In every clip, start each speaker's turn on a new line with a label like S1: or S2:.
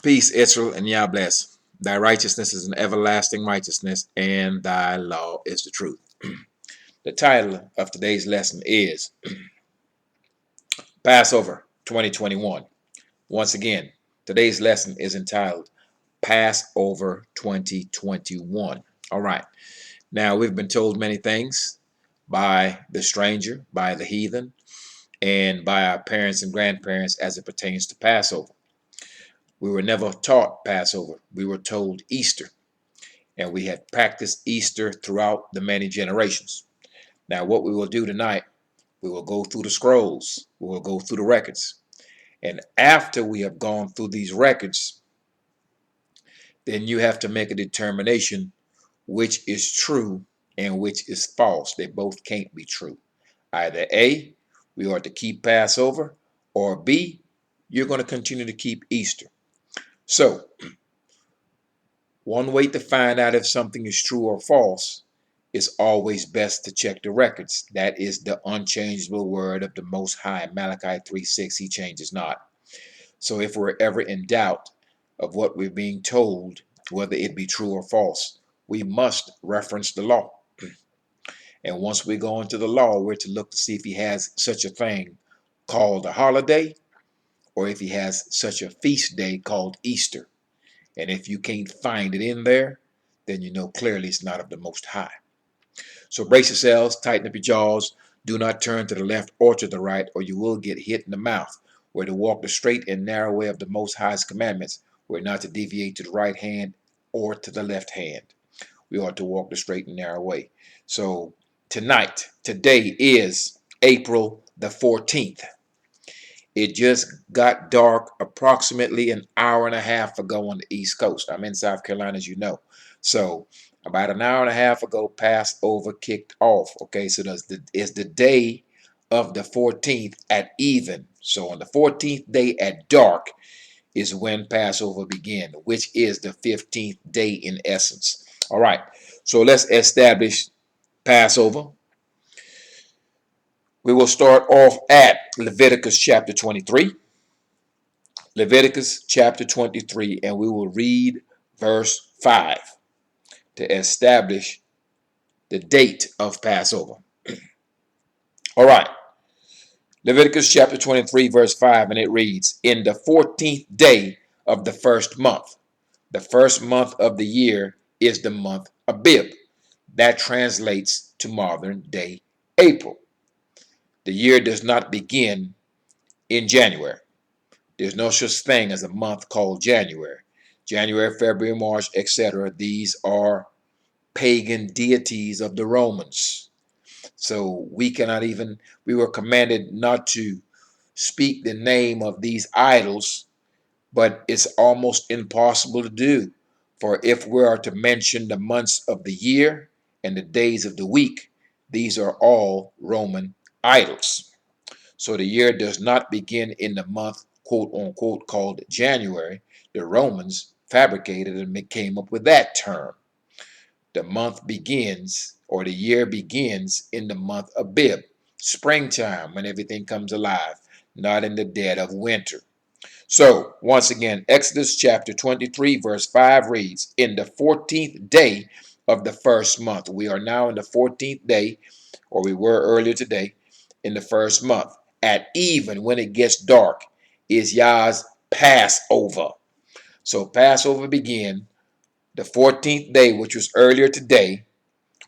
S1: Peace, Israel, and Yah bless. Thy righteousness is an everlasting righteousness, and thy law is the truth. The title of today's lesson is Passover 2021. Once again, today's lesson is entitled Passover 2021. All right. Now, we've been told many things by the stranger, by the heathen, and by our parents and grandparents as it pertains to Passover. We were never taught Passover. We were told Easter. And we had practiced Easter throughout the many generations. Now, what we will do tonight, we will go through the scrolls, we will go through the records. And after we have gone through these records, then you have to make a determination which is true and which is false. They both can't be true. Either A, we are to keep Passover, or B, you're going to continue to keep Easter. So, one way to find out if something is true or false is always best to check the records. That is the unchangeable word of the Most High. Malachi 3:6, he changes not. So if we're ever in doubt of what we're being told, whether it be true or false, we must reference the law. And once we go into the law, we're to look to see if he has such a thing called a holiday, or if he has such a feast day called Easter. And if you can't find it in there, then you know clearly it's not of the Most High. So brace yourselves, tighten up your jaws. Do not turn to the left or to the right, or you will get hit in the mouth. We're to walk the straight and narrow way of the Most High's commandments. We're not to deviate to the right hand or to the left hand. We are to walk the straight and narrow way. So today is April the 14th. It just got dark approximately an hour and a half ago on the East Coast. I'm in South Carolina, as you know. So about an hour and a half ago, Passover kicked off. Okay, so it's the day of the 14th at even. So on the 14th day at dark is when Passover began, which is the 15th day in essence. All right, so let's establish Passover. We will start off at Leviticus chapter 23. Leviticus chapter 23, and we will read verse 5 to establish the date of Passover. All right. Leviticus chapter 23, verse 5, and it reads, in the 14th day of the first month of the year is the month Abib. That translates to modern day April. The year does not begin in January. There's no such thing as a month called January. January, February, March, etc. These are pagan deities of the Romans. So we were commanded not to speak the name of these idols, but it's almost impossible to do. For if we are to mention the months of the year and the days of the week, these are all Roman idols. So the year does not begin in the month, quote unquote, called January. The Romans fabricated and came up with that term. The month begins, or the year begins, in the month Abib, springtime, when everything comes alive, not in the dead of winter. So, once again, Exodus chapter 23, verse 5 reads, in the 14th day of the first month. We are now in the 14th day, or we were earlier today, in the first month. At even, when it gets dark, is Yah's Passover. So Passover began the 14th day, which was earlier today.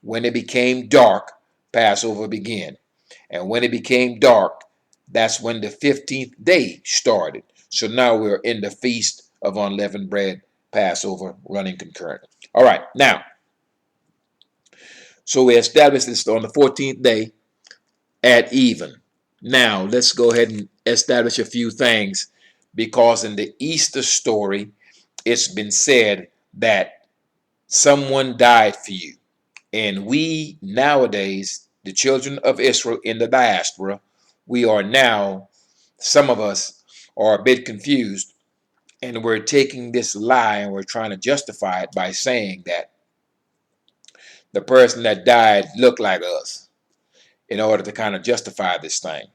S1: When it became dark, Passover began. And when it became dark, that's when the 15th day started. So now we're in the Feast of Unleavened Bread, Passover, running concurrent. All right, now, so we established this on the 14th day at even. Now, let's go ahead and establish a few things, because in the Easter story, it's been said that someone died for you. And we nowadays, the children of Israel in the diaspora, we are now, some of us are a bit confused, and we're taking this lie and we're trying to justify it by saying that the person that died looked like us in order to kind of justify this thing.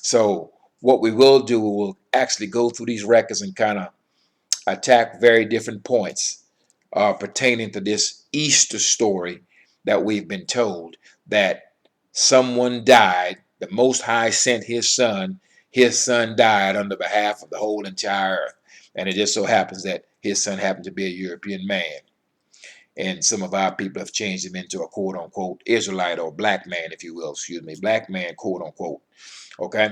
S1: So what we will do, we will actually go through these records and kind of attack very different points pertaining to this Easter story that we've been told, that someone died, the Most High sent his son died on the behalf of the whole entire earth. And it just so happens that his son happened to be a European man. And some of our people have changed him into a quote-unquote Israelite, or black man, if you will, excuse me, black man, quote-unquote, okay?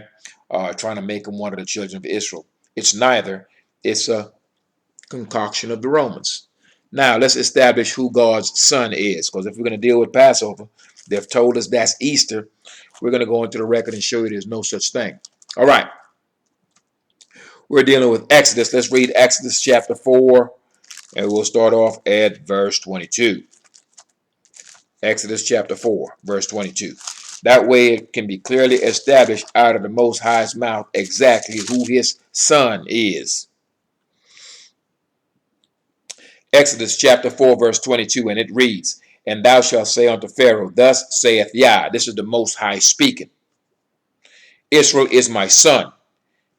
S1: Trying to make him one of the children of Israel. It's neither. It's a concoction of the Romans. Now, let's establish who God's son is, because if we're going to deal with Passover, they've told us that's Easter. We're going to go into the record and show you there's no such thing. All right. We're dealing with Exodus. Let's read Exodus chapter 4, and we'll start off at verse 22. Exodus chapter 4, verse 22. That way it can be clearly established out of the Most High's mouth exactly who his son is. Exodus chapter 4, verse 22, and it reads, "And thou shalt say unto Pharaoh, Thus saith Yah," this is the Most High speaking, "Israel is my son,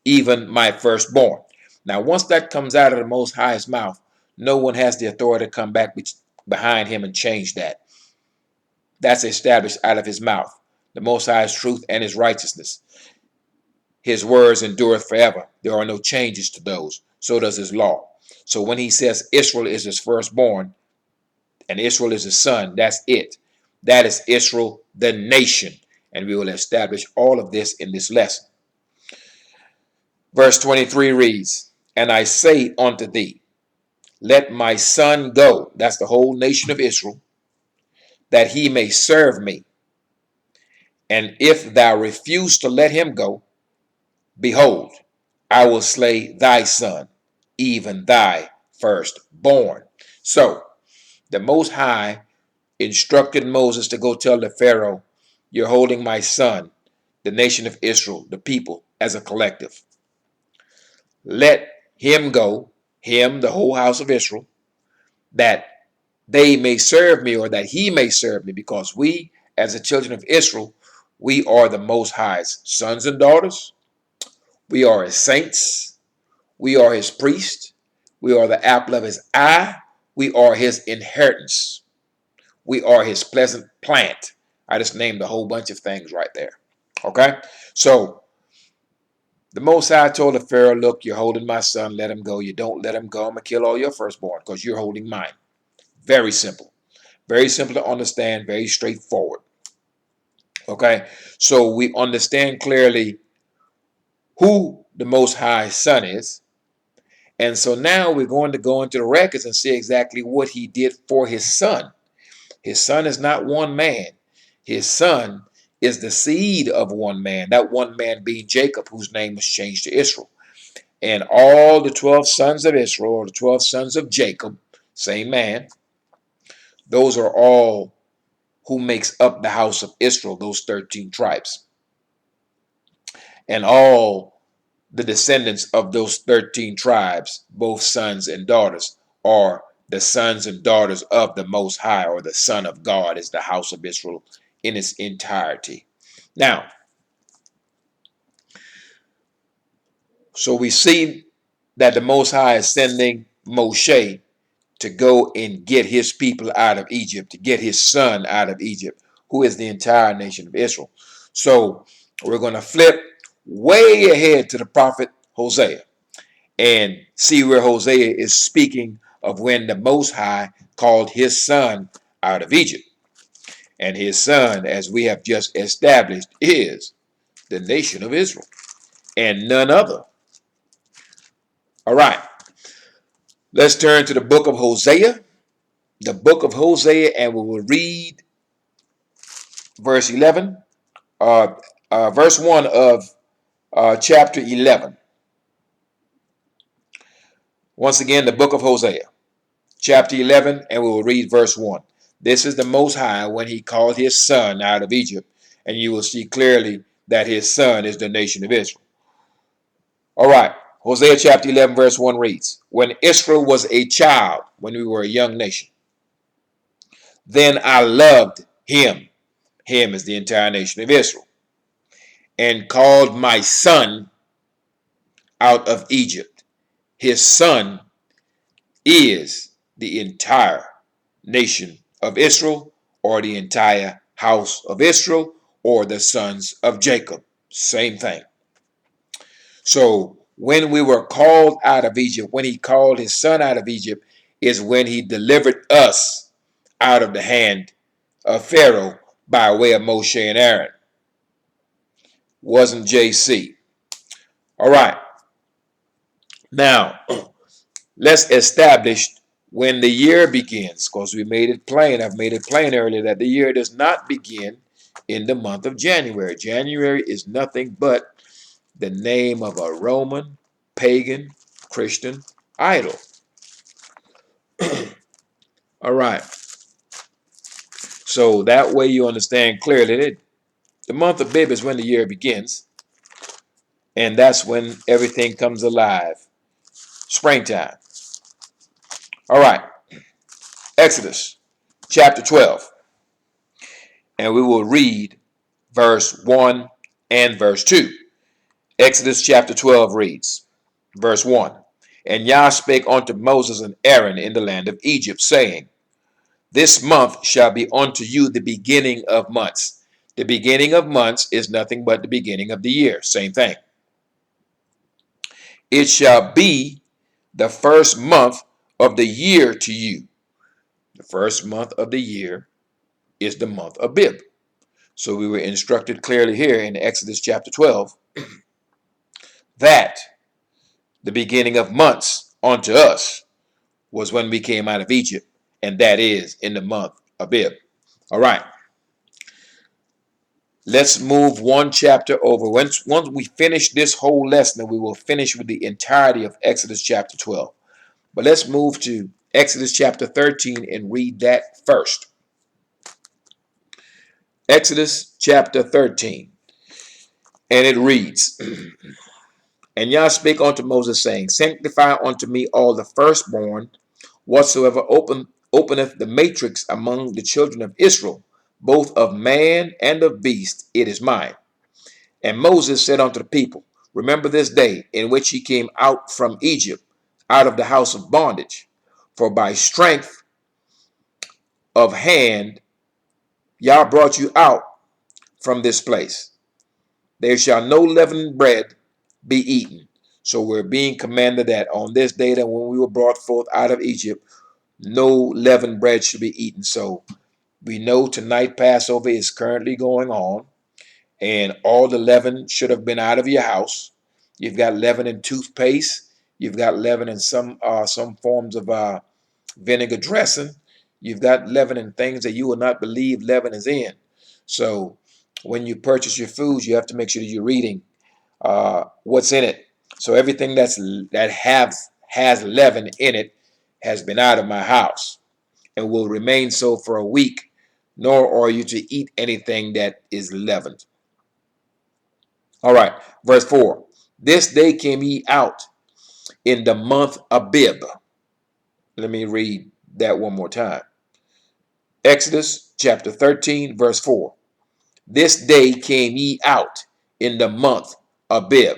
S1: even my firstborn." Now, once that comes out of the Most High's mouth, no one has the authority to come back behind him and change that. That's established out of his mouth. The Most High's truth and his righteousness. His words endureth forever. There are no changes to those. So does his law. So when he says Israel is his firstborn and Israel is his son, that's it. That is Israel, the nation. And we will establish all of this in this lesson. Verse 23 reads, "And I say unto thee, let my son go," that's the whole nation of Israel, "that he may serve me. And if thou refuse to let him go, behold, I will slay thy son, even thy firstborn." So the Most High instructed Moses to go tell the Pharaoh, "You're holding my son, the nation of Israel, the people, as a collective. Let him go," him, the whole house of Israel, "that they may serve me," or that he may serve me, because we, as the children of Israel, we are the Most High's sons and daughters. We are his saints. We are his priests. We are the apple of his eye. We are his inheritance. We are his pleasant plant. I just named a whole bunch of things right there. Okay? So the Most High told the Pharaoh, "Look, you're holding my son. Let him go. You don't let him go, I'm going to kill all your firstborn because you're holding mine." Very simple. Very simple to understand. Very straightforward. Okay? So we understand clearly who the Most High Son is. And so now we're going to go into the records and see exactly what he did for his son. His son is not one man. His son is the seed of one man, that one man being Jacob, whose name was changed to Israel. And all the 12 sons of Israel, or the 12 sons of Jacob, same man, those are all who makes up the house of Israel, those 13 tribes. And all the descendants of those 13 tribes, both sons and daughters, are the sons and daughters of the Most High, or the Son of God, is the house of Israel in its entirety. Now, so we see that the Most High is sending Moshe to go and get his people out of Egypt, to get his son out of Egypt, who is the entire nation of Israel. So we're going to flip way ahead to the prophet Hosea and see where Hosea is speaking of when the Most High called his son out of Egypt. And his son, as we have just established, is the nation of Israel and none other. All right, let's turn to the book of Hosea. The book of Hosea, and we will read verse 11, verse 1 of chapter 11. Once again, the book of Hosea, chapter 11, and we will read verse 1. This is the Most High when he called his son out of Egypt, and you will see clearly that his son is the nation of Israel. All right, Hosea chapter 11, verse 1 reads, "When Israel was a child, when we were a young nation, then I loved him." Him is the entire nation of Israel. "And called my son out of Egypt." His son is the entire nation of Israel, or the entire house of Israel, or the sons of Jacob. Same thing. So when we were called out of Egypt, when he called his son out of Egypt, is when he delivered us out of the hand of Pharaoh by way of Moshe and Aaron. Wasn't JC. All right. Now, let's establish when the year begins, because we made it plain. I've made it plain earlier that the year does not begin in the month of January. January is nothing but the name of a Roman, pagan, Christian idol. All right. So that way you understand clearly that the month of Bib is when the year begins, and that's when everything comes alive. Springtime. All right. Exodus chapter 12. And we will read verse 1 and verse 2. Exodus chapter 12 reads, verse 1. And Yah spake unto Moses and Aaron in the land of Egypt, saying, This month shall be unto you the beginning of months. The beginning of months is nothing but the beginning of the year. Same thing. It shall be the first month of the year to you. The first month of the year is the month of Bib. So we were instructed clearly here in Exodus chapter 12 that the beginning of months unto us was when we came out of Egypt, and that is in the month of Bib. All right. Let's move one chapter over. Once we finish this whole lesson, we will finish with the entirety of Exodus chapter 12. But let's move to Exodus chapter 13 and read that first. Exodus chapter 13. And it reads, And Yah spake unto Moses, saying, Sanctify unto me all the firstborn, whatsoever openeth the matrix among the children of Israel, both of man and of beast, it is mine. And Moses said unto the people, Remember this day in which ye came out from Egypt, out of the house of bondage. For by strength of hand Yah brought you out from this place. There shall no leavened bread be eaten. So we're being commanded that on this day that when we were brought forth out of Egypt, no leavened bread should be eaten. So we know tonight Passover is currently going on, and all the leaven should have been out of your house. You've got leaven in toothpaste. You've got leaven in some forms of vinegar dressing. You've got leaven in things that you will not believe leaven is in. So when you purchase your foods, you have to make sure that you're reading what's in it. So everything that has leaven in it has been out of my house and will remain so for a week, nor are you to eat anything that is leavened. All right, verse 4. This day came ye out in the month Abib. Let me read that one more time. Exodus chapter 13, verse 4. This day came ye out in the month Abib.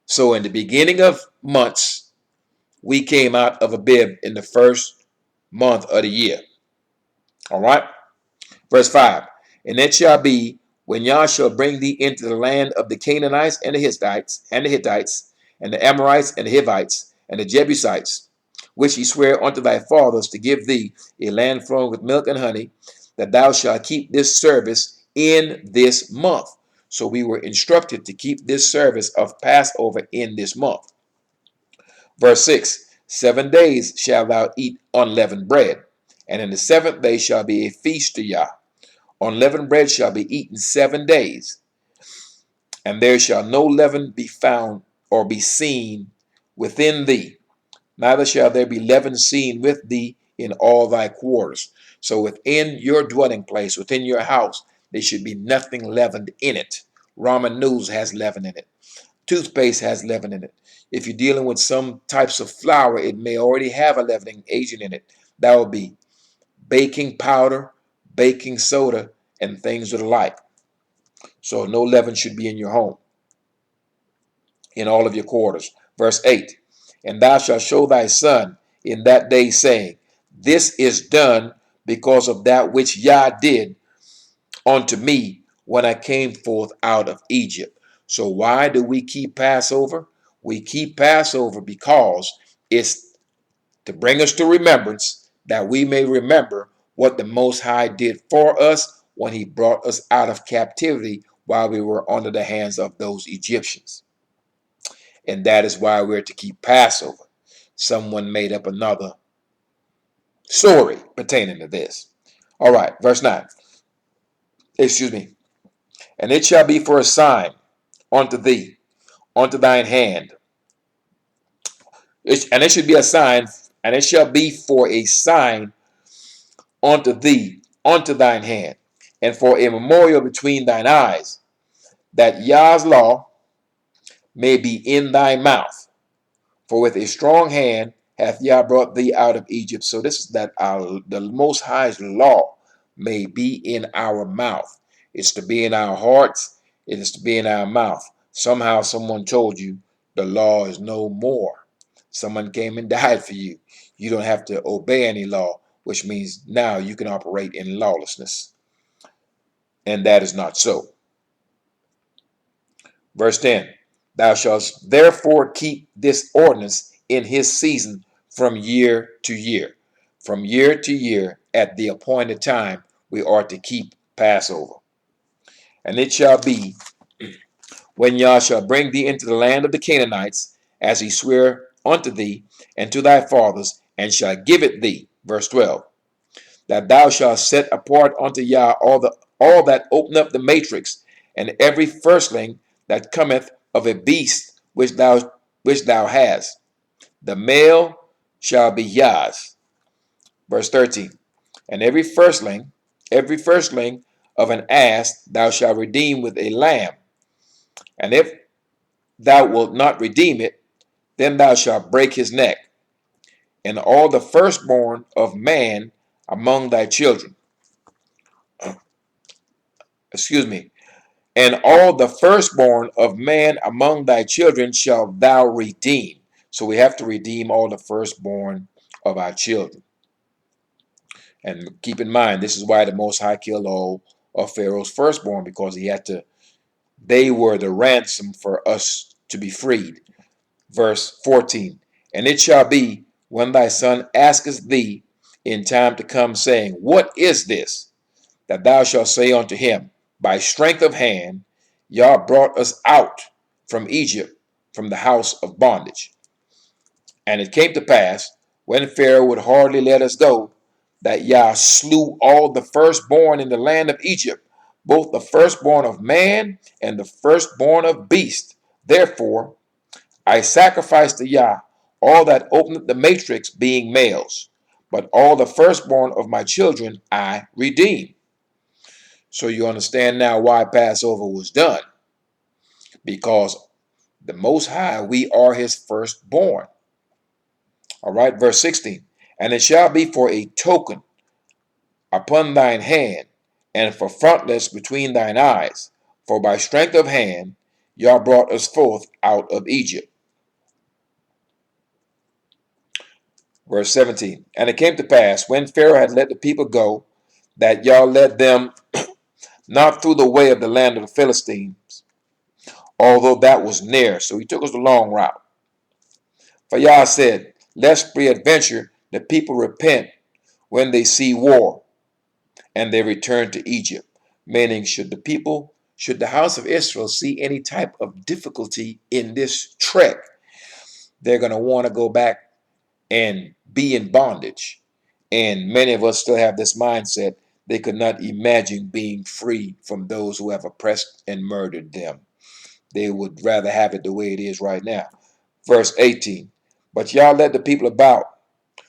S1: So in the beginning of months, we came out of Abib in the first month of the year. All right. Verse 5. And it shall be when Yah shall bring thee into the land of the Canaanites and the Hittites and the Amorites and the Hivites and the Jebusites, which he sware unto thy fathers to give thee, a land flowing with milk and honey, that thou shalt keep this service in this month. So we were instructed to keep this service of Passover in this month. Verse 6. 7 days shalt thou eat unleavened bread, and in the seventh day shall be a feast to Yah. Unleavened bread shall be eaten 7 days, and there shall no leaven be found or be seen within thee, neither shall there be leaven seen with thee in all thy quarters. So within your dwelling place, within your house, there should be nothing leavened in it. Ramen noodles has leaven in it. Toothpaste has leaven in it. If you're dealing with some types of flour, it may already have a leavening agent in it. That would be baking powder, baking soda, and things of the like. So no leaven should be in your home, in all of your quarters. Verse 8. And thou shalt show thy son in that day, saying, This is done because of that which Yah did unto me when I came forth out of Egypt. So why do we keep Passover? We keep Passover because it's to bring us to remembrance, that we may remember what the Most High did for us when he brought us out of captivity while we were under the hands of those Egyptians. And that is why we're to keep Passover. Someone made up another story pertaining to this. All right, verse 9. Excuse me. And it shall be for a sign unto thee, unto thine hand. And it should be a sign, and it shall be for a sign unto thee, unto thine hand, and for a memorial between thine eyes, that Yah's law may be in thy mouth. For with a strong hand hath Yah brought thee out of Egypt. So this is that the Most High's law may be in our mouth. It's to be in our hearts. It is to be in our mouth. Somehow someone told you the law is no more. Someone came and died for you. You don't have to obey any law, which means now you can operate in lawlessness. And that is not so. Verse 10. Thou shalt therefore keep this ordinance in his season from year to year. From year to year, at the appointed time, we are to keep Passover. And it shall be, when Yah shall bring thee into the land of the Canaanites, as he sware unto thee and to thy fathers, and shall give it thee. Verse 12. That thou shalt set apart unto Yah all that open up the matrix, and every firstling that cometh of a beast which thou hast. The male shall be Yah's. Verse 13. And every firstling of an ass thou shalt redeem with a lamb. And if thou wilt not redeem it, then thou shalt break his neck. And all the firstborn of man among thy children. And all the firstborn of man among thy children shalt thou redeem. So we have to redeem all the firstborn of our children. And keep in mind, this is why the Most High killed all of Pharaoh's firstborn, because they were the ransom for us to be freed. Verse 14. And it shall be, when thy son asketh thee in time to come, saying, What is this? That thou shalt say unto him, By strength of hand, Yah brought us out from Egypt, from the house of bondage. And it came to pass, when Pharaoh would hardly let us go, that Yah slew all the firstborn in the land of Egypt, both the firstborn of man and the firstborn of beast. Therefore, I sacrifice to Yah all that opened the matrix, being males, but all the firstborn of my children I redeem. So you understand now why Passover was done. Because the Most High, we are his firstborn. All right, verse 16. And it shall be for a token upon thine hand, and for frontlets between thine eyes. For by strength of hand Yah brought us forth out of Egypt. Verse 17. And it came to pass, when Pharaoh had let the people go, that Yah led them not through the way of the land of the Philistines, although that was near. So he took us the long route. For Yah said, Lest peradventure the people repent when they see war, and they return to Egypt. Meaning, should the house of Israel see any type of difficulty in this trek, they're going to want to go back and be in bondage. And many of us still have this mindset. They could not imagine being free from those who have oppressed and murdered them. They would rather have it the way it is right now. Verse 18. But Yah led the people about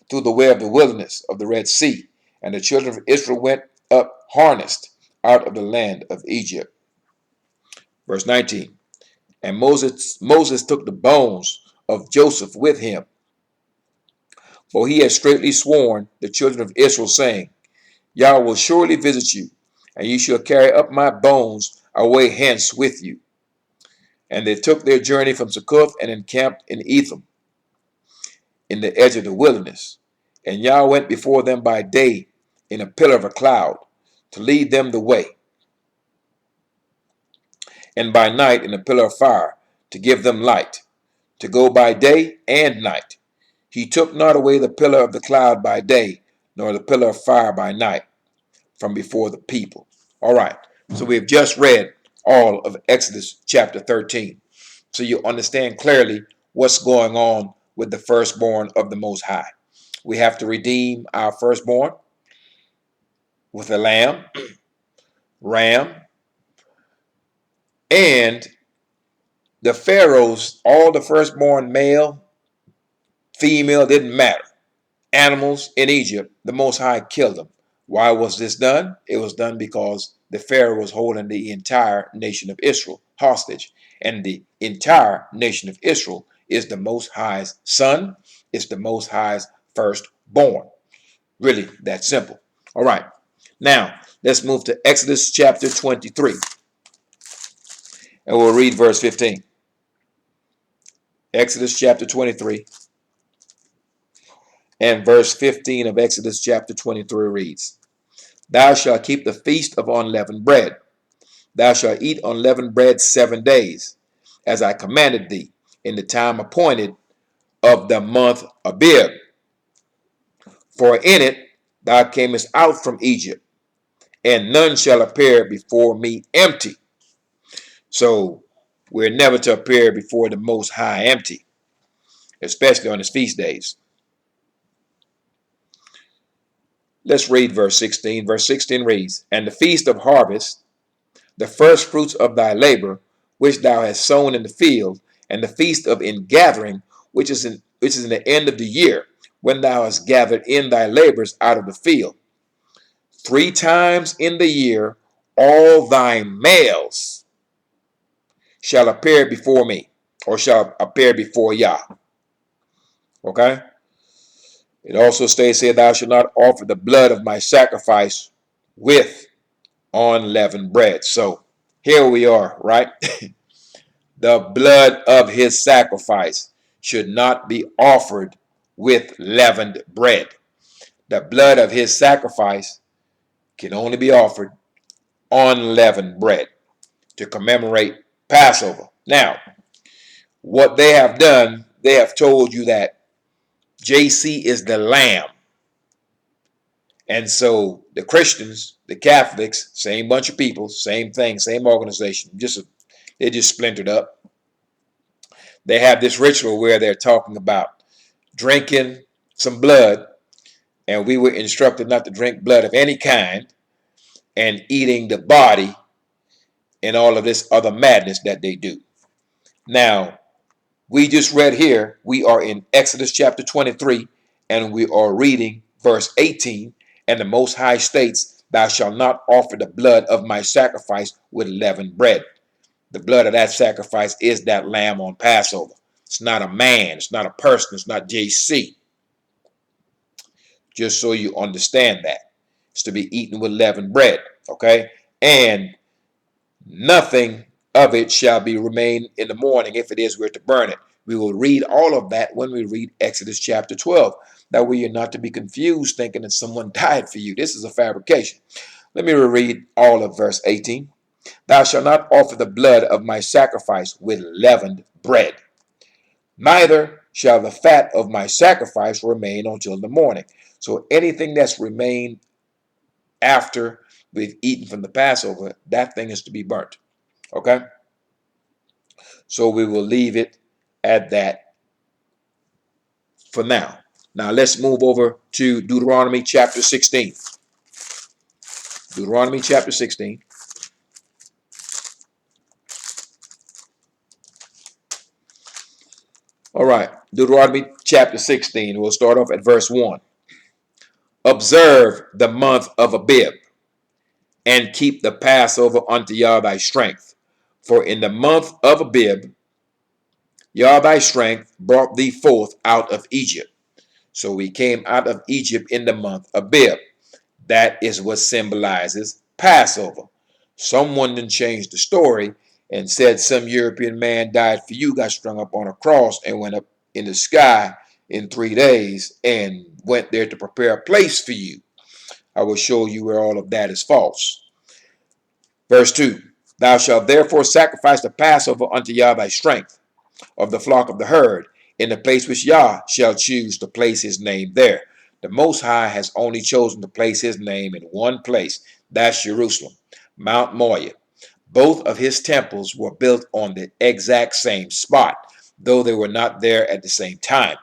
S1: through the way of the wilderness of the Red Sea, and the children of Israel went up harnessed out of the land of Egypt. Verse 19. And Moses took the bones of Joseph with him, for he had straitly sworn the children of Israel, saying, Yah will surely visit you, and ye shall carry up my bones away hence with you. And they took their journey from Succoth and encamped in Etham. in the edge of the wilderness. And Yah went before them by day in a pillar of a cloud to lead them the way, and by night in a pillar of fire to give them light, to go by day and night. He took not away the pillar of the cloud by day, nor the pillar of fire by night from before the people. All right, so we've just read all of Exodus chapter 13. So you understand clearly what's going on with the firstborn of the Most High. We have to redeem our firstborn with a lamb, ram, and the pharaohs, all the firstborn male, female, didn't matter. Animals in Egypt, the Most High killed them. Why was this done? It was done because the Pharaoh was holding the entire nation of Israel hostage. And the entire nation of Israel is the Most High's son. It's the Most High's firstborn. Really that simple. All right. Now, let's move to Exodus chapter 23. And we'll read verse 15. Exodus chapter 23. And verse 15 of Exodus chapter 23 reads, Thou shalt keep the feast of unleavened bread. Thou shalt eat unleavened bread 7 days, as I commanded thee, in the time appointed of the month Abib. For in it thou camest out from Egypt, and none shall appear before me empty. So we're never to appear before the Most High empty, especially on his feast days. Let's read verse 16. Verse 16 reads, And the feast of harvest, the first fruits of thy labor, which thou hast sown in the field, and the feast of ingathering, which is in the end of the year, when thou hast gathered in thy labors out of the field. 3 times in the year all thy males shall appear before me, or shall appear before Yah. Okay? It also states here, Thou shalt not offer the blood of my sacrifice with unleavened bread. So here we are, right? The blood of his sacrifice should not be offered with leavened bread. The blood of his sacrifice can only be offered unleavened bread to commemorate Passover. Now, what they have done, they have told you that JC is the lamb. And so the Christians, the Catholics, same bunch of people, same thing, same organization, they just splintered up. They have this ritual where they're talking about drinking some blood, and we were instructed not to drink blood of any kind, and eating the body and all of this other madness that they do. Now, we just read here, we are in Exodus chapter 23, and we are reading verse 18, and the Most High states, Thou shalt not offer the blood of my sacrifice with leavened bread. The blood of that sacrifice is that lamb on Passover. It's not a man. It's not a person. It's not JC. Just so you understand that. It's to be eaten with leavened bread. Okay? And nothing of it shall be remain in the morning. If it is, we're to burn it. We will read all of that when we read Exodus chapter 12. That way you're not to be confused thinking that someone died for you. This is a fabrication. Let me reread all of verse 18. Thou shalt not offer the blood of my sacrifice with leavened bread. Neither shall the fat of my sacrifice remain until the morning. So anything that's remained after we've eaten from the Passover, that thing is to be burnt. Okay? So we will leave it at that for now. Now let's move over to Deuteronomy chapter 16. Deuteronomy chapter 16. All right, Deuteronomy chapter 16. We'll start off at verse 1. Observe the month of Abib, and keep the Passover unto Yah thy strength. For in the month of Abib, Yah thy strength brought thee forth out of Egypt. So we came out of Egypt in the month of Abib. That is what symbolizes Passover. Someone then changed the story and said some European man died for you, got strung up on a cross and went up in the sky in 3 days and went there to prepare a place for you. I will show you where all of that is false. Verse 2, thou shalt therefore sacrifice the Passover unto Yah thy strength of the flock of the herd in the place which Yah shall choose to place his name there. The Most High has only chosen to place his name in one place. That's Jerusalem, Mount Moriah. Both of his temples were built on the exact same spot, though they were not there at the same time.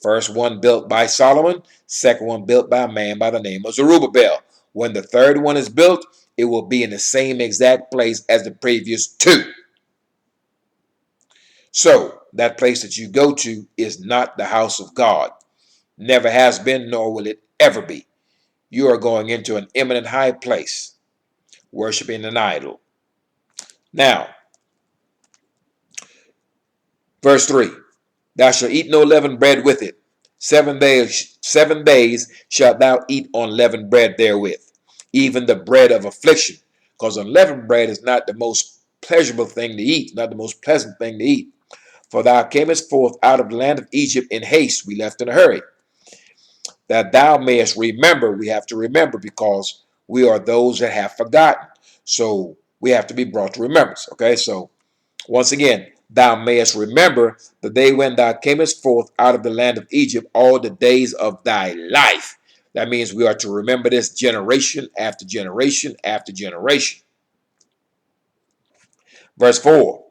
S1: First one built by Solomon, second one built by a man by the name of Zerubbabel. When the third one is built, it will be in the same exact place as the previous two. So, that place that you go to is not the house of God. Never has been, nor will it ever be. You are going into an eminent high place, worshiping an idol. Now, verse 3, thou shalt eat no leavened bread with it. 7 days shalt thou eat unleavened bread therewith, even the bread of affliction. Because unleavened bread is not the most pleasurable thing to eat, not the most pleasant thing to eat. For thou camest forth out of the land of Egypt in haste, we left in a hurry, that thou mayest remember. We have to remember because we are those that have forgotten. So we have to be brought to remembrance. Okay, so once again, thou mayest remember the day when thou camest forth out of the land of Egypt all the days of thy life. That means we are to remember this generation after generation after generation. Verse 4,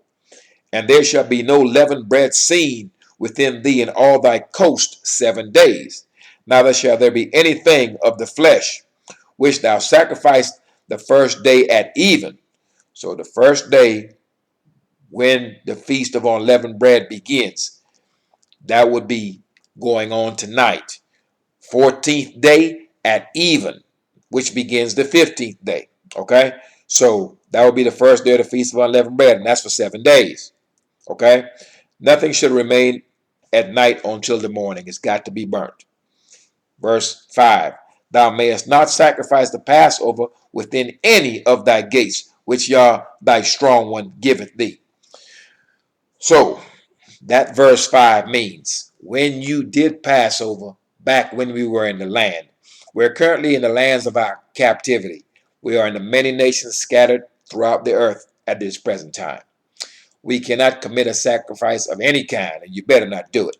S1: and there shall be no leavened bread seen within thee in all thy coast 7 days. Neither shall there be anything of the flesh, which thou sacrificed the first day at even. So the first day when the feast of unleavened bread begins, that would be going on tonight. 14th day at even, which begins the 15th day. Okay, so that would be the first day of the feast of unleavened bread, and that's for 7 days. Okay, nothing should remain at night until the morning. It's got to be burnt. Verse 5, thou mayest not sacrifice the Passover within any of thy gates, which Yah thy strong one giveth thee. So that verse 5 means when you did Passover back when we were in the land. We're currently in the lands of our captivity. We are in the many nations scattered throughout the earth at this present time. We cannot commit a sacrifice of any kind, and you better not do it.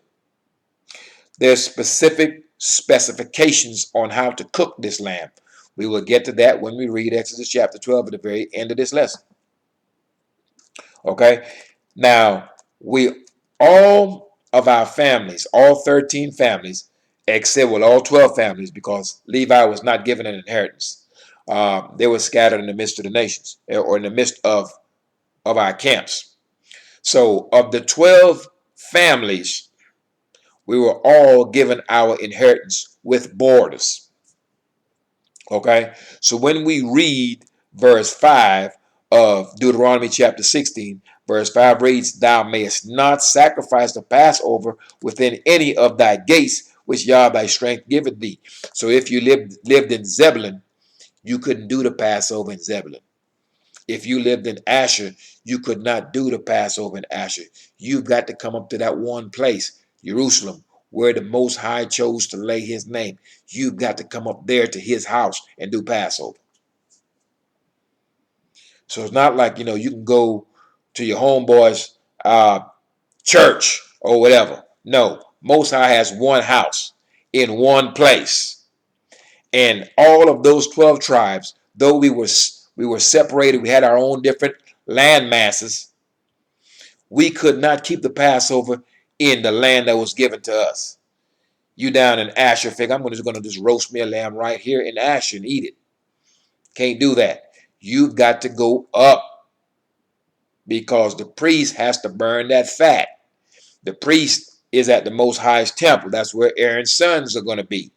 S1: There's specific specifications on how to cook this lamb. We will get to that when we read Exodus chapter 12 at the very end of this lesson. Okay, now we all of our families, all 13 families, except well, all 12 families, because Levi was not given an inheritance. They were scattered in the midst of the nations, or in the midst of our camps. So of the 12 families, we were all given our inheritance with borders. Okay, so when we read verse 5 of Deuteronomy chapter 16, verse 5 reads, thou mayest not sacrifice the Passover within any of thy gates, which Yah thy strength giveth thee. So if you lived in Zebulun, you couldn't do the Passover in Zebulun. If you lived in Asher, you could not do the Passover in Asher. You've got to come up to that one place, Jerusalem, where the Most High chose to lay his name. You've got to come up there to his house and do Passover. So it's not like, you can go to your homeboy's church or whatever. No, Most High has one house in one place. And all of those 12 tribes, though we were separated, we had our own different land masses, we could not keep the Passover in the land that was given to us. You down in Asher, figure, I'm just going to just roast me a lamb right here in Asher and eat it. Can't do that. You've got to go up because the priest has to burn that fat. The priest is at the Most High's temple. That's where Aaron's sons are going to be.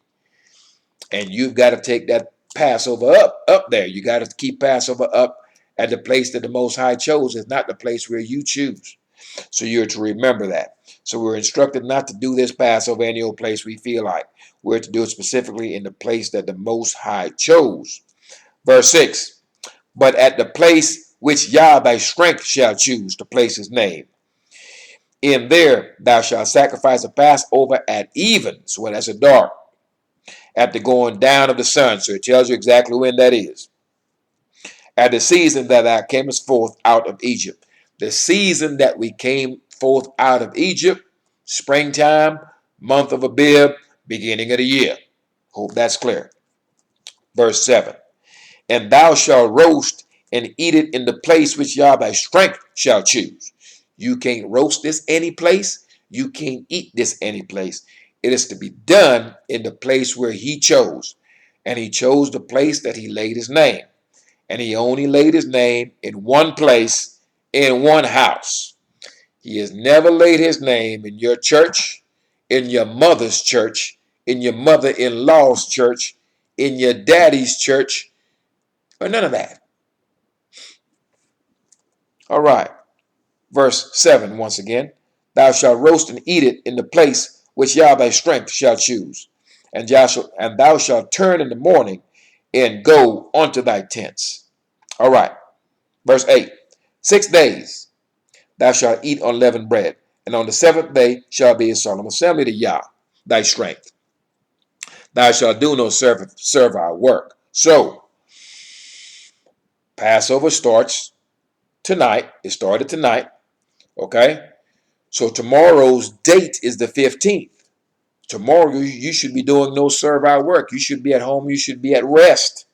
S1: And you've got to take that Passover up there. You got to keep Passover up at the place that the Most High chose. It's not the place where you choose. So you're to remember that. So we're instructed not to do this Passover any old place we feel like. We're to do it specifically in the place that the Most High chose. Verse 6, but at the place which Yah thy strength shall choose to place his name. In there thou shalt sacrifice a Passover at even, so when that's a dark, at the going down of the sun. So it tells you exactly when that is. At the season that thou camest forth out of Egypt. The season that we came forth out of Egypt, springtime, month of Abib, beginning of the year. Hope that's clear. Verse 7. And thou shalt roast and eat it in the place which Yah thy strength shall choose. You can't roast this any place. You can't eat this any place. It is to be done in the place where he chose. And he chose the place that he laid his name. And he only laid his name in one place, in one house. He has never laid his name in your church, in your mother's church, in your mother-in-law's church, in your daddy's church, or none of that. All right. Verse 7 once again. Thou shalt roast and eat it in the place which Yah thy strength shall choose. And thou shalt turn in the morning and go unto thy tents. All right. Verse 8. 6 days thou shalt eat unleavened bread, and on the seventh day shall be a solemn assembly to Yah thy strength. Thou shalt do no servile work. So, Passover starts tonight. It started tonight. Okay? So tomorrow's date is the 15th. Tomorrow you should be doing no servile work. You should be at home. You should be at rest.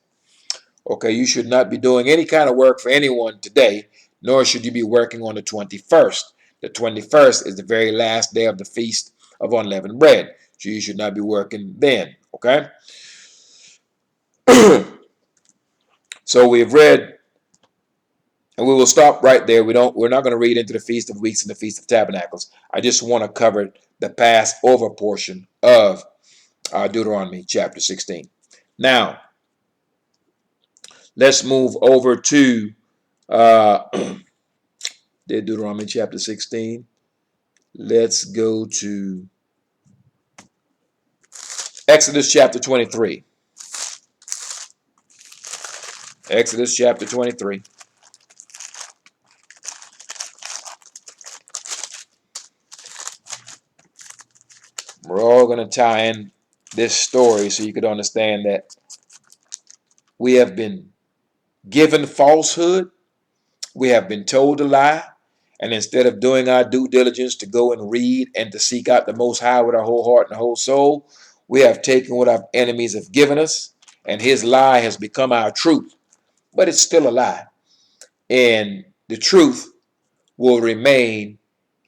S1: Okay? You should not be doing any kind of work for anyone today, nor should you be working on the 21st. The 21st is the very last day of the Feast of Unleavened Bread. So you should not be working then. Okay? So we've read, and we will stop right there. We're not going to read into the Feast of Weeks and the Feast of Tabernacles. I just want to cover the Passover portion of Deuteronomy chapter 16. Now, let's move over to Deuteronomy chapter 16. Let's go to Exodus chapter 23. Exodus chapter 23. We're all going to tie in this story so you could understand that we have been given falsehood. We have been told a lie. And instead of doing our due diligence to go and read and to seek out the Most High with our whole heart and whole soul, we have taken what our enemies have given us, and his lie has become our truth. But it's still a lie. And the truth will remain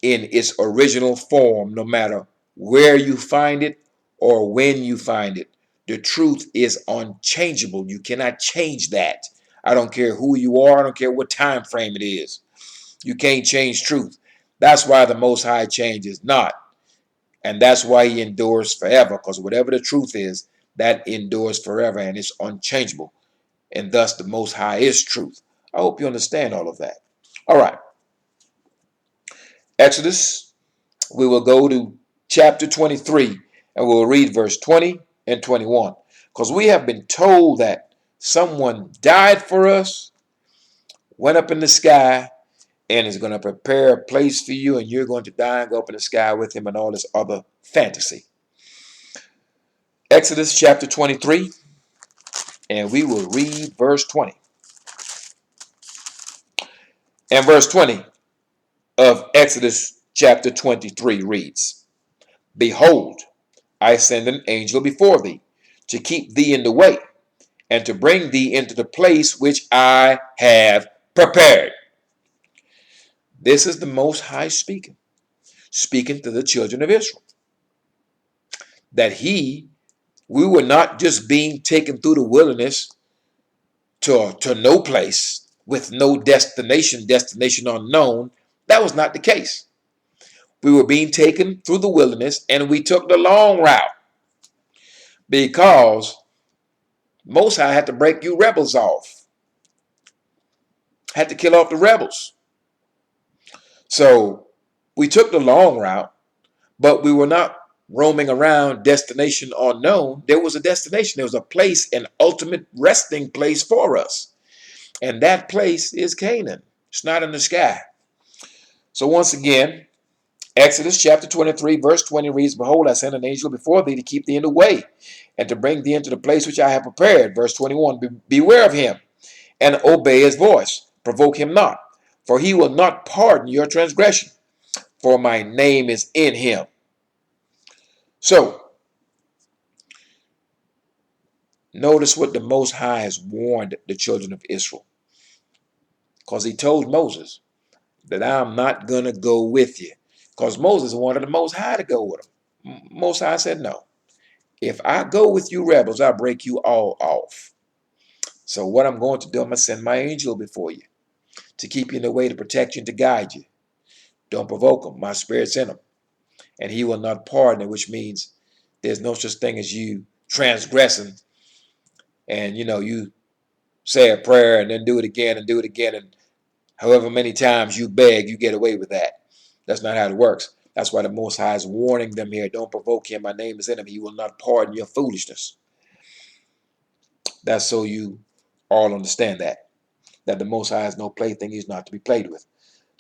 S1: in its original form no matter where you find it or when you find it. The truth is unchangeable. You cannot change that. I don't care who you are. I don't care what time frame it is. You can't change truth. That's why the Most High changes not. And that's why he endures forever, because whatever the truth is, that endures forever and it's unchangeable. And thus the Most High is truth. I hope you understand all of that. All right. Exodus, we will go to chapter 23 and we'll read verse 20 and 21. Because we have been told that someone died for us, went up in the sky, and is going to prepare a place for you, and you're going to die and go up in the sky with him and all this other fantasy. Exodus chapter 23, and we will read verse 20. And verse 20 of Exodus chapter 23 reads, Behold, I send an angel before thee, to keep thee in the way, and to bring thee into the place which I have prepared. This is the Most High speaking to the children of Israel. That we were not just being taken through the wilderness to no place with no destination unknown. That was not the case. We were being taken through the wilderness, and we took the long route because Most High had to break you rebels off, had to kill off the rebels. So we took the long route, but we were not roaming around destination unknown. There was a destination. There was a place, an ultimate resting place for us. And that place is Canaan. It's not in the sky. So once again, Exodus chapter 23, verse 20 reads, Behold, I send an angel before thee to keep thee in the way, and to bring thee into the place which I have prepared. Verse 21, Beware of him, and obey his voice. Provoke him not, for he will not pardon your transgression, for my name is in him. So, notice what the Most High has warned the children of Israel. Because he told Moses that I'm not going to go with you. Because Moses wanted the Most High to go with him. Most High said, no. If I go with you rebels, I'll break you all off. So what I'm going to do, I'm going to send my angel before you to keep you in the way, to protect you, and to guide you. Don't provoke him. My spirit's in him. And he will not pardon it, which means there's no such thing as you transgressing and, you say a prayer and then do it again and do it again. And however many times you beg, you get away with that. That's not how it works. That's why the Most High is warning them here. Don't provoke him. My name is in him. He will not pardon your foolishness. That's so you all understand that the Most High is no plaything. He's not to be played with.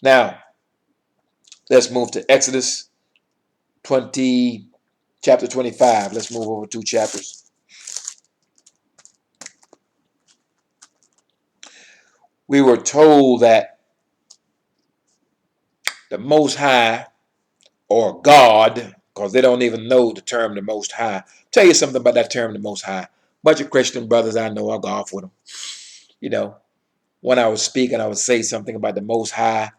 S1: Now, let's move to Exodus chapter 25. Let's move over 2 chapters. We were told that the Most High, or God, because they don't even know the term the Most High. Tell you something about that term the Most High. Bunch of Christian brothers I know, I'll go off with them. When I was speaking, I would say something about the Most High.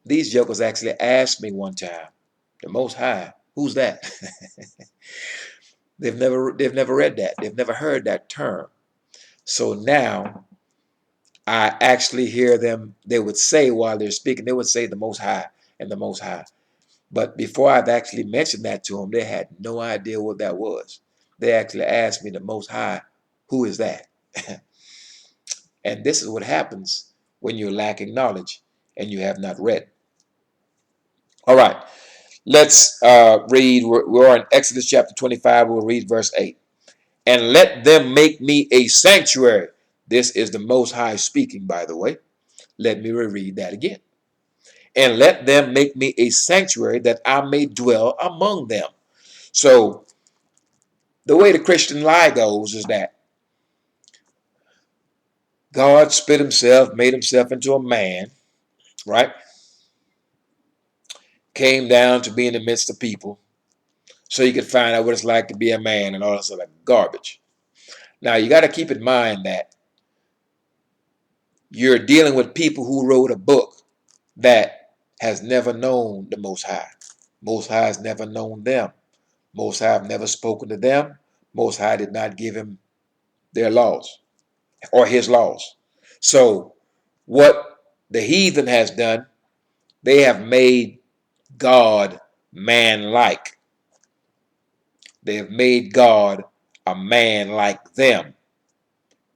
S1: These jokers actually asked me one time, the Most High, who's that? They've never read that. They've never heard that term. So now I actually hear them, they would say while they're speaking, they would say the Most High and the Most High. But before I've actually mentioned that to them, they had no idea what that was. They actually asked me, the Most High, who is that? And this is what happens when you're lacking knowledge and you have not read. All right, let's read. We're in Exodus chapter 25. We'll read verse 8. And let them make me a sanctuary. This is the Most High speaking, by the way. Let me reread that again. And let them make me a sanctuary that I may dwell among them. So the way the Christian lie goes is that God split himself, made himself into a man, right? Came down to be in the midst of people so you could find out what it's like to be a man and all that sort of garbage. Now, you got to keep in mind that you're dealing with people who wrote a book that has never known the Most High. Most High has never known them. Most High have never spoken to them. Most High did not give him their laws or his laws. So what the heathen has done, they have made God man-like. They have made God a man like them.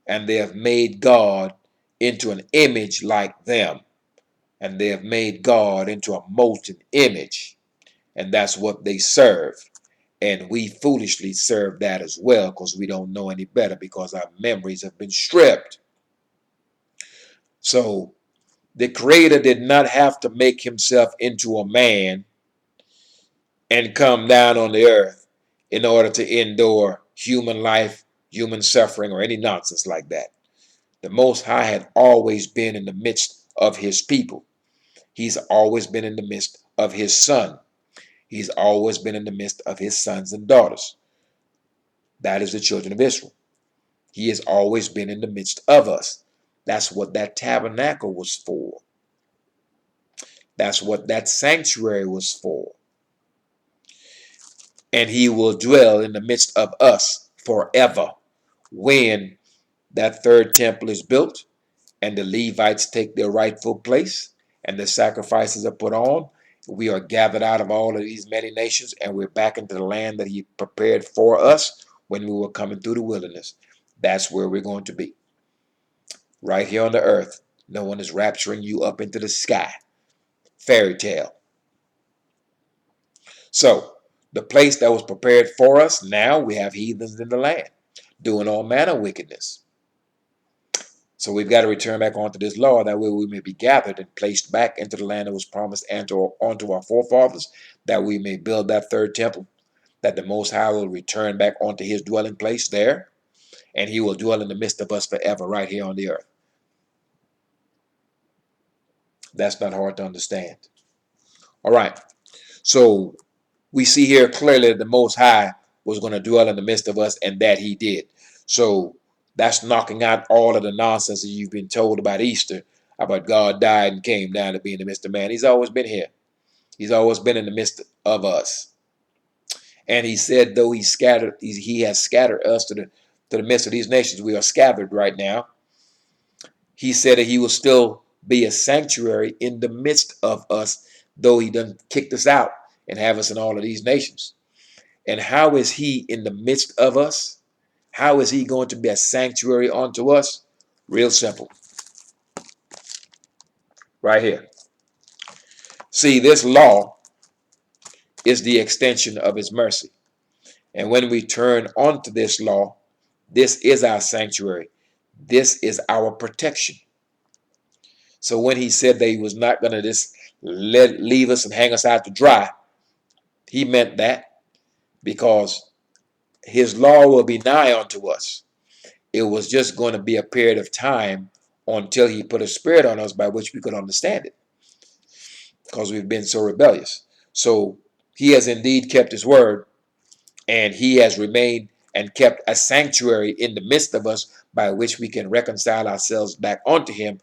S1: And they have made God into an image like them. And they have made God into a molten image. And that's what they serve. And we foolishly serve that as well because we don't know any better because our memories have been stripped. So the Creator did not have to make himself into a man and come down on the earth in order to endure human life, human suffering, or any nonsense like that. The Most High had always been in the midst of his people. He's always been in the midst of his son. He's always been in the midst of his sons and daughters. That is the children of Israel. He has always been in the midst of us. That's what that tabernacle was for. That's what that sanctuary was for. And he will dwell in the midst of us forever when that third temple is built and the Levites take their rightful place and the sacrifices are put on. We are gathered out of all of these many nations and we're back into the land that he prepared for us when we were coming through the wilderness. That's where we're going to be. Right here on the earth. No one is rapturing you up into the sky. Fairy tale. So, the place that was prepared for us, now we have heathens in the land doing all manner of wickedness. So we've got to return back onto this law, that way we may be gathered and placed back into the land that was promised and onto our forefathers, that we may build that third temple, that the Most High will return back onto his dwelling place there, and he will dwell in the midst of us forever right here on the earth. That's not hard to understand. All right. So we see here clearly that the Most High was going to dwell in the midst of us, and that he did. So that's knocking out all of the nonsense that you've been told about Easter, about God died and came down to be in the midst of man. He's always been here. He's always been in the midst of us. And he said, though he has scattered us to the midst of these nations, we are scattered right now. He said that he will still be a sanctuary in the midst of us, though he done kicked us out and have us in all of these nations. And how is he in the midst of us? How is he going to be a sanctuary unto us? Real simple. Right here. See, this law is the extension of his mercy. And when we turn onto this law, this is our sanctuary. This is our protection. So when he said that he was not going to just leave us and hang us out to dry, he meant that because his law will be nigh unto us. It was just going to be a period of time until he put a spirit on us by which we could understand it, because we've been so rebellious. So he has indeed kept his word, and he has remained and kept a sanctuary in the midst of us by which we can reconcile ourselves back unto him.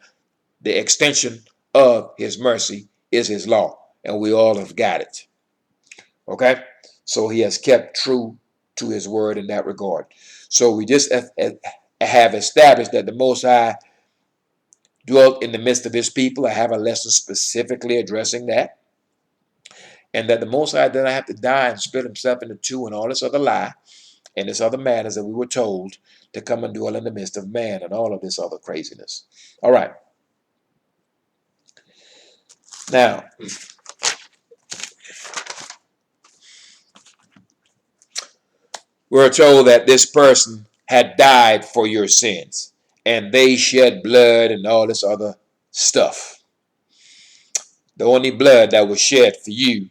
S1: The extension of his mercy is his law, and we all have got it. Okay? So he has kept true to his word in that regard. So we just have established that the Most High dwelt in the midst of his people. I have a lesson specifically addressing that. And that the Most High did not have to die and split himself into two and all this other lie and this other matters that we were told to come and dwell in the midst of man and all of this other craziness. All right. Now, we're told that this person had died for your sins, and they shed blood and all this other stuff. The only blood that was shed for you,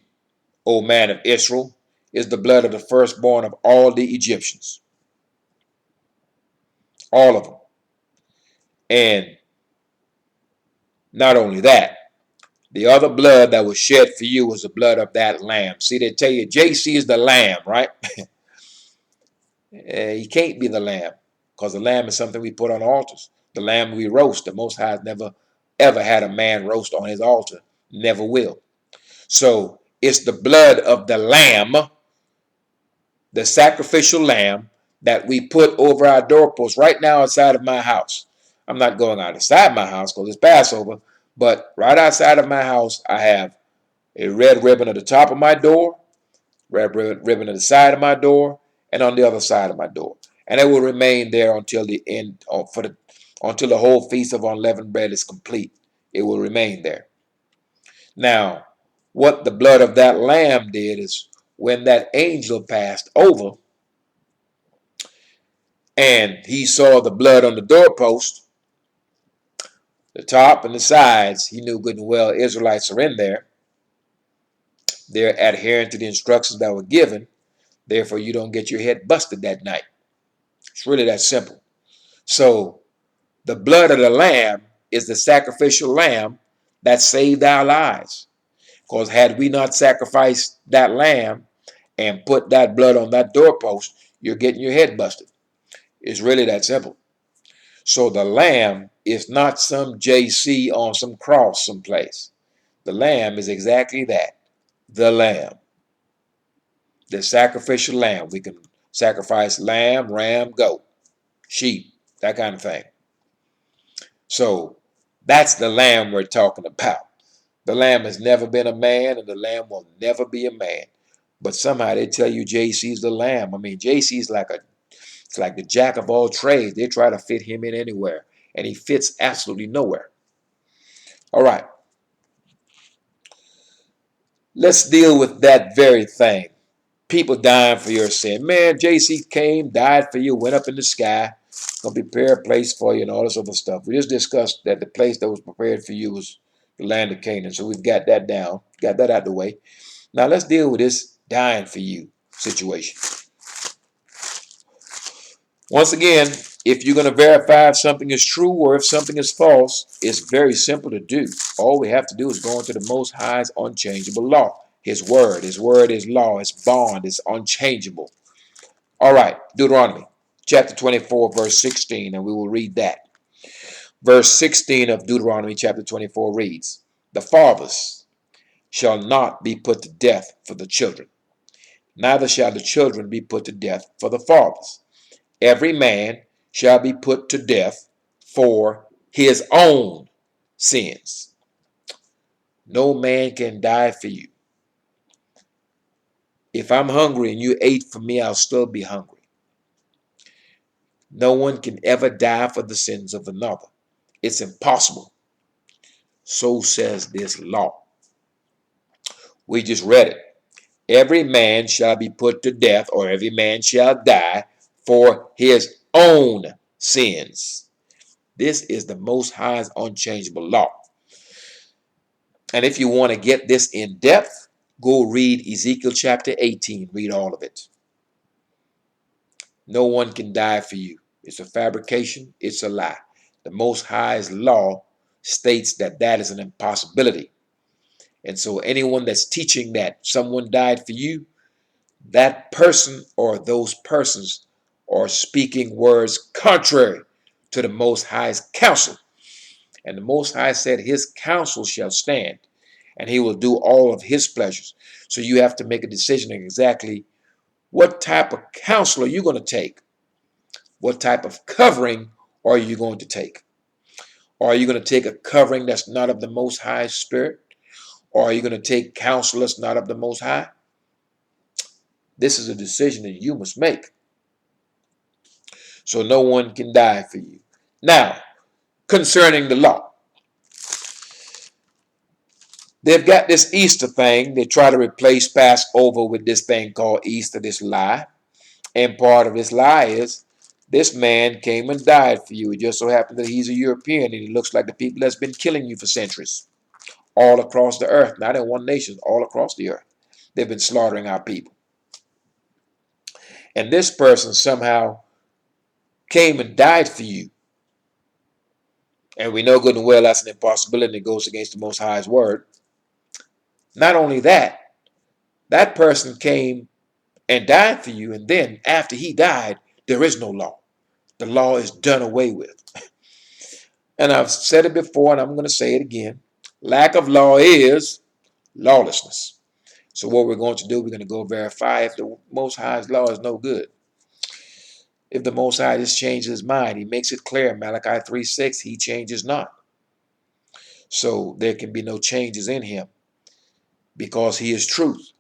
S1: O man of Israel, is the blood of the firstborn of all the Egyptians. All of them. And not only that, the other blood that was shed for you was the blood of that lamb. See, they tell you JC is the lamb, right? He can't be the lamb, because the lamb is something we put on altars. The lamb we roast. The Most High has never, ever had a man roast on his altar. Never will. So it's the blood of the lamb, the sacrificial lamb, that we put over our doorposts right now outside of my house. I'm not going outside my house because it's Passover, but right outside of my house, I have a red ribbon at the top of my door, red ribbon at the side of my door, and on the other side of my door. And it will remain there until the end, until the whole feast of unleavened bread is complete. It will remain there. Now, what the blood of that lamb did is, when that angel passed over and he saw the blood on the doorpost, the top and the sides, he knew good and well Israelites are in there. They're adhering to the instructions that were given. Therefore, you don't get your head busted that night. It's really that simple. So the blood of the lamb is the sacrificial lamb that saved our lives. Because had we not sacrificed that lamb and put that blood on that doorpost, you're getting your head busted. It's really that simple. So the lamb is not some JC on some cross someplace. The lamb is exactly that. The lamb. The sacrificial lamb. We can sacrifice lamb, ram, goat, sheep, that kind of thing. So that's the lamb we're talking about. The lamb has never been a man, and the lamb will never be a man. But somehow they tell you JC's the lamb. I mean, JC's it's like the jack of all trades. They try to fit him in anywhere, and he fits absolutely nowhere. All right. Let's deal with that very thing. People dying for your sin. Man, JC came, died for you, went up in the sky. Gonna prepare a place for you and all this other stuff. We just discussed that the place that was prepared for you was the land of Canaan. So we've got that down, got that out of the way. Now let's deal with this dying for you situation. Once again, if you're going to verify if something is true or if something is false, it's very simple to do. All we have to do is go into the Most High's unchangeable law. His word is law, his bond is unchangeable. All right, Deuteronomy chapter 24, verse 16, and we will read that. Verse 16 of Deuteronomy chapter 24 reads, "The fathers shall not be put to death for the children, neither shall the children be put to death for the fathers. Every man shall be put to death for his own sins." No man can die for you. If I'm hungry and you ate for me, I'll still be hungry. No one can ever die for the sins of another. It's impossible. So says this law. We just read it. Every man shall be put to death, or every man shall die for his own sins. This is the Most High's unchangeable law. And if you want to get this in depth, go read Ezekiel chapter 18. Read all of it. No one can die for you. It's a fabrication. It's a lie. The Most High's law states that that is an impossibility. And so anyone that's teaching that someone died for you, that person or those persons are speaking words contrary to the Most High's counsel. And the Most High said his counsel shall stand, and he will do all of his pleasures. So you have to make a decision on exactly what type of counsel are you going to take? What type of covering are you going to take? Are you going to take a covering that's not of the Most High Spirit? Or are you going to take counsel that's not of the Most High? This is a decision that you must make. So no one can die for you. Now, concerning the law, they've got this Easter thing. They try to replace Passover with this thing called Easter, this lie. And part of this lie is this man came and died for you. It just so happened that he's a European and he looks like the people that's been killing you for centuries all across the earth, not in one nation, all across the earth. They've been slaughtering our people. And this person somehow came and died for you. And we know good and well that's an impossibility that goes against the Most High's word. Not only that, that person came and died for you, and then after he died, there is no law. The law is done away with. And I've said it before, and I'm going to say it again. Lack of law is lawlessness. So what we're going to do, we're going to go verify if the Most High's law is no good. If the Most High just changes his mind, he makes it clear, Malachi 3:6, he changes not. So there can be no changes in him because he is truth.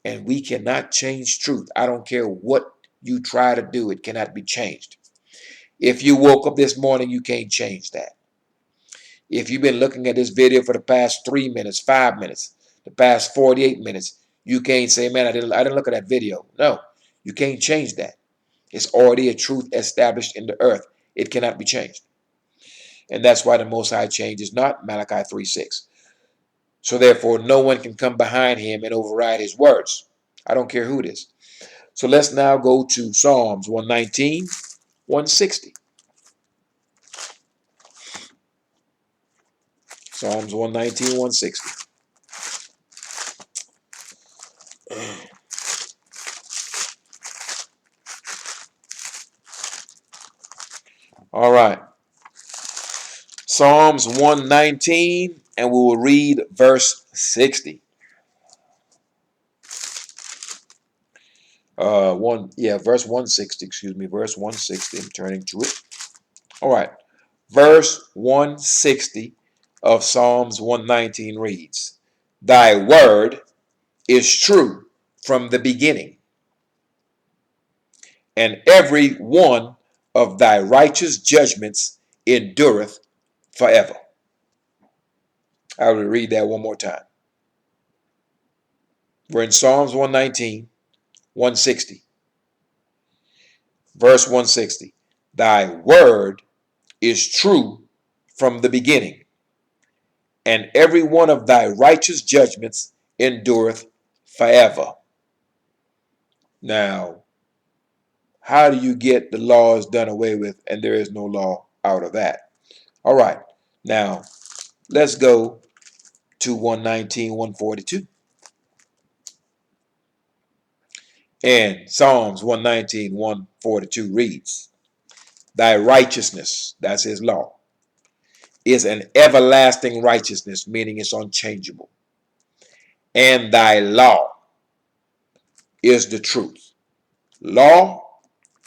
S1: And we cannot change truth. I don't care what you try to do, it cannot be changed. If you woke up this morning, you can't change that. If you've been looking at this video for the past 3 minutes, 5 minutes, the past 48 minutes, you can't say, man, I didn't look at that video. No, you can't change that. It's already a truth established in the earth. It cannot be changed. And that's why the Most High changes not, Malachi 3:6. So therefore, no one can come behind him and override his words. I don't care who it is. So let's now go to Psalms 119, 160. Psalms 119, 160. All right. Psalms 119, and we will read verse 60. Verse 160, verse 160. I'm turning to it. All right. Verse 160 of Psalms 119 reads, "Thy word is true from the beginning, and every one of thy righteous judgments endureth forever." I will read that one more time. We're in Psalms 119, 160. Verse 160. Thy word is true from the beginning, and every one of thy righteous judgments endureth forever. Now, how do you get the laws done away with and there is no law out of that? All right. Now, let's go to 119, 142. And Psalms 119, 142 reads, Thy righteousness, that's his law, is an everlasting righteousness, meaning it's unchangeable. And thy law is the truth. Law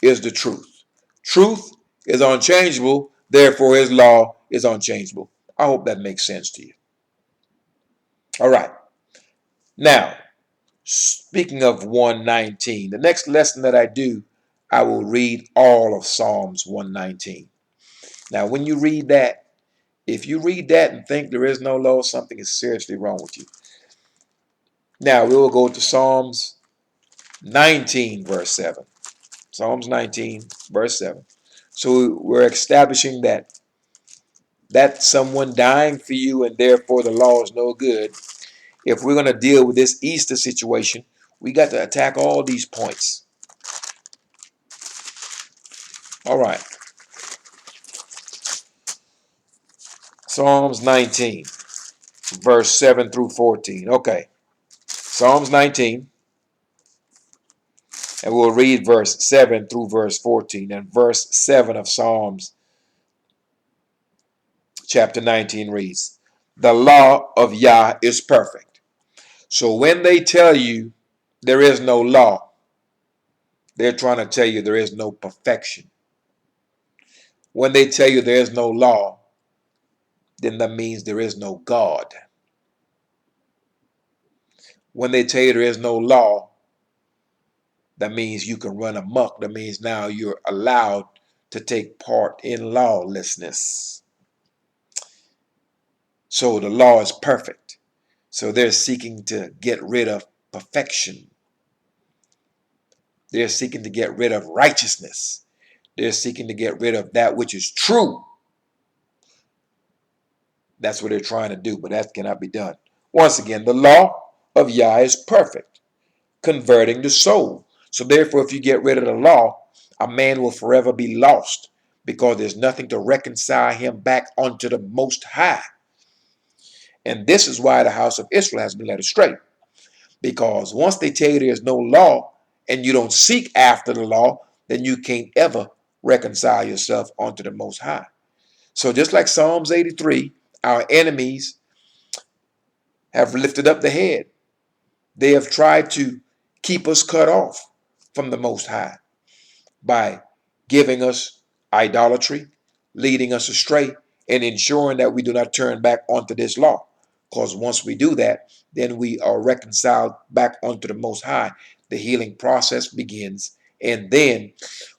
S1: is the truth. Truth is unchangeable, therefore his law is unchangeable. I hope that makes sense to you. All right. Now, speaking of 119, the next lesson that I do, I will read all of Psalms 119. Now, when you read that, if you read that and think there is no law, something is seriously wrong with you. Now, we will go to Psalms 19, verse 7. Psalms 19, verse 7. So we're establishing that someone dying for you and therefore the law is no good. If we're going to deal with this Easter situation, we got to attack all these points. All right. Psalms 19, verse 7 through 14. Okay. Psalms 19, and we'll read verse 7 through verse 14. And verse 7 of Psalms chapter 19 reads, The law of Yah is perfect. So when they tell you there is no law, they're trying to tell you there is no perfection. When they tell you there is no law, then that means there is no God. When they tell you there is no law, that means you can run amok. That means now you're allowed to take part in lawlessness. So the law is perfect. So they're seeking to get rid of perfection. They're seeking to get rid of righteousness. They're seeking to get rid of that which is true. That's what they're trying to do, but that cannot be done. Once again, the law of Yah is perfect, converting the soul. So therefore, if you get rid of the law, a man will forever be lost because there's nothing to reconcile him back unto the Most High. And this is why the house of Israel has been led astray. Because once they tell you there's no law and you don't seek after the law, then you can't ever reconcile yourself unto the Most High. So just like Psalms 83, our enemies have lifted up the head. They have tried to keep us cut off from the Most High by giving us idolatry, leading us astray, and ensuring that we do not turn back onto this law. Because once we do that, then we are reconciled back onto the Most High. The healing process begins, and then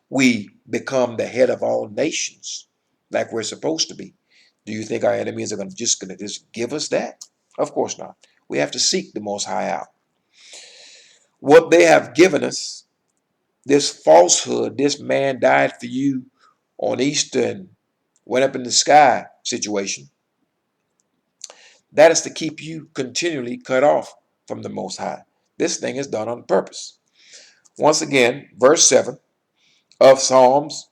S1: we become the head of all nations like we're supposed to be. Do you think our enemies are just going to give us that? Of course not. We have to seek the Most High out. What they have given us, this falsehood, this man died for you on Easter and went up in the sky situation, that is to keep you continually cut off from the Most High. This thing is done on purpose. Once again, verse 7 of Psalms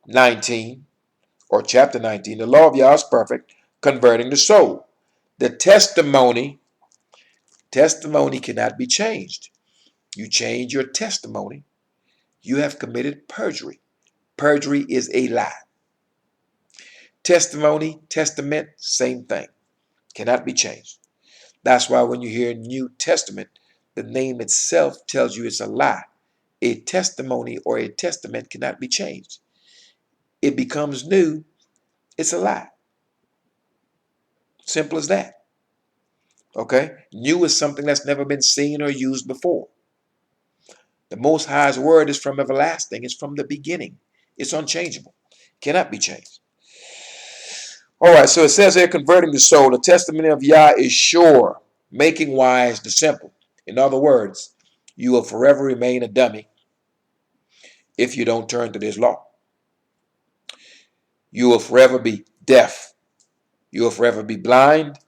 S1: 19, or chapter 19, the law of Yah is perfect, converting the soul. The testimony cannot be changed. You change your testimony, you have committed perjury. Perjury is a lie. Testimony, testament, same thing. Cannot be changed. That's why when you hear New Testament, the name itself tells you it's a lie. A testimony or a testament cannot be changed. It becomes new, it's a lie. Simple as that. Okay? New is something that's never been seen or used before. The Most High's word is from everlasting. It's from the beginning. It's unchangeable. Cannot be changed. All right, so it says here, converting the soul. The testimony of Yah is sure, making wise the simple. In other words, you will forever remain a dummy if you don't turn to this law. You will forever be deaf. You will forever be blind,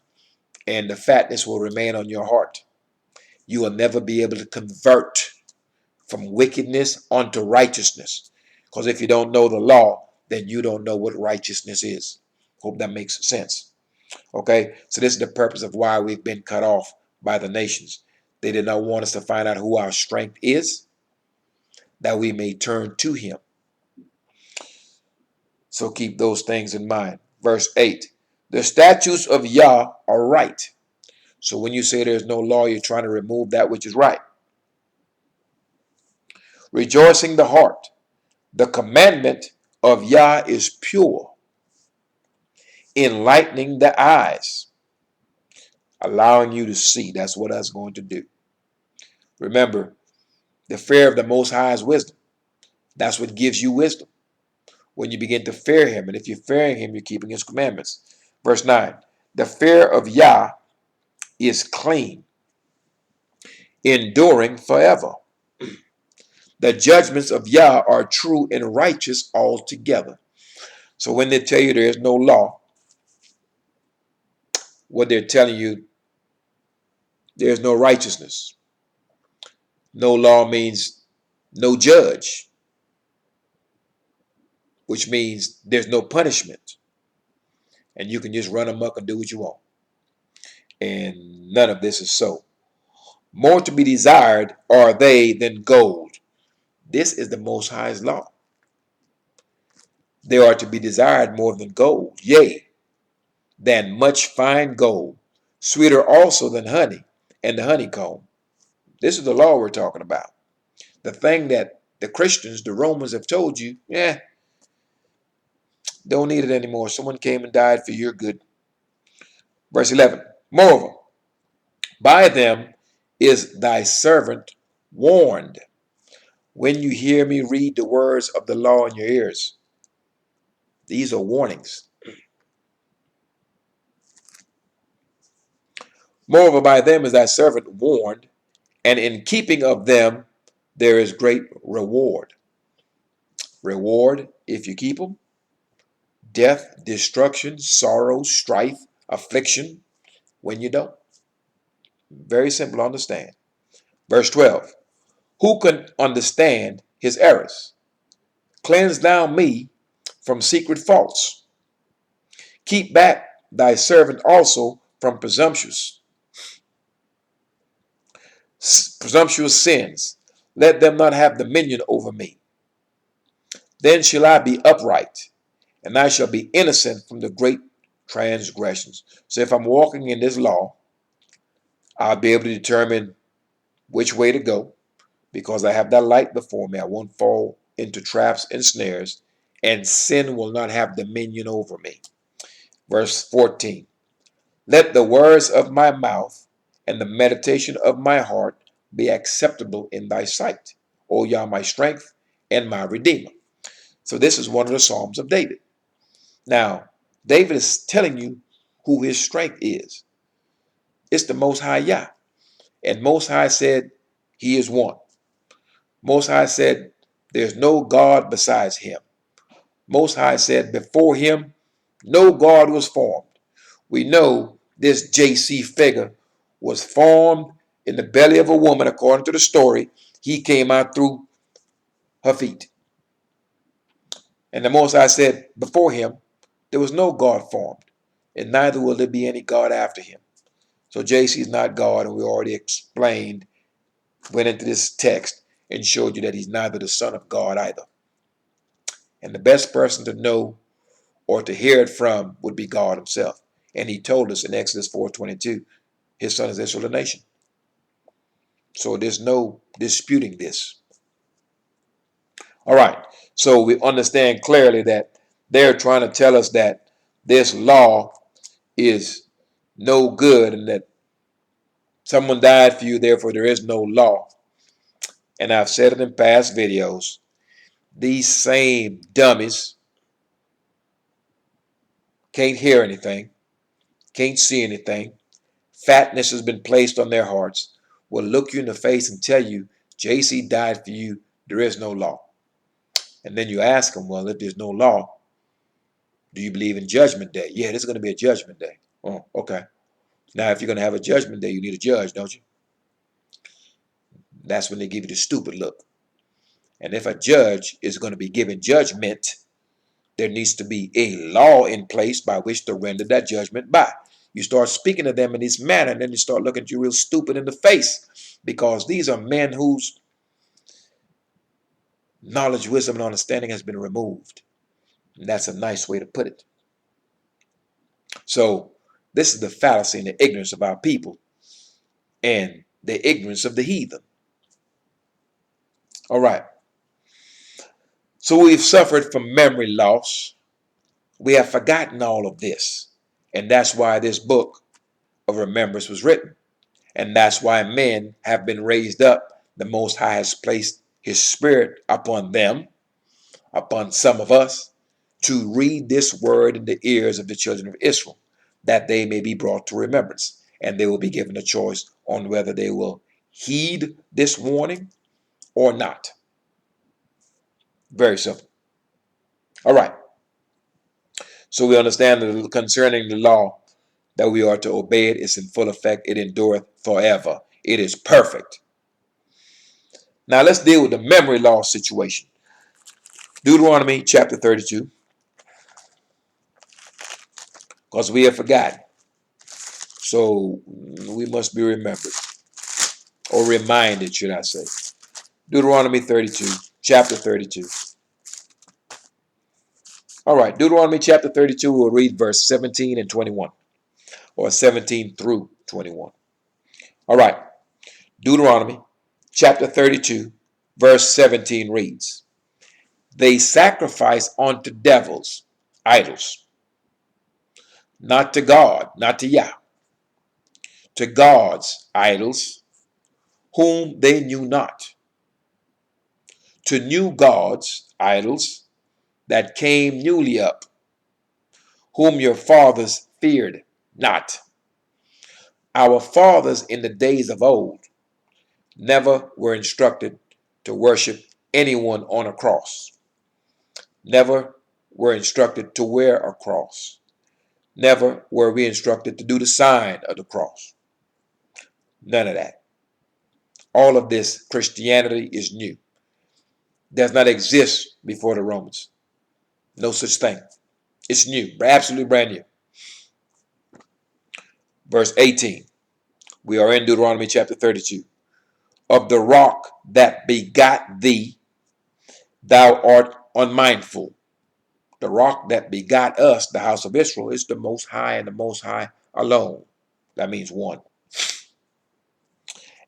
S1: and the fatness will remain on your heart. You will never be able to convert from wickedness unto righteousness. Because if you don't know the law, then you don't know what righteousness is. Hope that makes sense. Okay, so this is the purpose of why we've been cut off by the nations. They did not want us to find out who our strength is, that we may turn to him. So keep those things in mind. Verse 8, the statutes of Yah are right. So when you say there's no law, you're trying to remove that which is right. Rejoicing the heart. The commandment of Yah is pure, enlightening the eyes, allowing you to see. That's what that's going to do. Remember, the fear of the Most High is wisdom. That's what gives you wisdom. When you begin to fear him, and if you're fearing him, you're keeping his commandments. Verse 9, the fear of Yah is clean, enduring forever. The judgments of Yah are true and righteous altogether. So when they tell you there is no law, what they're telling you, there's no righteousness. No law means no judge, which means there's no punishment. And you can just run amok and do what you want. And none of this is so. More to be desired are they than gold. This is the Most High's law. They are to be desired more than gold, yea, than much fine gold, sweeter also than honey and the honeycomb. This is the law we're talking about. The thing that the Christians, the Romans, have told you, don't need it anymore. Someone came and died for your good. Verse 11, moreover, by them is thy servant warned. When you hear me read the words of the law in your ears, these are warnings. Moreover, by them is thy servant warned, and in keeping of them there is great reward. Reward, if you keep them, death, destruction, sorrow, strife, affliction, when you don't. Very simple to understand. Verse 12, who can understand his errors? Cleanse thou me from secret faults. Keep back thy servant also from presumptuous sins. Let them not have dominion over me. Then shall I be upright, and I shall be innocent from the great transgressions. So if I'm walking in this law, I'll be able to determine which way to go, because I have that light before me. I won't fall into traps and snares, and sin will not have dominion over me. Verse 14, let the words of my mouth and the meditation of my heart be acceptable in thy sight, O Yah, my strength and my redeemer. So this is one of the Psalms of David. Now, David is telling you who his strength is. It's the Most High Yah. And Most High said he is one. Most High said there's no God besides him. Most High said before him no God was formed. We know this JC figure was formed in the belly of a woman according to the story. He came out through her feet. And the Most High said before him there was no God formed, and neither will there be any God after him. So JC is not God, and we already explained, went into this text and showed you that he's neither the Son of God either. And the best person to know or to hear it from would be God himself. And he told us in Exodus 4:22, his son is Israel, the nation. So there's no disputing this. All right. So we understand clearly that they're trying to tell us that this law is no good and that someone died for you, therefore there is no law. And I've said it in past videos. These same dummies can't hear anything, can't see anything. Fatness has been placed on their hearts, will look you in the face and tell you, JC died for you, there is no law. And then you ask them, well, if there's no law, Do you believe in judgment day? Yeah, there's going to be a judgment day. Oh, okay. Now, if you're going to have a judgment day, you need a judge, don't you? That's when they give you the stupid look. And if a judge is going to be giving judgment, there needs to be a law in place by which to render that judgment by. You start speaking to them in this manner, and then you start looking at you real stupid in the face, because these are men whose knowledge, wisdom, and understanding has been removed. And that's a nice way to put it. So this is the fallacy and the ignorance of our people and the ignorance of the heathen. All right. So we've suffered from memory loss. We have forgotten all of this. And that's why this book of remembrance was written. And that's why men have been raised up. The Most High has placed his spirit upon them, upon some of us, to read this word in the ears of the children of Israel, that they may be brought to remembrance. And they will be given a choice on whether they will heed this warning or not. Very simple. All right. So we understand that concerning the law, that we are to obey it. It's in full effect. It endureth forever. It is perfect. Now let's deal with the memory loss situation. Deuteronomy chapter 32. Because we have forgotten. So we must be remembered. Or reminded, should I say. Deuteronomy 32. Chapter 32. All right. Deuteronomy chapter 32. We'll read verse 17 and 21. Or 17 through 21. All right. Deuteronomy chapter 32. Verse 17 reads, they sacrifice unto devils, idols, not to God, not to Yah, to gods, idols, whom they knew not, to new gods, idols, that came newly up, whom your fathers feared not. Our fathers in the days of old never were instructed to worship anyone on a cross, never were instructed to wear a cross. Never were we instructed to do the sign of the cross. None of that. All of this Christianity is new. Does not exist before the Romans. No such thing. It's new, absolutely brand new. Verse 18. We are in Deuteronomy chapter 32. Of the rock that begot thee, thou art unmindful. The rock that begot us, the house of Israel, is the Most High, and the Most High alone. That means one.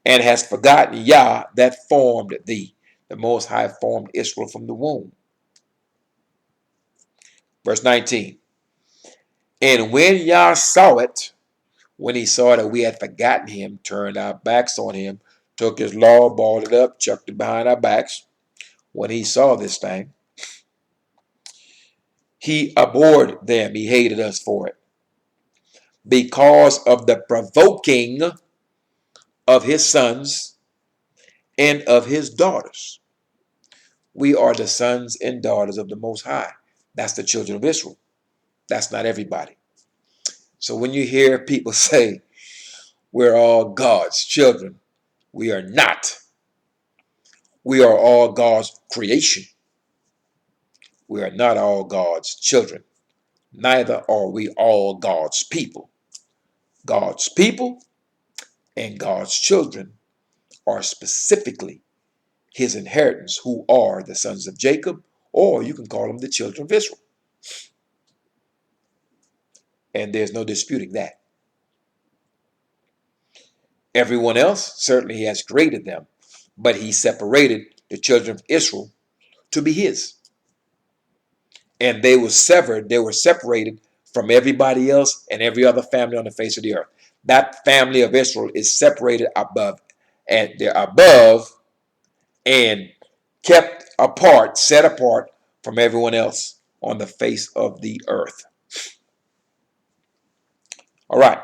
S1: And hast forgotten Yah that formed thee. The Most High formed Israel from the womb. Verse 19. And when Yah saw it, when he saw that we had forgotten him, turned our backs on him, took his law, balled it up, chucked it behind our backs, when he saw this thing, he abhorred them. He hated us for it. Because of the provoking of his sons and of his daughters. We are the sons and daughters of the Most High. That's the children of Israel. That's not everybody. So when you hear people say, we're all God's children, we are not. We are all God's creation. We are not all God's children. Neither are we all God's people. God's people and God's children are specifically his inheritance, who are the sons of Jacob, or you can call them the children of Israel. And there's no disputing that. Everyone else, certainly he has created them, but he separated the children of Israel to be his. And they were severed, they were separated from everybody else and every other family on the face of the earth. That family of Israel is separated above, and they're above and kept apart, set apart from everyone else on the face of the earth. All right.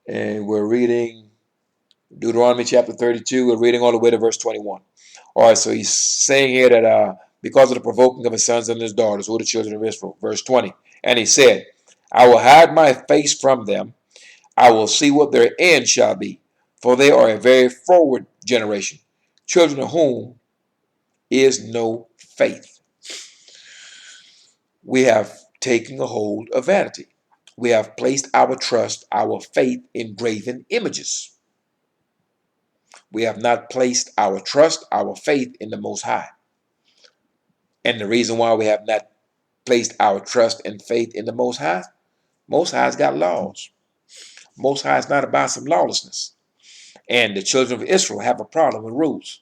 S1: And we're reading Deuteronomy chapter 32. We're reading all the way to verse 21. All right, so he's saying here that because of the provoking of his sons and his daughters, who are the children of Israel. Verse 20. And he said, I will hide my face from them. I will see what their end shall be, for they are a very forward generation, children of whom is no faith. We have taken a hold of vanity. We have placed our trust, our faith in graven images. We have not placed our trust, our faith in the Most High. And the reason why we have not placed our trust and faith in the Most High's got laws. Most High is not about some lawlessness. And the children of Israel have a problem with rules.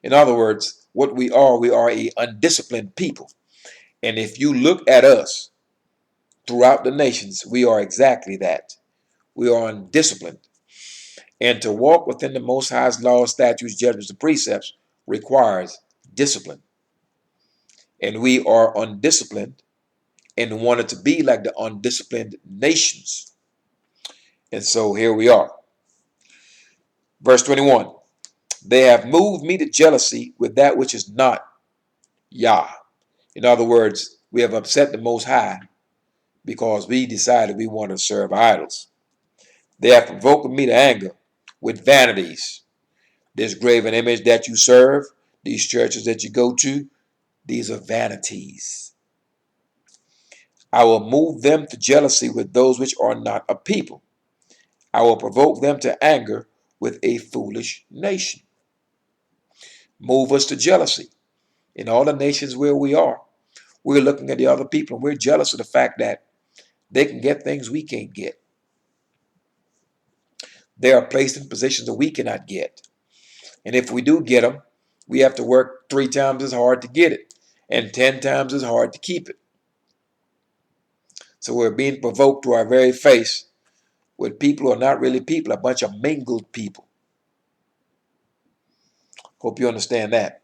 S1: In other words, what we are a undisciplined people. And if you look at us throughout the nations, we are exactly that. We are undisciplined. And to walk within the Most High's laws, statutes, judgments, and precepts requires discipline. And we are undisciplined and wanted to be like the undisciplined nations. And so here we are. Verse 21. They have moved me to jealousy with that which is not Yah. In other words, we have upset the Most High because we decided we want to serve idols. They have provoked me to anger with vanities. This graven image that you serve, these churches that you go to, these are vanities. I will move them to jealousy with those which are not a people. I will provoke them to anger with a foolish nation. Move us to jealousy. In all the nations where we are, we're looking at the other people and we're jealous of the fact that they can get things we can't get. They are placed in positions that we cannot get. And if we do get them, we have to work 3 times as hard to get it and 10 times as hard to keep it. So we're being provoked to our very face with people who are not really people, a bunch of mingled people. Hope you understand that.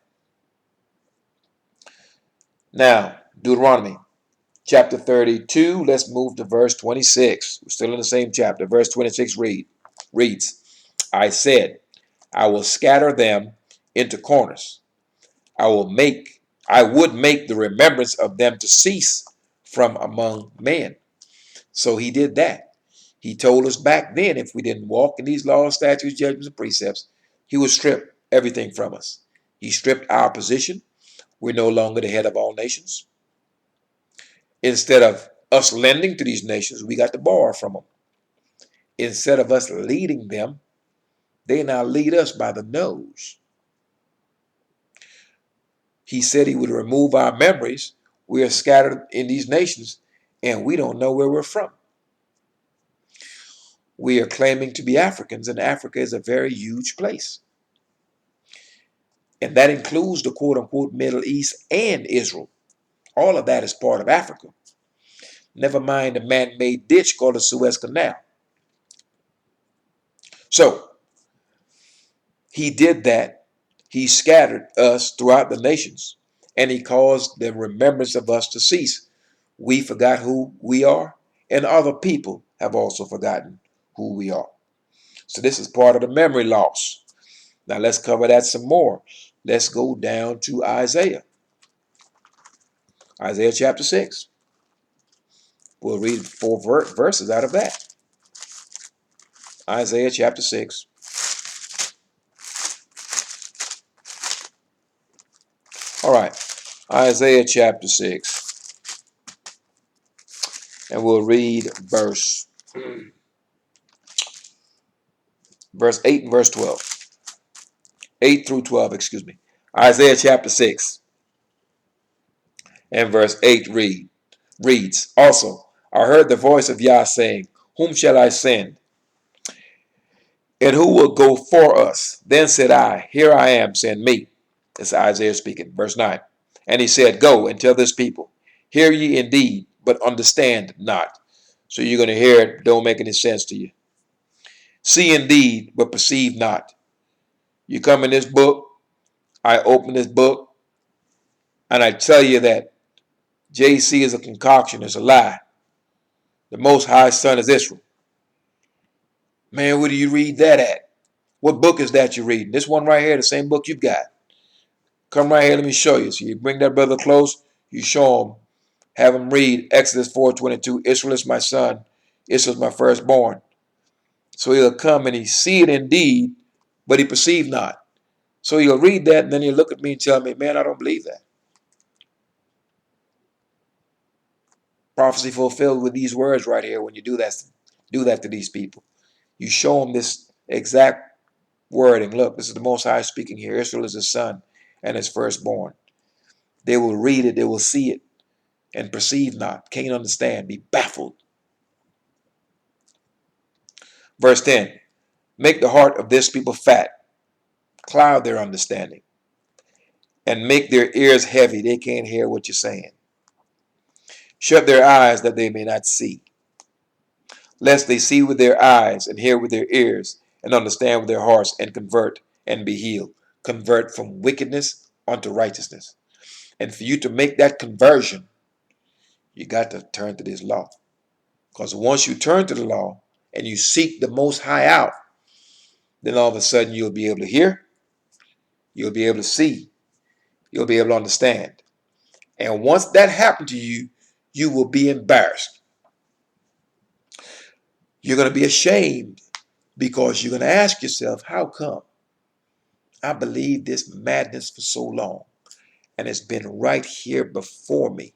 S1: Now, Deuteronomy Chapter 32, let's move to verse 26. We're still in the same chapter. Verse 26 reads, I said, I will scatter them into corners. I would make the remembrance of them to cease from among men. So he did that. He told us back then, if we didn't walk in these laws, statutes, judgments, and precepts, he would strip everything from us. He stripped our position. We're no longer the head of all nations. Instead of us lending to these nations, we got to borrow from them. Instead of us leading them, they now lead us by the nose. He said he would remove our memories. We are scattered in these nations, and we don't know where we're from. We are claiming to be Africans, and Africa is a very huge place. And that includes the quote-unquote Middle East and Israel. All of that is part of Africa. Never mind the man-made ditch called the Suez Canal. So, he did that. He scattered us throughout the nations, and he caused the remembrance of us to cease. We forgot who we are, and other people have also forgotten who we are. So this is part of the memory loss. Now let's cover that some more. Let's go down to Isaiah. Isaiah chapter 6. We'll read 4 verses out of that. Isaiah chapter 6. All right. Isaiah chapter 6. And we'll read verse 8 and verse 12. 8 through 12, excuse me. Isaiah chapter 6 and verse 8 reads, Also, I heard the voice of Yah saying, Whom shall I send? And who will go for us? Then said I, Here I am, send me. It's Isaiah speaking. Verse 9. And he said, Go and tell this people, Hear ye indeed, but understand not. So you're going to hear it, don't make any sense to you. See indeed, but perceive not. You come in this book, I open this book, and I tell you that JC is a concoction, it's a lie. The Most High Son is Israel. Man, where do you read that at? What book is that you're reading? This one right here, the same book you've got. Come right here, let me show you. So you bring that brother close, you show him, have him read Exodus 4:22. Israel is my son, Israel is my firstborn. So he'll come and he see it indeed, but he perceive not. So he'll read that and then he'll look at me and tell me, man, I don't believe that. Prophecy fulfilled with these words right here. When you do that to these people, you show them this exact wording. Look, this is the Most High speaking here. Israel is his son and his firstborn. They will read it, they will see it, and perceive not, can't understand, be baffled. Verse 10, make the heart of this people fat, cloud their understanding, and make their ears heavy. They can't hear what you're saying. Shut their eyes that they may not see, lest they see with their eyes and hear with their ears and understand with their hearts and convert and be healed. Convert from wickedness unto righteousness. And for you to make that conversion, you got to turn to this law. Because once you turn to the law and you seek the Most High out, then all of a sudden you'll be able to hear, you'll be able to see, you'll be able to understand. And once that happened to you, you will be embarrassed. You're going to be ashamed because you're going to ask yourself, how come I believed this madness for so long and it's been right here before me?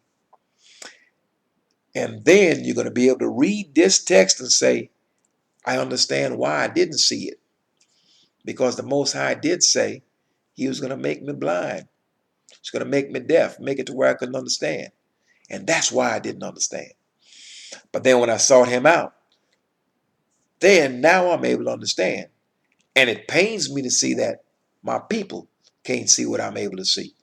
S1: And then you're going to be able to read this text and say, I understand why I didn't see it. Because the Most High did say he was going to make me blind. He's going to make me deaf, make it to where I couldn't understand. And that's why I didn't understand. But then when I sought him out, then now I'm able to understand. And it pains me to see that my people can't see what I'm able to see.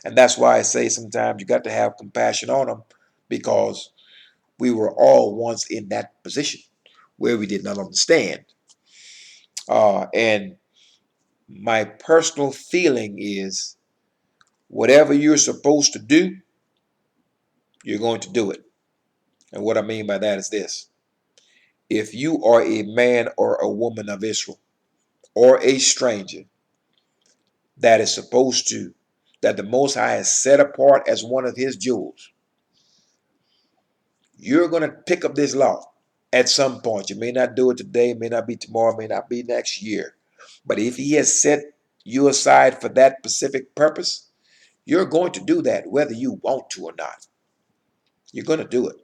S1: And that's why I say sometimes you got to have compassion on them, because we were all once in that position where we did not understand. And my personal feeling is whatever you're supposed to do, you're going to do it. And what I mean by that is this. If you are a man or a woman of Israel or a stranger that is supposed to, that the Most High has set apart as one of his jewels, you're going to pick up this law at some point. You may not do it today, may not be tomorrow, may not be next year. But if he has set you aside for that specific purpose, you're going to do that whether you want to or not. You're going to do it.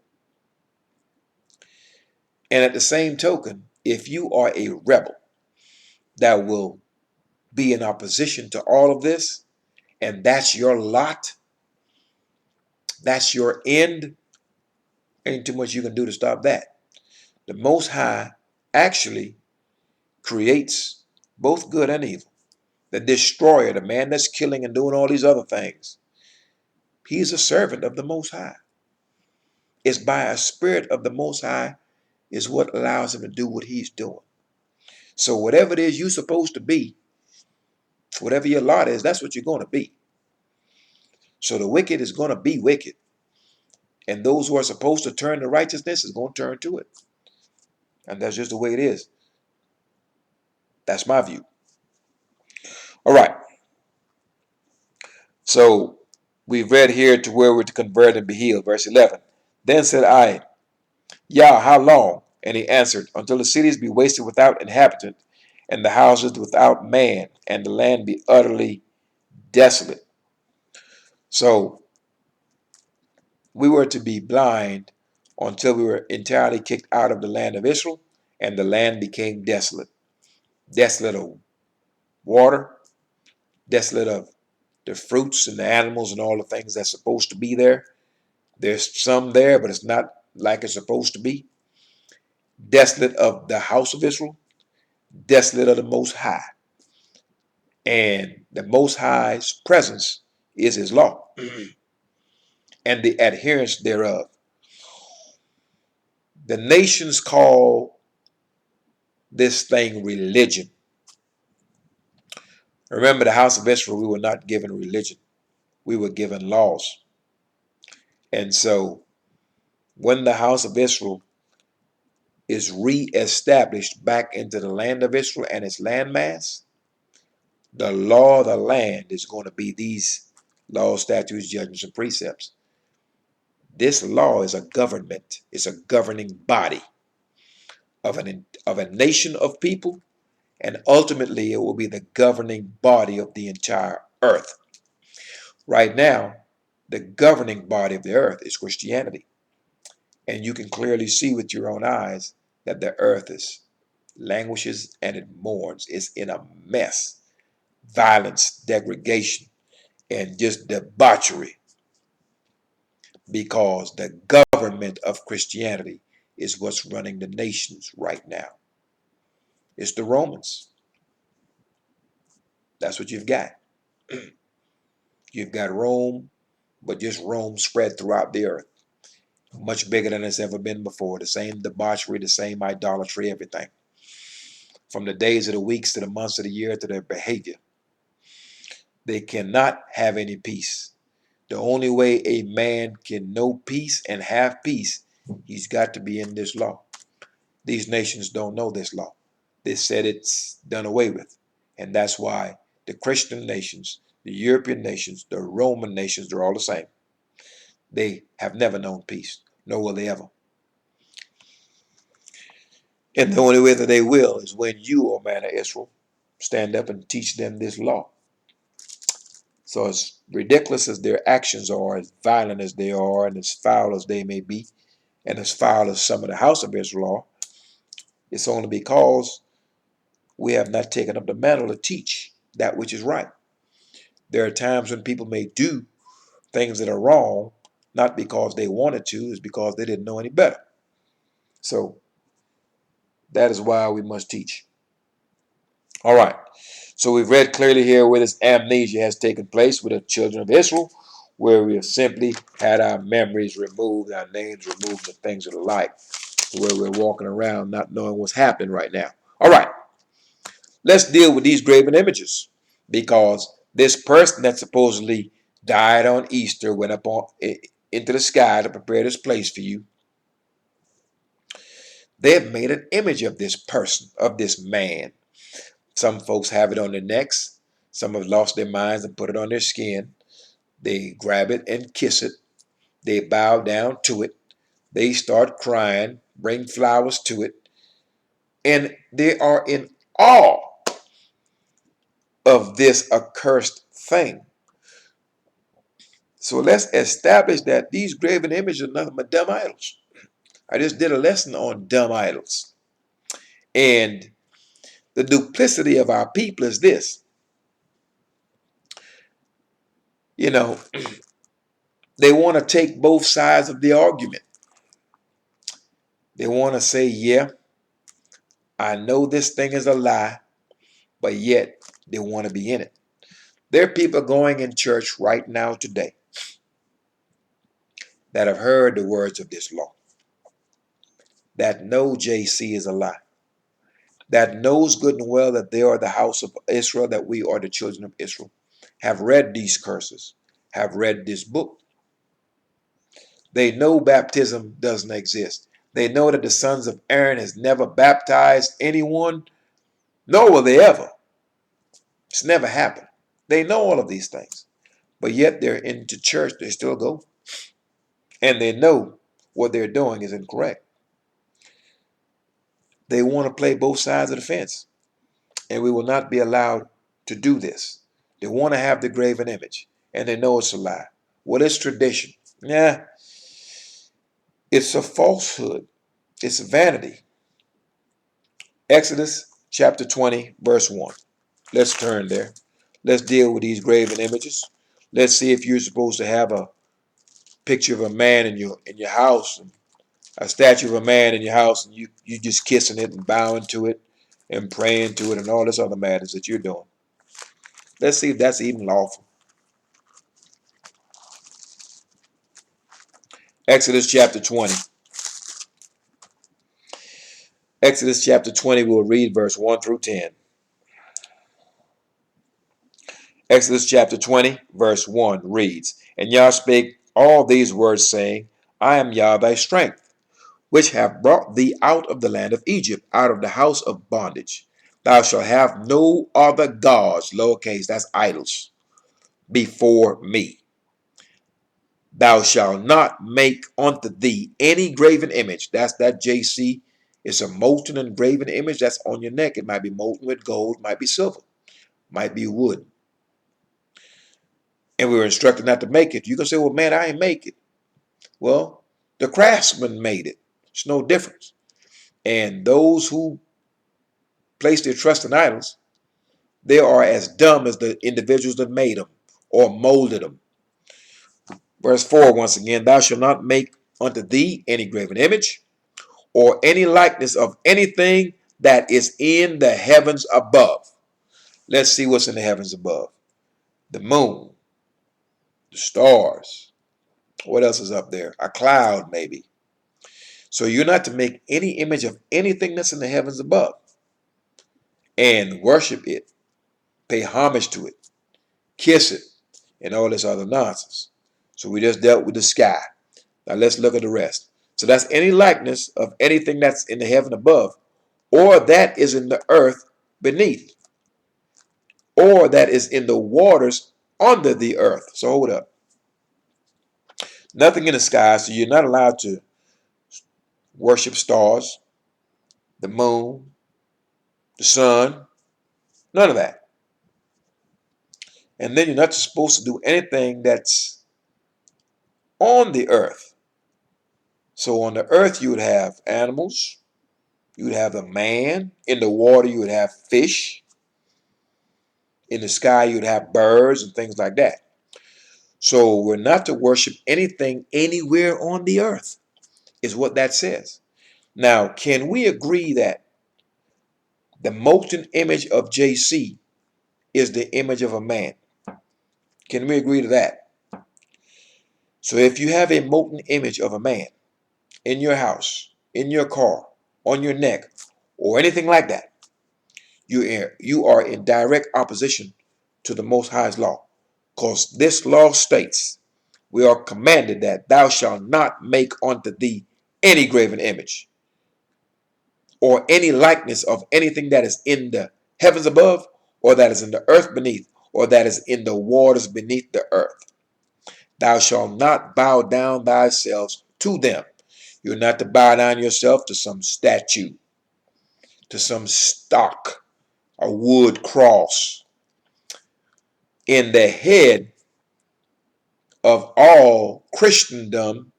S1: And at the same token, if you are a rebel that will be in opposition to all of this, and that's your lot, that's your end, ain't too much you can do to stop that. The Most High actually creates both good and evil. The destroyer, the man that's killing and doing all these other things, he's a servant of the Most High. It's by a spirit of the Most High is what allows him to do what he's doing. So whatever it is you're supposed to be, whatever your lot is, that's what you're going to be. So the wicked is going to be wicked. And those who are supposed to turn to righteousness is going to turn to it. And that's just the way it is. That's my view. All right. So we've read here to where we're to convert and be healed. Verse 11. Then said I, Yah, how long? And he answered, until the cities be wasted without inhabitant, and the houses without man, and the land be utterly desolate. So we were to be blind until we were entirely kicked out of the land of Israel, and the land became desolate. Desolate of water, desolate of the fruits and the animals and all the things that's supposed to be there. There's some there, but it's not like it's supposed to be. Desolate of the house of Israel, desolate of the Most High. And the Most High's presence is his law and the adherence thereof. The nations call this thing religion. Remember, the house of Israel, we were not given religion. We were given laws. And so when the house of Israel is re-established back into the land of Israel and its landmass, The law of the land is going to be these laws, statutes, judgments, and precepts. This law is a government. It's a governing body of a nation of people, and ultimately it will be the governing body of the entire earth. Right now, the governing body of the earth is Christianity. And you can clearly see with your own eyes that the earth is languishes and it mourns. It's in a mess. Violence, degradation, and just debauchery, because the government of Christianity is what's running the nations right now. It's the Romans. That's what you've got. You've got Rome, but just Rome spread throughout the earth. Much bigger than it's ever been before. The same debauchery, the same idolatry, everything. From the days of the weeks to the months of the year to their behavior. They cannot have any peace. The only way a man can know peace and have peace, he's got to be in this law. These nations don't know this law. They said it's done away with. And that's why the Christian nations, the European nations, the Roman nations, they're all the same. They have never known peace, nor will they ever. And the only way that they will is when you, O man of Israel, stand up and teach them this law. So as ridiculous as their actions are, as violent as they are, and as foul as they may be, and as foul as some of the house of Israel are, it's only because we have not taken up the mantle to teach that which is right. There are times when people may do things that are wrong, not because they wanted to, it's because they didn't know any better. So that is why we must teach. All right. So we've read clearly here where this amnesia has taken place with the children of Israel, where we have simply had our memories removed, our names removed, and things of the like, where we're walking around not knowing what's happening right now. All right. Let's deal with these graven images, because this person that supposedly died on Easter went up into the sky to prepare this place for you. They've made an image of this person, of this man. Some folks have it on their necks. Some have lost their minds and put it on their skin. They grab it and kiss it. They bow down to it. They start crying, bring flowers to it. And they are in awe of this accursed thing. So let's establish that these graven images are nothing but dumb idols. I just did a lesson on dumb idols. And the duplicity of our people is this. You know, they want to take both sides of the argument. They want to say, yeah, I know this thing is a lie, but yet they want to be in it. There are people going in church right now today that have heard the words of this law, that know JC is a lie, that knows good and well that they are the house of Israel, that we are the children of Israel, have read these curses, have read this book. They know baptism doesn't exist. They know that the sons of Aaron has never baptized anyone, nor will they ever. It's never happened. They know all of these things, but yet they're into church. They still go, and they know what they're doing is incorrect. They want to play both sides of the fence, and we will not be allowed to do this. They want to have the graven image, and they know it's a lie. Well, it's tradition. Yeah, it's a falsehood. It's vanity. Exodus chapter 20, verse 1. Let's turn there. Let's deal with these graven images. Let's see if you're supposed to have a picture of a man in your house, and a statue of a man in your house, and you just kissing it and bowing to it and praying to it and all this other matters that you're doing. Let's see if that's even lawful. Exodus chapter 20. Exodus chapter 20, we'll read verse 1 through 10. Exodus chapter 20, verse 1 reads, And Yah spake all these words, saying, I am Yah thy strength, which have brought thee out of the land of Egypt, out of the house of bondage. Thou shalt have no other gods, lowercase, that's idols, before me. Thou shalt not make unto thee any graven image. That's that JC. It's a molten and graven image that's on your neck. It might be molten with gold, might be silver, might be wood. And we were instructed not to make it. You can say, well, man, I ain't make it. Well, the craftsman made it. It's no difference. And those who place their trust in idols, they are as dumb as the individuals that made them or molded them. Verse 4, once again, thou shalt not make unto thee any graven image or any likeness of anything that is in the heavens above. Let's see what's in the heavens above. The moon, the stars. What else is up there? A cloud, maybe. So you're not to make any image of anything that's in the heavens above and worship it, pay homage to it, kiss it, and all this other nonsense. So we just dealt with the sky. Now let's look at the rest. So that's any likeness of anything that's in the heaven above, or that is in the earth beneath, or that is in the waters under the earth. So hold up. Nothing in the sky, so you're not allowed to worship stars, the moon, the sun, none of that. And then you're not supposed to do anything that's on the earth. So on the earth you would have animals, you would have the man. In the water you would have fish. In the sky you would have birds and things like that. So we're not to worship anything anywhere on the earth, is what that says. Now, can we agree that the molten image of JC is the image of a man? Can we agree to that? So if you have a molten image of a man in your house, in your car, on your neck, or anything like that, you are in direct opposition to the Most High's law. Because this law states, we are commanded that thou shalt not make unto thee any graven image or any likeness of anything that is in the heavens above, or that is in the earth beneath, or that is in the waters beneath the earth. Thou shalt not bow down thyself to them. You're not to bow down yourself to some statue, to some stock, a wood cross. In the head of all Christendom,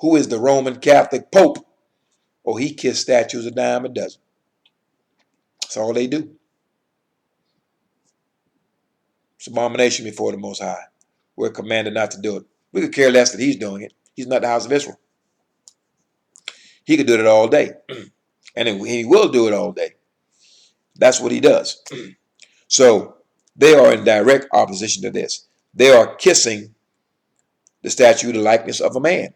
S1: who is the Roman Catholic Pope, oh, he kissed statues a dime a dozen. That's all they do. It's abomination before the Most High. We're commanded not to do it. We could care less that he's doing it. He's not the house of Israel. He could do it all day. And he will do it all day. That's what he does. So they are in direct opposition to this. They are kissing the statue, the likeness of a man.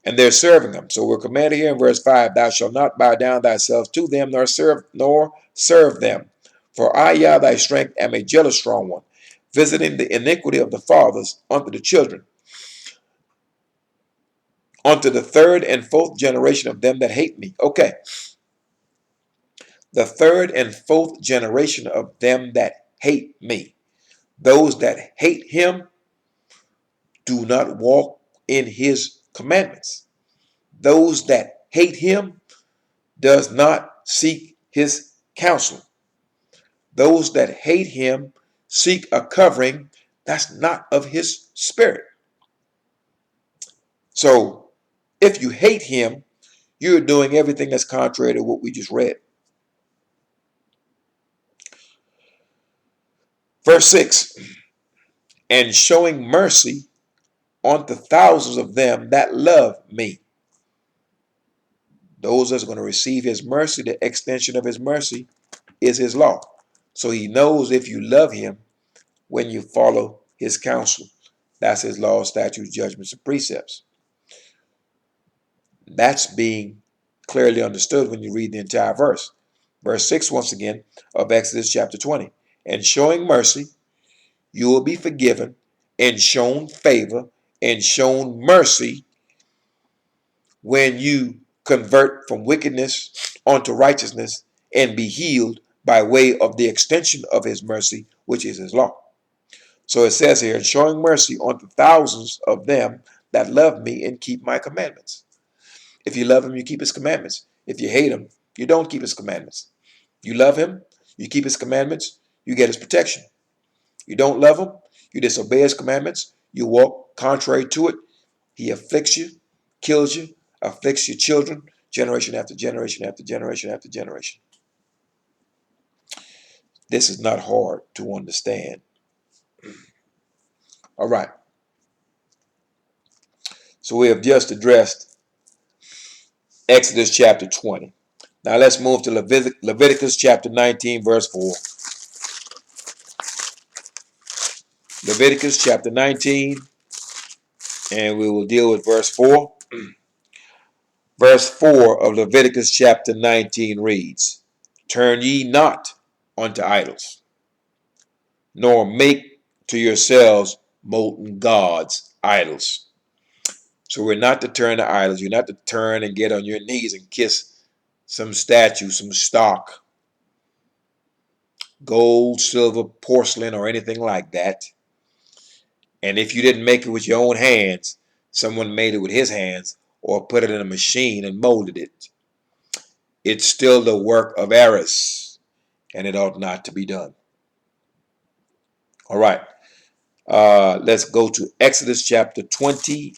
S1: And they're serving them. So we're commanded here in verse 5, thou shalt not bow down thyself to them, nor serve them. For I, Yah, thy strength, am a jealous strong one, visiting the iniquity of the fathers unto the children, unto the third and fourth generation of them that hate me. Okay. The third and fourth generation of them that hate me. Those that hate him do not walk in his commandments. Those that hate him does not seek his counsel. Those that hate him seek a covering that's not of his spirit. So if you hate him, you're doing everything that's contrary to what we just read. Verse 6, and showing mercy unto thousands of them that love me. Those that's going to receive his mercy, the extension of his mercy is his law. So he knows if you love him when you follow his counsel. That's his law, statutes, judgments, and precepts. That's being clearly understood when you read the entire verse. Verse 6, once again, of Exodus chapter 20. And showing mercy, you will be forgiven, and shown favor, and shown mercy when you convert from wickedness unto righteousness and be healed by way of the extension of his mercy, which is his law. So it says here, showing mercy unto thousands of them that love me and keep my commandments. If you love him, you keep his commandments. If you hate him, you don't keep his commandments. You love him, you keep his commandments, you get his protection. You don't love him, you disobey his commandments, you walk contrary to it, he afflicts you, kills you, afflicts your children, generation after generation after generation after generation. This is not hard to understand. All right. So we have just addressed Exodus chapter 20. Now let's move to Leviticus chapter 19, verse 4. Leviticus chapter 19, and we will deal with verse 4. Verse 4 of Leviticus chapter 19 reads, turn ye not unto idols, nor make to yourselves molten gods, idols. So we're not to turn to idols. You're not to turn and get on your knees and kiss some statue, some stock, gold, silver, porcelain, or anything like that. And if you didn't make it with your own hands, someone made it with his hands or put it in a machine and molded it. It's still the work of errors, and it ought not to be done. All right. Let's go to Exodus chapter 20.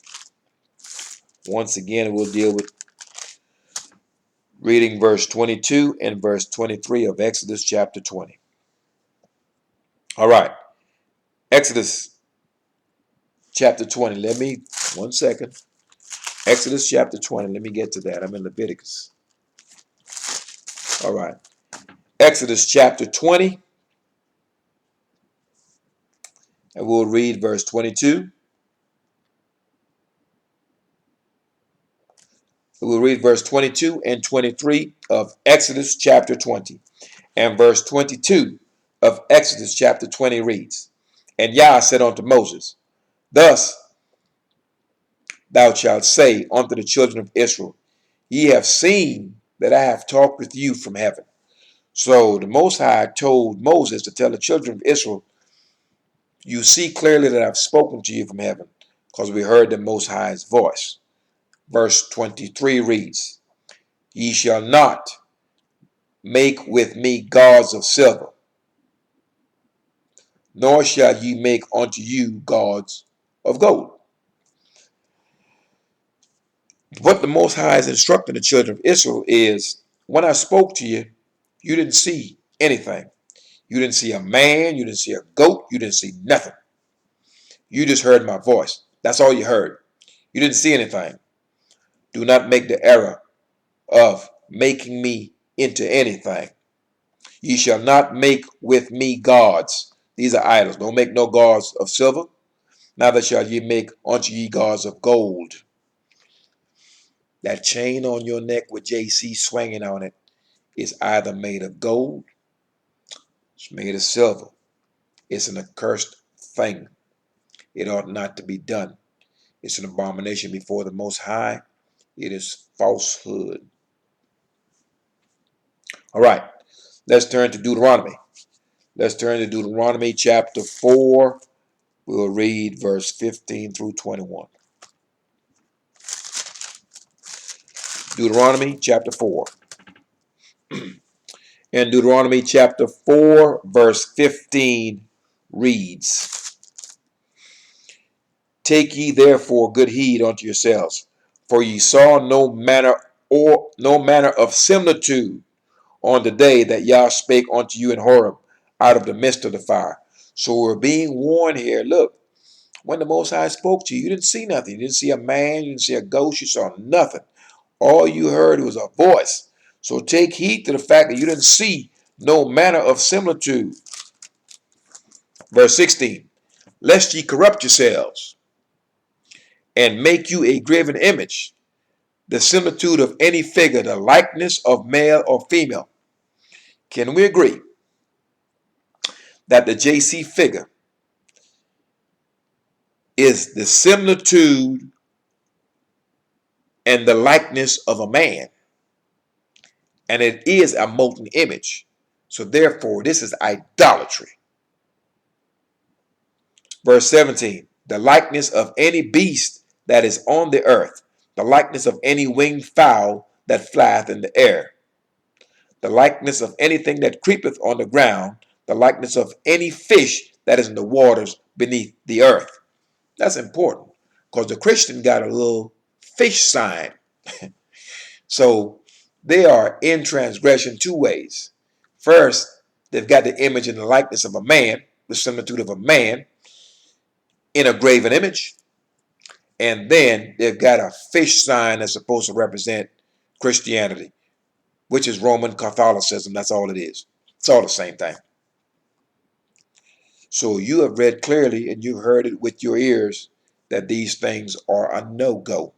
S1: Once again, we'll deal with reading verse 22 and verse 23 of Exodus chapter 20. All right. Exodus chapter 20. Let me, 1 second. Exodus chapter 20. Let me get to that. I'm in Leviticus. All right. Exodus chapter 20. And we'll read verse 22. We'll read verse 22 and 23 of Exodus chapter 20. And verse 22 of Exodus chapter 20 reads, and Yah said unto Moses, thus thou shalt say unto the children of Israel, ye have seen that I have talked with you from heaven. So the Most High told Moses to tell the children of Israel, you see clearly that I've spoken to you from heaven, because we heard the Most High's voice. Verse 23 reads, ye shall not make with me gods of silver, nor shall ye make unto you gods of gold. What the Most High is instructing the children of Israel is, when I spoke to you, you didn't see anything. You didn't see a man, you didn't see a goat, you didn't see nothing. You just heard my voice. That's all you heard. You didn't see anything. Do not make the error of making me into anything. Ye shall not make with me gods. These are idols. Don't make no gods of silver. Neither shall ye make unto ye gods of gold. That chain on your neck with JC swinging on it is either made of gold, it's made of silver. It's an accursed thing. It ought not to be done. It's an abomination before the Most High. It is falsehood. All right, let's turn to Deuteronomy. Let's turn to Deuteronomy chapter 4. We'll read verse 15 through 21. Deuteronomy chapter 4. And Deuteronomy chapter 4, verse 15 reads, take ye therefore good heed unto yourselves, for ye saw no manner of similitude on the day that Yah spake unto you in Horeb out of the midst of the fire. So we're being warned here. Look, when the Most High spoke to you, you didn't see nothing. You didn't see a man, you didn't see a ghost, you saw nothing. All you heard was a voice. So take heed to the fact that you didn't see no manner of similitude. Verse 16, lest ye corrupt yourselves and make you a graven image, the similitude of any figure, the likeness of male or female. Can we agree that the JC figure is the similitude and the likeness of a man? And it is a molten image. So therefore, this is idolatry. Verse 17, the likeness of any beast that is on the earth, the likeness of any winged fowl that flieth in the air, the likeness of anything that creepeth on the ground, the likeness of any fish that is in the waters beneath the earth. That's important because the Christian got a little fish sign. So they are in transgression two ways. First, they've got the image and the likeness of a man, the similitude of a man in a graven image. And then they've got a fish sign that's supposed to represent Christianity, which is Roman Catholicism. That's all it is. It's all the same thing. So you have read clearly and you've heard it with your ears that these things are a no-go.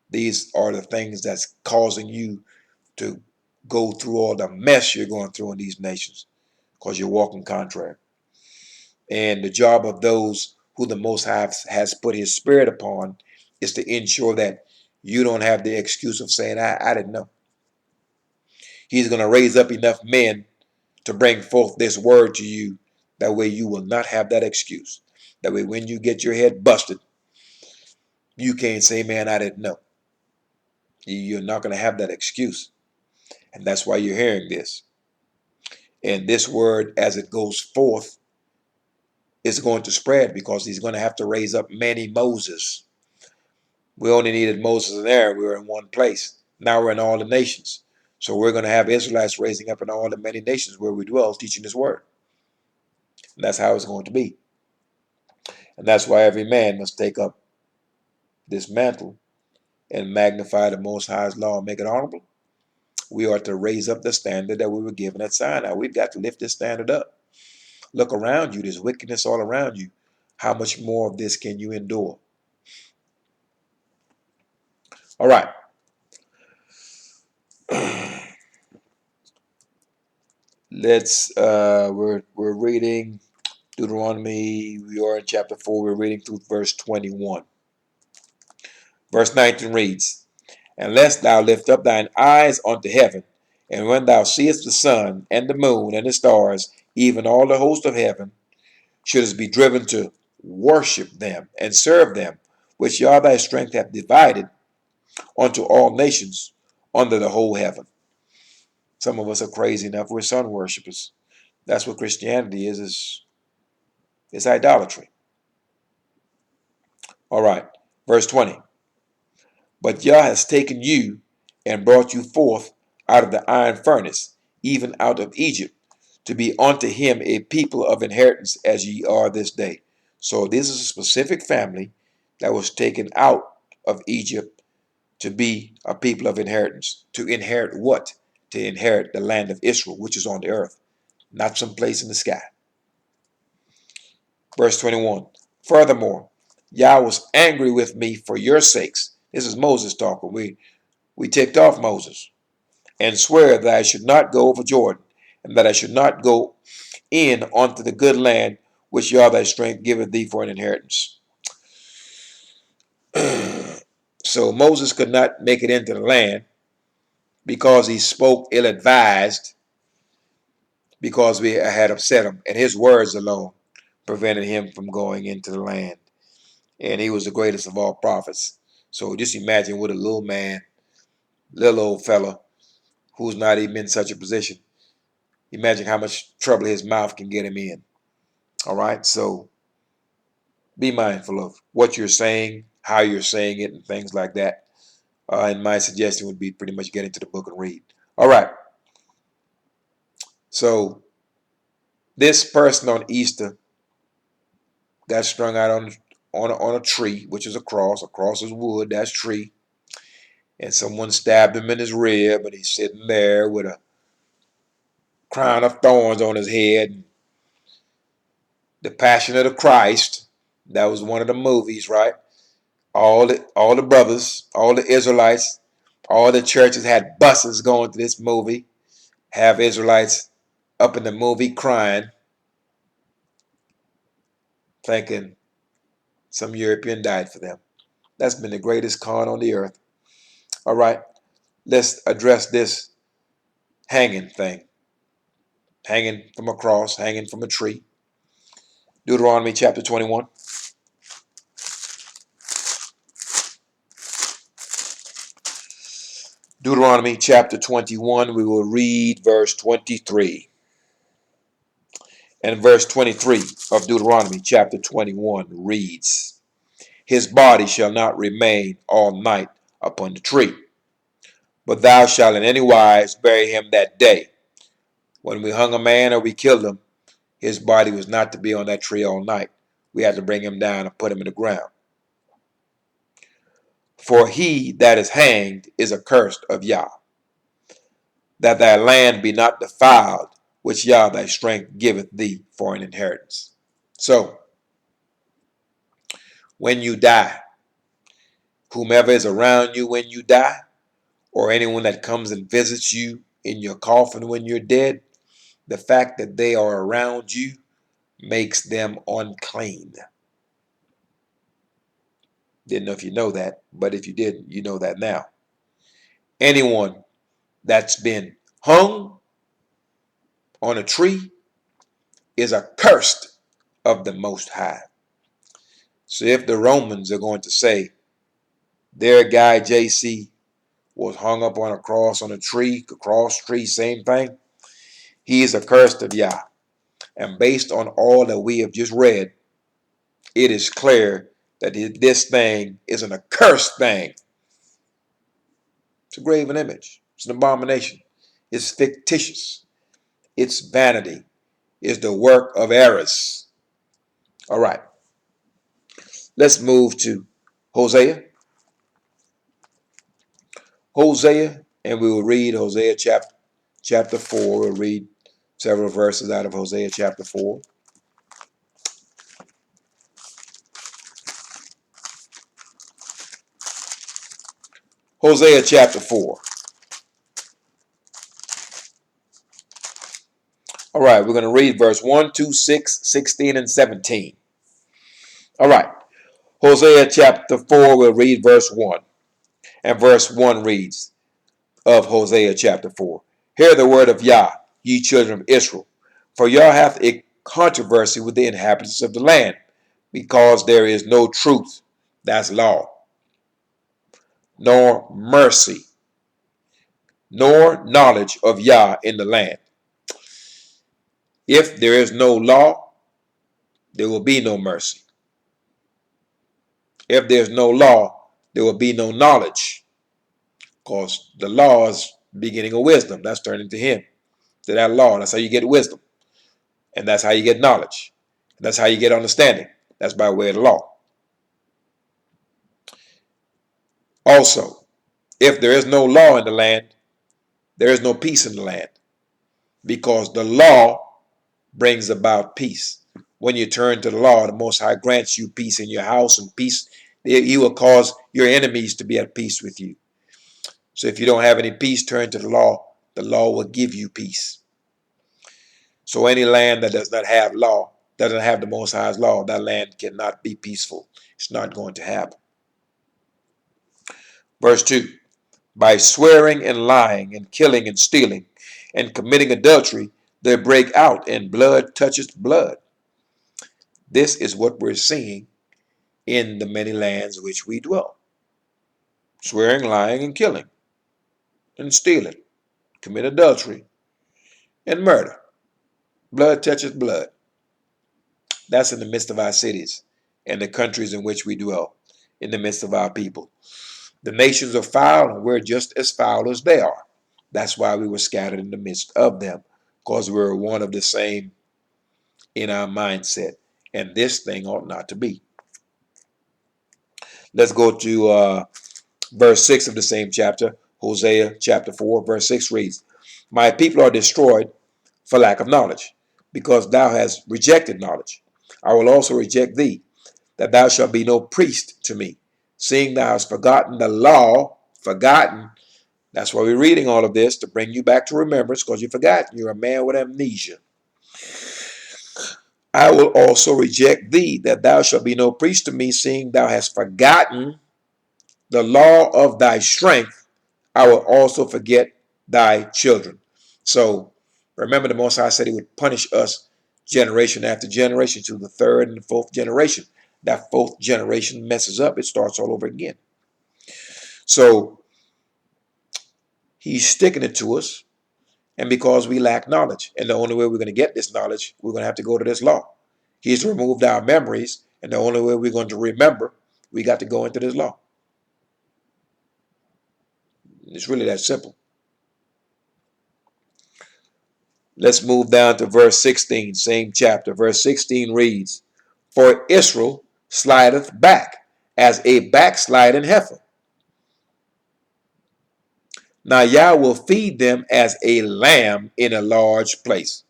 S1: These are the things that's causing you to go through all the mess you're going through in these nations because you're walking contrary. And the job of those who the Most High has put his spirit upon is to ensure that you don't have the excuse of saying, I didn't know. He's going to raise up enough men to bring forth this word to you. That way you will not have that excuse. That way when you get your head busted, you can't say, man, I didn't know. You're not going to have that excuse. And that's why you're hearing this. And this word, as it goes forth, is going to spread because he's going to have to raise up many Moses. We only needed Moses and Aaron. We were in one place. Now we're in all the nations. So we're going to have Israelites raising up in all the many nations where we dwell, teaching his word. And that's how it's going to be. And that's why every man must take up this mantle and magnify the Most High's law and make it honorable. We are to raise up the standard that we were given at Sinai. We've got to lift this standard up. Look around you. There's wickedness all around you. How much more of this can you endure? All right. We're reading Deuteronomy. We are in chapter 4. We're reading through verse 21. Verse 19 reads, unless thou lift up thine eyes unto heaven, and when thou seest the sun and the moon and the stars, even all the host of heaven, shouldst be driven to worship them and serve them, which Yah thy strength hath divided unto all nations under the whole heaven. Some of us are crazy enough. We're sun worshippers. That's what Christianity is idolatry. All right, verse 20. But Yah has taken you and brought you forth out of the iron furnace, even out of Egypt, to be unto him a people of inheritance as ye are this day. So this is a specific family that was taken out of Egypt to be a people of inheritance. To inherit what? To inherit the land of Israel, which is on the earth, not some place in the sky. Verse 21. Furthermore, Yah was angry with me for your sakes. This is Moses talking. We ticked off Moses and swear that I should not go over Jordan, and that I should not go in unto the good land which Yah thy strength giveth thee for an inheritance. So Moses could not make it into the land because he spoke ill-advised, because we had upset him, and his words alone prevented him from going into the land. And he was the greatest of all prophets. So just imagine what a little man, little old fella, who's not even in such a position. Imagine how much trouble his mouth can get him in. All right, so be mindful of what you're saying, how you're saying it, and things like that. And my suggestion would be pretty much get into the book and read. All right, so this person on Easter got strung out on a tree, which is a cross. A cross is wood, that's tree. And someone stabbed him in his rib, and he's sitting there with a crown of thorns on his head. The Passion of the Christ, that was one of the movies, right? All the brothers, all the Israelites, all the churches had buses going to this movie, have Israelites up in the movie crying, thinking some European died for them. That's been the greatest con on the earth. All right, let's address this hanging thing, hanging from a cross, hanging from a tree. Deuteronomy chapter 21. Deuteronomy chapter 21, we will read verse 23. And verse 23 of Deuteronomy chapter 21 reads, His body shall not remain all night upon the tree, but thou shalt in any wise bury him that day. When we hung a man or we killed him, his body was not to be on that tree all night. We had to bring him down and put him in the ground. For he that is hanged is accursed of Yah, that thy land be not defiled, which Yah thy strength giveth thee for an inheritance. So, when you die, whomever is around you when you die, or anyone that comes and visits you in your coffin when you're dead, the fact that they are around you makes them unclean. Didn't know if you know that, but if you didn't, you know that now. Anyone that's been hung on a tree is accursed of the Most High. So if the Romans are going to say their guy JC was hung up on a cross on a tree, cross tree, same thing, he is accursed of Yah. And based on all that we have just read, it is clear that this thing is an accursed thing. It's a graven image. It's an abomination. It's fictitious. It's vanity. It's the work of errors. All right. Let's move to Hosea. Hosea, and we will read Hosea chapter 4. We'll read several verses out of Hosea chapter 4. Hosea chapter 4. All right, we're going to read verse 1, 2, 6, 16, and 17. All right. Hosea chapter 4, we'll read verse 1. And verse 1 reads of Hosea chapter 4. Hear the word of Yah, ye children of Israel. For Yah hath a controversy with the inhabitants of the land, because there is no truth, that's law, nor mercy, nor knowledge of Yah in the land. If there is no law, there will be no mercy. If there's no law, there will be no knowledge. Because the law is beginning of wisdom. That's turning to him. To that law. That's how you get wisdom. And that's how you get knowledge. That's how you get understanding. That's by way of the law. Also, if there is no law in the land, there is no peace in the land. Because the law brings about peace. When you turn to the law, the Most High grants you peace in your house and peace. He will cause your enemies to be at peace with you. So if you don't have any peace, turn to the law. The law will give you peace. So any land that does not have law, doesn't have the Most High's law, that land cannot be peaceful. It's not going to happen. Verse 2. By swearing and lying and killing and stealing and committing adultery, they break out and blood touches blood. This is what we're seeing in the many lands which we dwell. Swearing, lying, and killing, and stealing, commit adultery, and murder. Blood touches blood. That's in the midst of our cities and the countries in which we dwell, in the midst of our people. The nations are foul, and we're just as foul as they are. That's why we were scattered in the midst of them, because we're one of the same in our mindset. And this thing ought not to be. Let's go to verse 6 of the same chapter. Hosea chapter 4, verse 6 reads, My people are destroyed for lack of knowledge, because thou hast rejected knowledge. I will also reject thee, that thou shalt be no priest to me, seeing thou hast forgotten the law. Forgotten. That's why we're reading all of this, to bring you back to remembrance, because you forgot. You're a man with amnesia. I will also reject thee, that thou shalt be no priest to me, seeing thou hast forgotten the law of thy strength. I will also forget thy children. So remember, the Most High said he would punish us generation after generation to the third and the fourth generation. That fourth generation messes up, it starts all over again. So he's sticking it to us, and because we lack knowledge. And the only way we're going to get this knowledge, we're going to have to go to this law. He's removed our memories, and the only way we're going to remember, we got to go into this law. It's really that simple. Let's move down to verse 16, same chapter. Verse 16 reads, "For Israel slideth back as a backsliding heifer. Now Yah will feed them as a lamb in a large place,"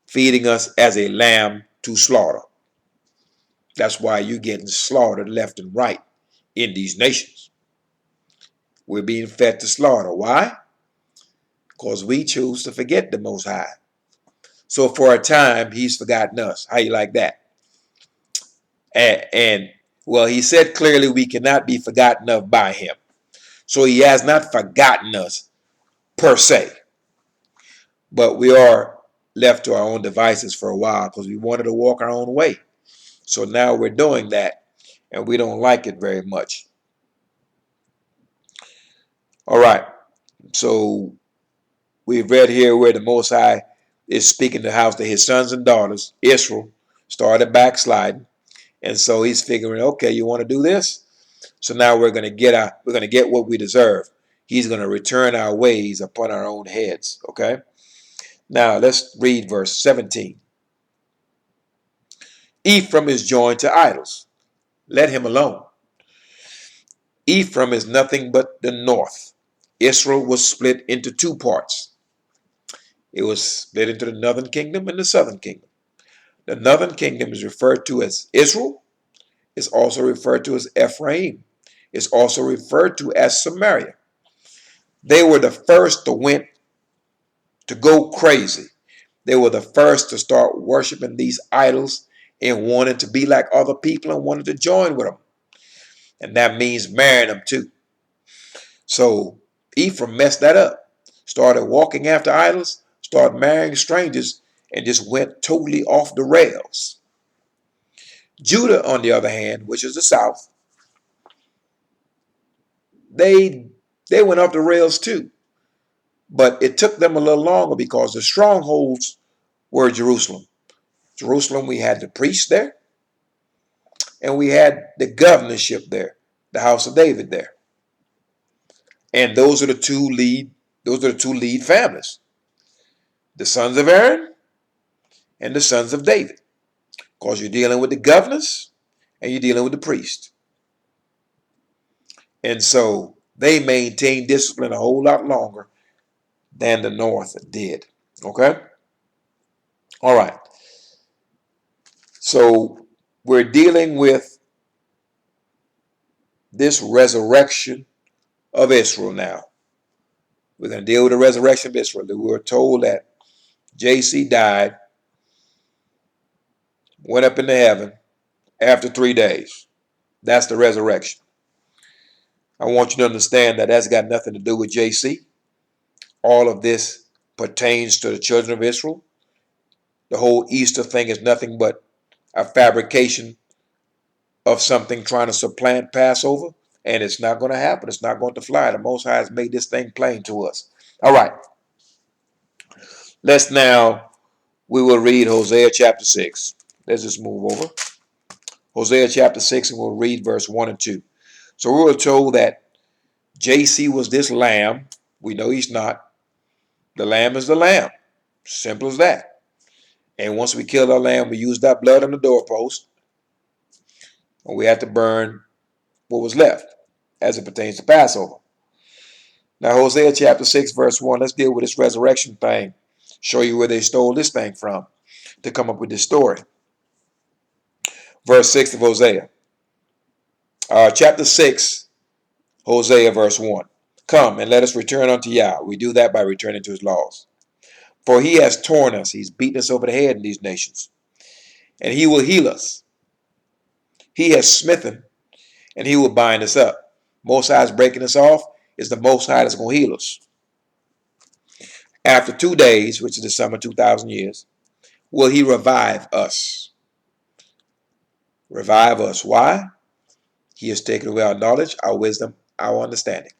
S1: feeding us as a lamb to slaughter. That's why you're getting slaughtered left and right in these nations. We're being fed to slaughter. Why? Because we choose to forget the Most High. So for a time, he's forgotten us. How you like that? And well, he said clearly we cannot be forgotten of by him. So he has not forgotten us per se. But we are left to our own devices for a while because we wanted to walk our own way. So now we're doing that, and we don't like it very much. All right. So we've read here where the Most High is speaking to his sons and daughters. Israel started backsliding, and so he's figuring, okay, you want to do this? So now we're going to get what we deserve. He's going to return our ways upon our own heads. Okay. Now let's read verse 17. "Ephraim is joined to idols. Let him alone. Ephraim is nothing but the north. Israel was split into two parts. It was split into the northern kingdom and the southern kingdom. The northern kingdom is referred to as Israel. It's also referred to as Ephraim. It's also referred to as Samaria. They were the first to go crazy. They were the first to start worshiping these idols and wanted to be like other people and wanted to join with them. And that means marrying them too. So Ephraim messed that up. Started walking after idols, started marrying strangers, and just went totally off the rails. Judah, on the other hand, which is the south, they went off the rails too. But it took them a little longer because the strongholds were Jerusalem. Jerusalem, we had the priests there, and we had the governorship there, the house of David there. And those are the two lead families. The sons of Aaron and the sons of David. Because you're dealing with the governors and you're dealing with the priest. And so they maintained discipline a whole lot longer than the north did. Okay? All right. So we're dealing with this resurrection of Israel now. We're going to deal with the resurrection of Israel. We were told that JC died, went up into heaven after 3 days. That's the resurrection. I want you to understand that that's got nothing to do with JC. All of this pertains to the children of Israel. The whole Easter thing is nothing but a fabrication of something trying to supplant Passover, and it's not going to happen. It's not going to fly. The Most High has made this thing plain to us. All right. We will read Hosea chapter 6. Let's just move over. Hosea chapter 6, and we'll read verse 1 and 2. So we were told that JC was this lamb. We know he's not. The lamb is the lamb. Simple as that. And once we kill our lamb, we use that blood on the doorpost. And we have to burn what was left as it pertains to Passover. Now, Hosea chapter 6, verse 1, let's deal with this resurrection thing. Show you where they stole this thing from to come up with this story. Verse 6 of Hosea. Chapter 6, Hosea, verse 1. "Come and let us return unto Yah." We do that by returning to his laws. "For he has torn us." He's beaten us over the head in these nations. "And he will heal us. He has smitten, and he will bind us up." Most High is breaking us off. It's the Most High that's going to heal us. After 2 days, which is the sum of 2,000 years, will he revive us. Revive us. Why? He has taken away our knowledge, our wisdom, our understanding.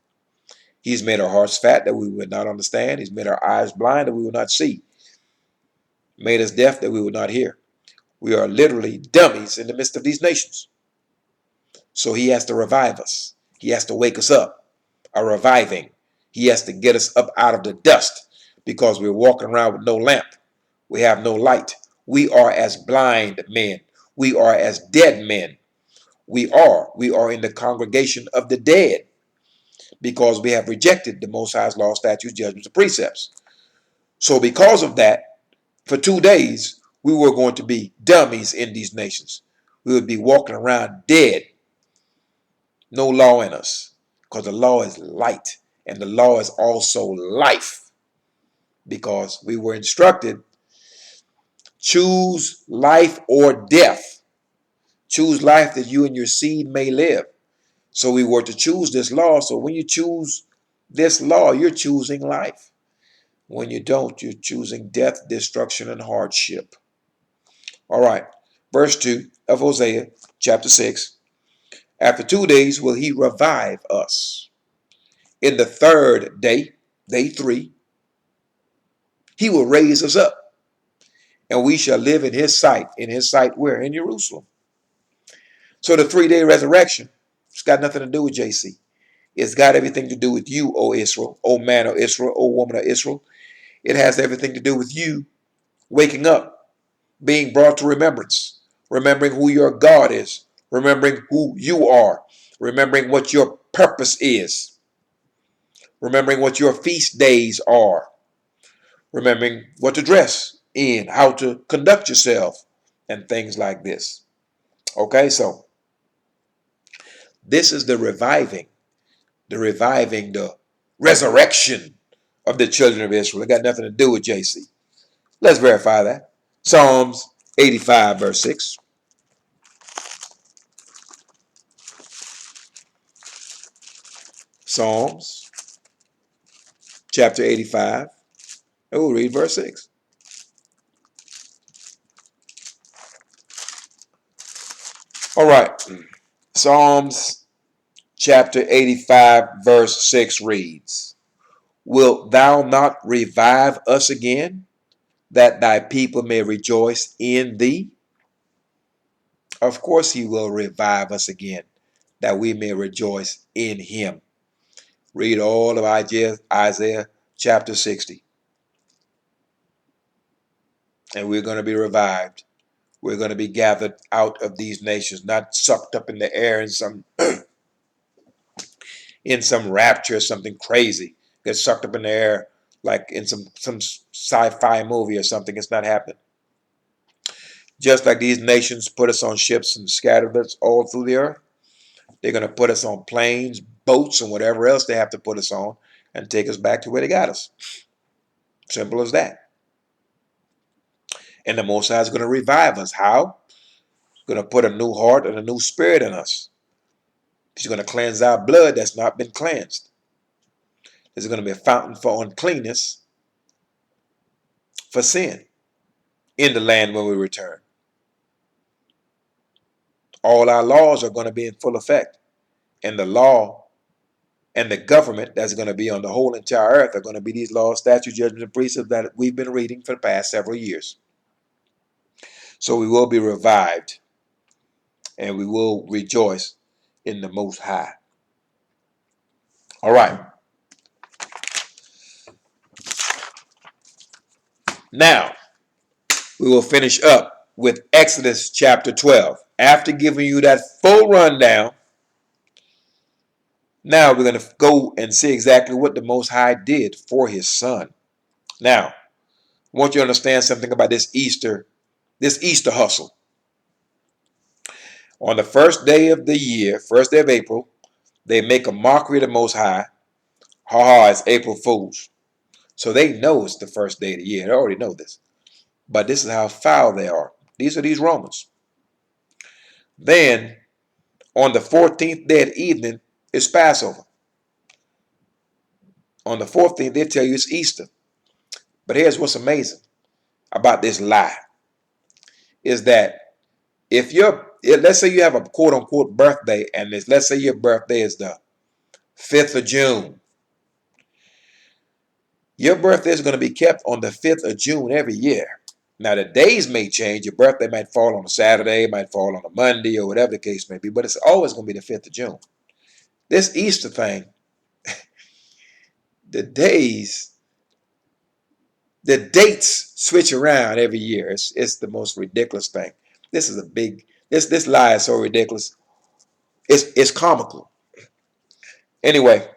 S1: He's made our hearts fat that we would not understand. He's made our eyes blind that we would not see. Made us deaf that we would not hear. We are literally dummies in the midst of these nations. So he has to revive us. He has to wake us up. A reviving. He has to get us up out of the dust because we're walking around with no lamp. We have no light. We are as blind men. We are as dead men. We are in the congregation of the dead because we have rejected the Most High's law, statutes, judgments, and precepts. So because of that, for 2 days, we were going to be dummies in these nations. We would be walking around dead. No law in us, because the law is light and the law is also life, because we were instructed, choose life or death. Choose life that you and your seed may live. So we were to choose this law. So when you choose this law, you're choosing life. When you don't, you're choosing death, destruction, and hardship. All right. Verse 2 of Hosea chapter 6. After 2 days will he revive us. In the third day, day 3, he will raise us up, and we shall live in his sight. In his sight where? In Jerusalem. So the 3-day resurrection, it's got nothing to do with JC. It's got everything to do with you, O Israel, O man of Israel, O woman of Israel. It has everything to do with you waking up, being brought to remembrance, remembering who your God is, remembering who you are, remembering what your purpose is, remembering what your feast days are, remembering what to dress in, how to conduct yourself, and things like this. Okay, so this is the reviving, the resurrection of the children of Israel. It got nothing to do with JC. Let's verify that. Psalms 85, verse 6. Psalms chapter 85, and we'll read verse 6. All right. Psalms chapter 85, verse 6 reads, wilt thou not revive us again, that thy people may rejoice in thee? Of course he will revive us again, that we may rejoice in him. Read all of Isaiah chapter 60. And we're going to be revived. We're going to be gathered out of these nations, not sucked up in the air in some rapture or something crazy. Get sucked up in the air like in some sci-fi movie or something. It's not happening. Just like these nations put us on ships and scattered us all through the earth, they're going to put us on planes, boats, and whatever else they have to put us on and take us back to where they got us. Simple as that. And the Most High is going to revive us. How? He's going to put a new heart and a new spirit in us. He's going to cleanse our blood that's not been cleansed. There's going to be a fountain for uncleanness, for sin, in the land when we return. All our laws are going to be in full effect. And the law and the government that's going to be on the whole entire earth are going to be these laws, statutes, judgments, and precepts that we've been reading for the past several years. So we will be revived, and we will rejoice in the Most High. All right. Now, we will finish up with Exodus chapter 12. After giving you that full rundown, now we're going to go and see exactly what the Most High did for his son. Now, I want you to understand something about this Easter hustle. On the first day of the year, first day of April, they make a mockery of the Most High. Ha ha, it's April Fools. So they know it's the first day of the year. They already know this. But this is how foul they are. These are these Romans. Then, on the 14th day of evening, it's Passover. On the 14th, they tell you it's Easter. But here's what's amazing about this lie is that let's say you have a quote unquote birthday, and let's say your birthday is the 5th of June. Your birthday is going to be kept on the 5th of June every year. Now, the days may change. Your birthday might fall on a Saturday, might fall on a Monday, or whatever the case may be, but it's always going to be the 5th of June. This Easter thing, the dates switch around every year. It's the most ridiculous thing. This lie is so ridiculous. It's comical. Anyway,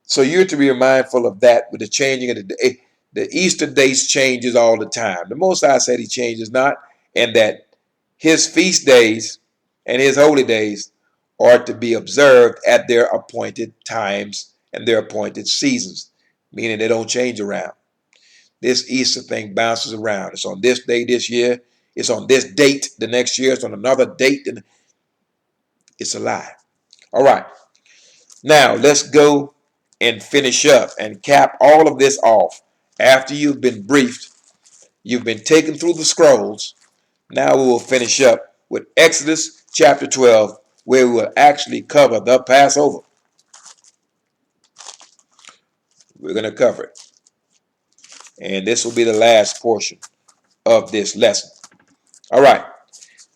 S1: so you're to be mindful of that with the changing of the day. The Easter dates changes all the time. The Most High said he changes not, and that his feast days and his holy days are to be observed at their appointed times and their appointed seasons, meaning they don't change around. This Easter thing bounces around. It's on this day this year. It's on this date the next year. It's on another date. And it's a lie. All right. Now, let's go and finish up and cap all of this off. After you've been briefed, you've been taken through the scrolls. Now we will finish up with Exodus chapter 12, where we will actually cover the Passover. We're going to cover it. And this will be the last portion of this lesson. All right.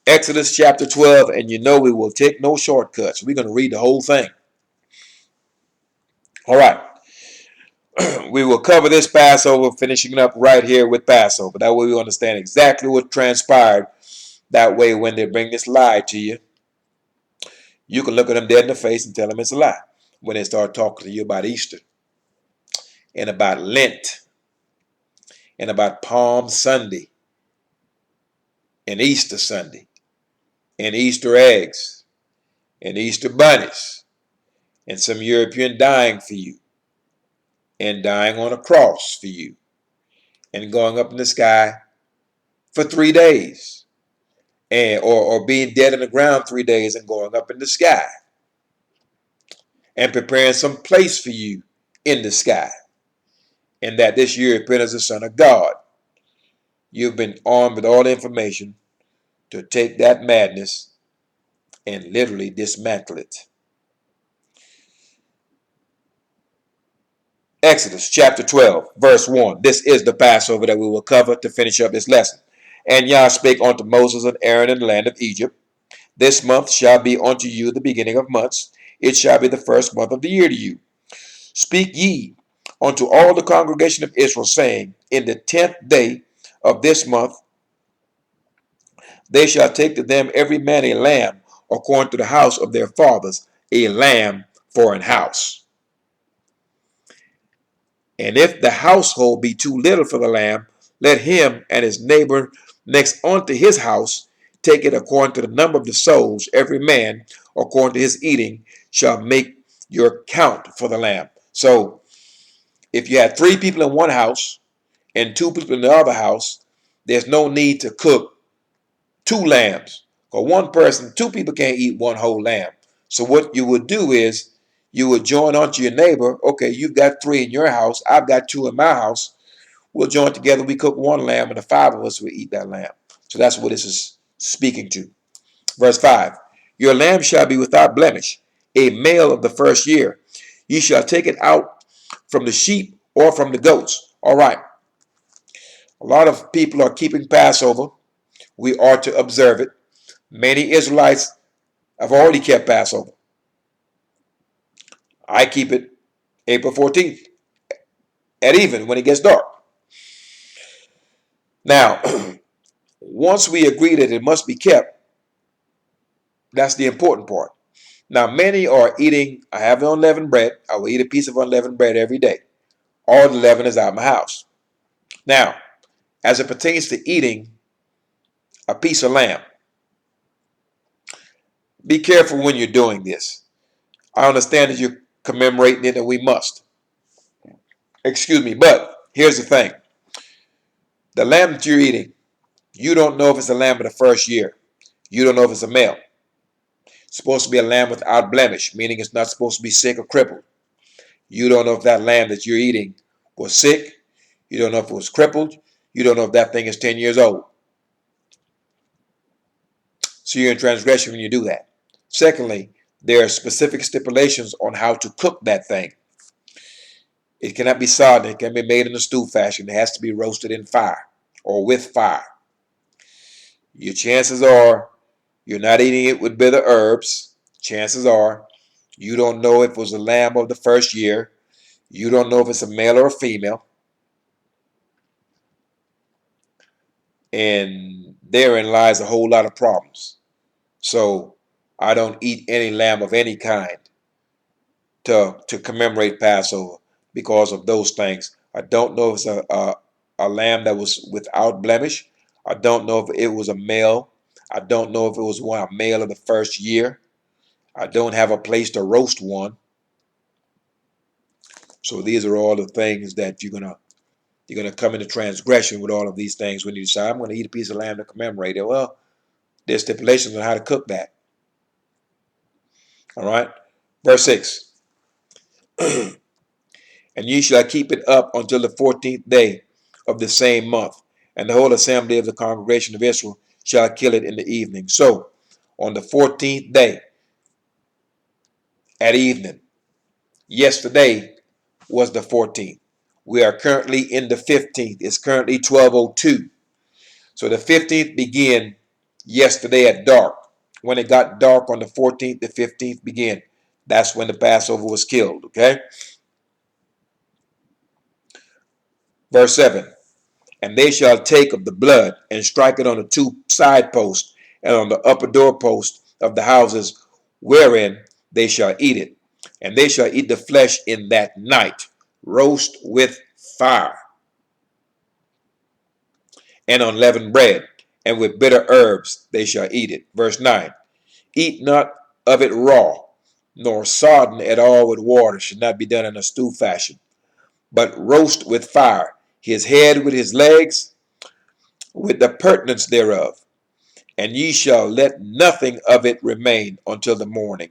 S1: Exodus chapter 12, and you know we will take no shortcuts. We're going to read the whole thing. All right. We will cover this Passover, finishing up right here with Passover. That way we understand exactly what transpired. That way when they bring this lie to you, you can look at them dead in the face and tell them it's a lie. When they start talking to you about Easter and about Lent and about Palm Sunday and Easter Sunday and Easter eggs and Easter bunnies and some European dying for you and dying on a cross for you and going up in the sky for 3 days, and or being dead in the ground 3 days and going up in the sky and preparing some place for you in the sky, and that this European is the Son of God. You've been armed with all the information to take that madness and literally dismantle it. Exodus chapter 12, verse 1. This is the Passover that we will cover to finish up this lesson. And Yah spake unto Moses and Aaron in the land of Egypt, this month shall be unto you the beginning of months. It shall be the first month of the year to you. Speak ye unto all the congregation of Israel, saying, in the 10th day of this month they shall take to them every man a lamb, according to the house of their fathers, a lamb for an house. And if the household be too little for the lamb, let him and his neighbor next unto his house take it according to the number of the souls. Every man, according to his eating, shall make your count for the lamb. So, if you had 3 people in one house and 2 people in the other house, there's no need to cook 2 lambs. Because 2 people can't eat one whole lamb. So what you would do is you would join onto your neighbor. Okay, you've got 3 in your house. I've got 2 in my house. We'll join together. We cook one lamb, and the 5 of us will eat that lamb. So that's what this is speaking to. Verse 5. Your lamb shall be without blemish, a male of the first year. Ye shall take it out from the sheep or from the goats. All right. A lot of people are keeping Passover. We are to observe it. Many Israelites have already kept Passover. I keep it April 14th at even when it gets dark. Now, once we agree that it must be kept, that's the important part. Now, many are eating, I have unleavened bread. I will eat a piece of unleavened bread every day. All the leaven is out of my house. Now, as it pertains to eating a piece of lamb, be careful when you're doing this. I understand that you're commemorating it, and we must. Excuse me, but here's the thing. The lamb that you're eating, you don't know if it's a lamb of the first year. You don't know if it's a male. It's supposed to be a lamb without blemish, meaning it's not supposed to be sick or crippled. You don't know if that lamb that you're eating was sick. You don't know if it was crippled. You don't know if that thing is 10 years old. So you're in transgression when you do that. Secondly, there are specific stipulations on how to cook that thing. It cannot be sodden. It can be made in a stew fashion. It has to be roasted in fire or with fire. Your chances are you're not eating it with bitter herbs. Chances are you don't know if it was a lamb of the first year. You don't know if it's a male or a female. And therein lies a whole lot of problems. So I don't eat any lamb of any kind to commemorate Passover because of those things. I don't know if it's a lamb that was without blemish. I don't know if it was a male. I don't know if it was a male of the first year. I don't have a place to roast one. So these are all the things that you're gonna come into transgression with all of these things when you decide I'm gonna eat a piece of lamb to commemorate it. Well, there's stipulations on how to cook that. All right. Verse 6. And ye shall keep it up until the 14th day of the same month, and the whole assembly of the congregation of Israel shall kill it in the evening. So on the 14th day at evening, yesterday was the 14th. We are currently in the 15th. It's currently 12:02. So the 15th began yesterday at dark. When it got dark on the 14th, the 15th began. That's when the Passover was killed, okay? Verse 7. And they shall take of the blood and strike it on the two side posts and on the upper doorpost of the houses wherein they shall eat it. And they shall eat the flesh in that night, roast with fire, and unleavened bread, and with bitter herbs they shall eat it. Verse 9. Eat not of it raw, nor sodden at all with water, should not be done in a stew fashion, but roast with fire, his head with his legs, with the purtenance thereof. And ye shall let nothing of it remain until the morning.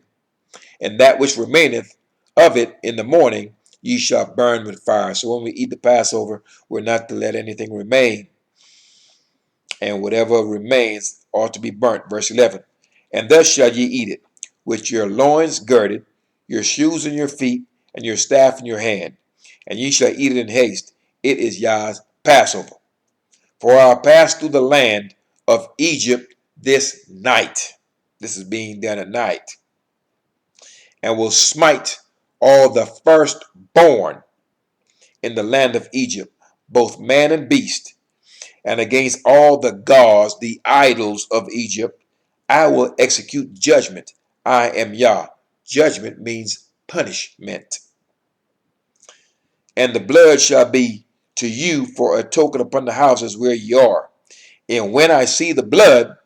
S1: And that which remaineth of it in the morning ye shall burn with fire. So when we eat the Passover, we're not to let anything remain. And whatever remains ought to be burnt. Verse 11. And thus shall ye eat it, with your loins girded, your shoes in your feet, and your staff in your hand. And ye shall eat it in haste. It is Yah's Passover. For I passed through the land of Egypt this night. This is being done at night. And will smite all the firstborn in the land of Egypt, both man and beast, and against all the gods, the idols of Egypt, I will execute judgment. I am Yah. Judgment means punishment. And the blood shall be to you for a token upon the houses where ye are. And when I see the blood,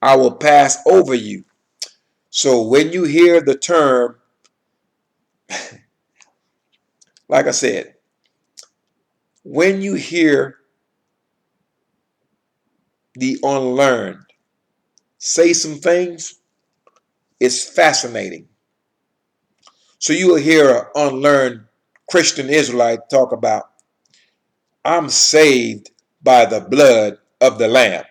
S1: I will pass over you. So when you hear the term, like I said, when you hear the unlearned say some things, it's fascinating. So you will hear an unlearned Christian Israelite talk about, I'm saved by the blood of the Lamb.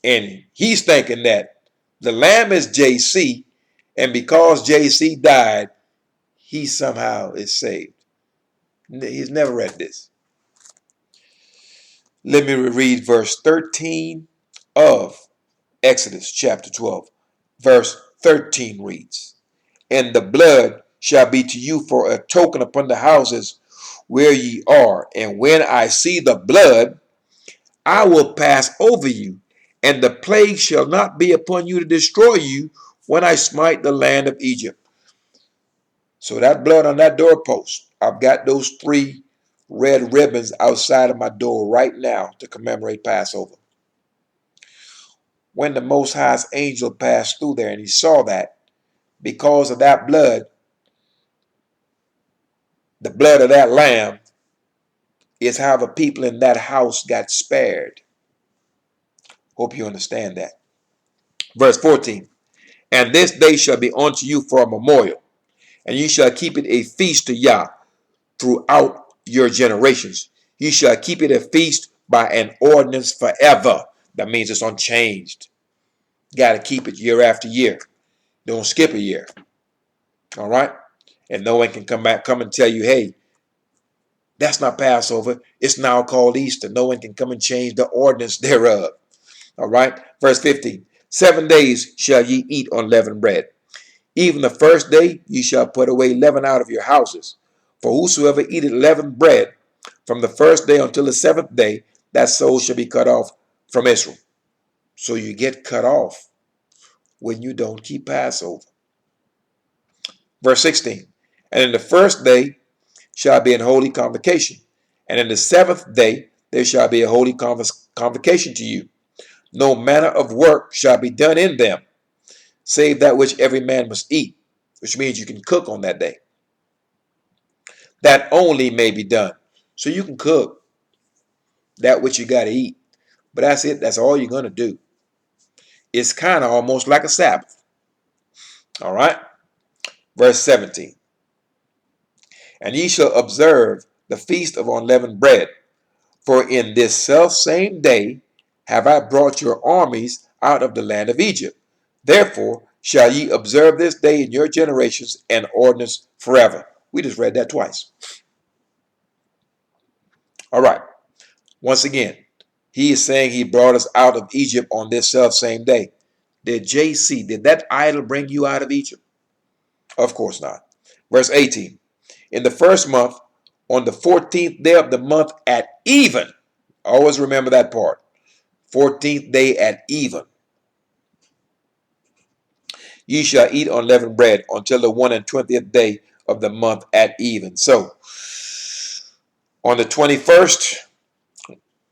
S1: And he's thinking that the Lamb is JC, and because JC died, he somehow is saved. He's never read this. Let me read verse 13 of Exodus chapter 12. Verse 13 reads, And the blood shall be to you for a token upon the houses where ye are. And when I see the blood, I will pass over you, and the plague shall not be upon you to destroy you when I smite the land of Egypt. So that blood on that doorpost, I've got those 3 red ribbons outside of my door right now to commemorate Passover. When the Most High's angel passed through there and he saw that, because of that blood, the blood of that lamb is how the people in that house got spared. Hope you understand that. Verse 14. And this day shall be unto you for a memorial, and ye shall keep it a feast to Yah throughout your generations. You shall keep it a feast by an ordinance forever. That means it's unchanged. You got to keep it year after year. Don't skip a year. All right? And no one can come and tell you, hey, that's not Passover. It's now called Easter. No one can come and change the ordinance thereof. All right? Verse 15. 7 days shall ye eat unleavened bread. Even the first day ye shall put away leaven out of your houses. For whosoever eateth leavened bread from the first day until the 7th day, that soul shall be cut off from Israel. So you get cut off when you don't keep Passover. Verse 16. And in the first day shall be an holy convocation, and in the 7th day there shall be a holy convocation to you. No manner of work shall be done in them, save that which every man must eat, which means you can cook on that day. That only may be done. So you can cook that which you got to eat, but that's it. That's all you're going to do. It's kind of almost like a Sabbath. All right. Verse 17. And ye shall observe the feast of unleavened bread, for in this self same day have I brought your armies out of the land of Egypt. Therefore shall ye observe this day in your generations an ordinance forever. We just read that twice. All right. Once again, he is saying he brought us out of Egypt on this self same day. Did that idol bring you out of Egypt? Of course not. Verse 18. In the first month, on the 14th day of the month at even. Always remember that part. 14th day at even. Ye shall eat unleavened bread until the 21st day of the month at even. So, on the 21st,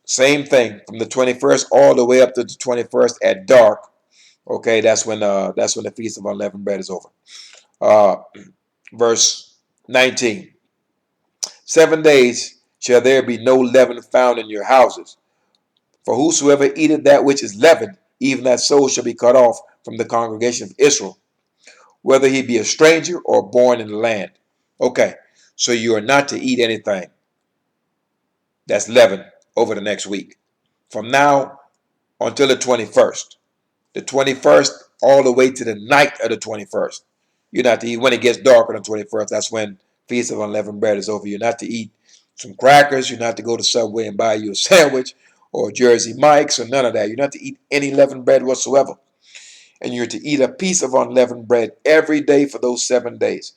S1: same thing. From the 21st all the way up to the 21st at dark. Okay, that's when the feast of unleavened bread is over. Verse 19. 7 days shall there be no leaven found in your houses. For whosoever eateth that which is leavened, even that soul shall be cut off from the congregation of Israel, whether he be a stranger or born in the land. Okay, so you are not to eat anything that's leavened over the next week. From now until the 21st. The 21st all the way to the night of the 21st. You're not to eat when it gets dark on the 21st. That's when Feast of Unleavened Bread is over. You're not to eat some crackers. You're not to go to Subway and buy you a sandwich or Jersey Mike's or none of that. You're not to eat any leavened bread whatsoever. And you're to eat a piece of unleavened bread every day for those 7 days.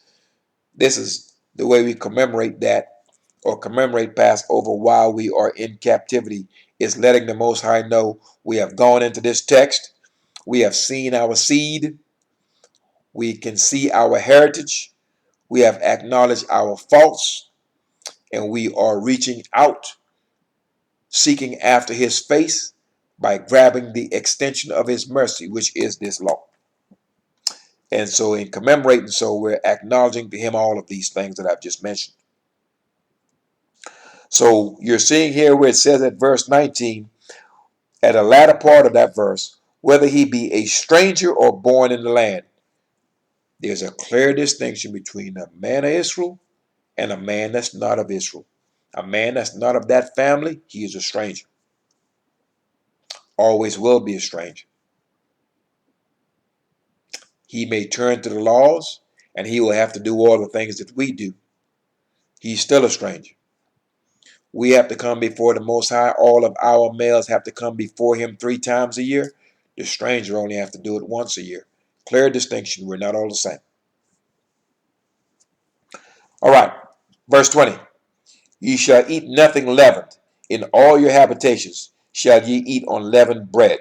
S1: This is the way we commemorate that, or commemorate Passover while we are in captivity, is letting the Most High know we have gone into this text. We have seen our seed. We can see our heritage. We have acknowledged our faults. And we are reaching out, seeking after his face by grabbing the extension of his mercy, which is this law. And so in commemorating, so we're acknowledging to him all of these things that I've just mentioned. So you're seeing here where it says at verse 19, at the latter part of that verse, whether he be a stranger or born in the land. There's a clear distinction between a man of Israel and a man that's not of Israel. A man that's not of that family, he is a stranger. Always will be a stranger. He may turn to the laws and he will have to do all the things that we do. He's still a stranger. We have to come before the Most High. All of our males have to come before him 3 times a year. The stranger only have to do it once a year. Clear distinction. We're not all the same. All right. Verse 20. Ye shall eat nothing leavened. In all your habitations shall ye eat unleavened bread.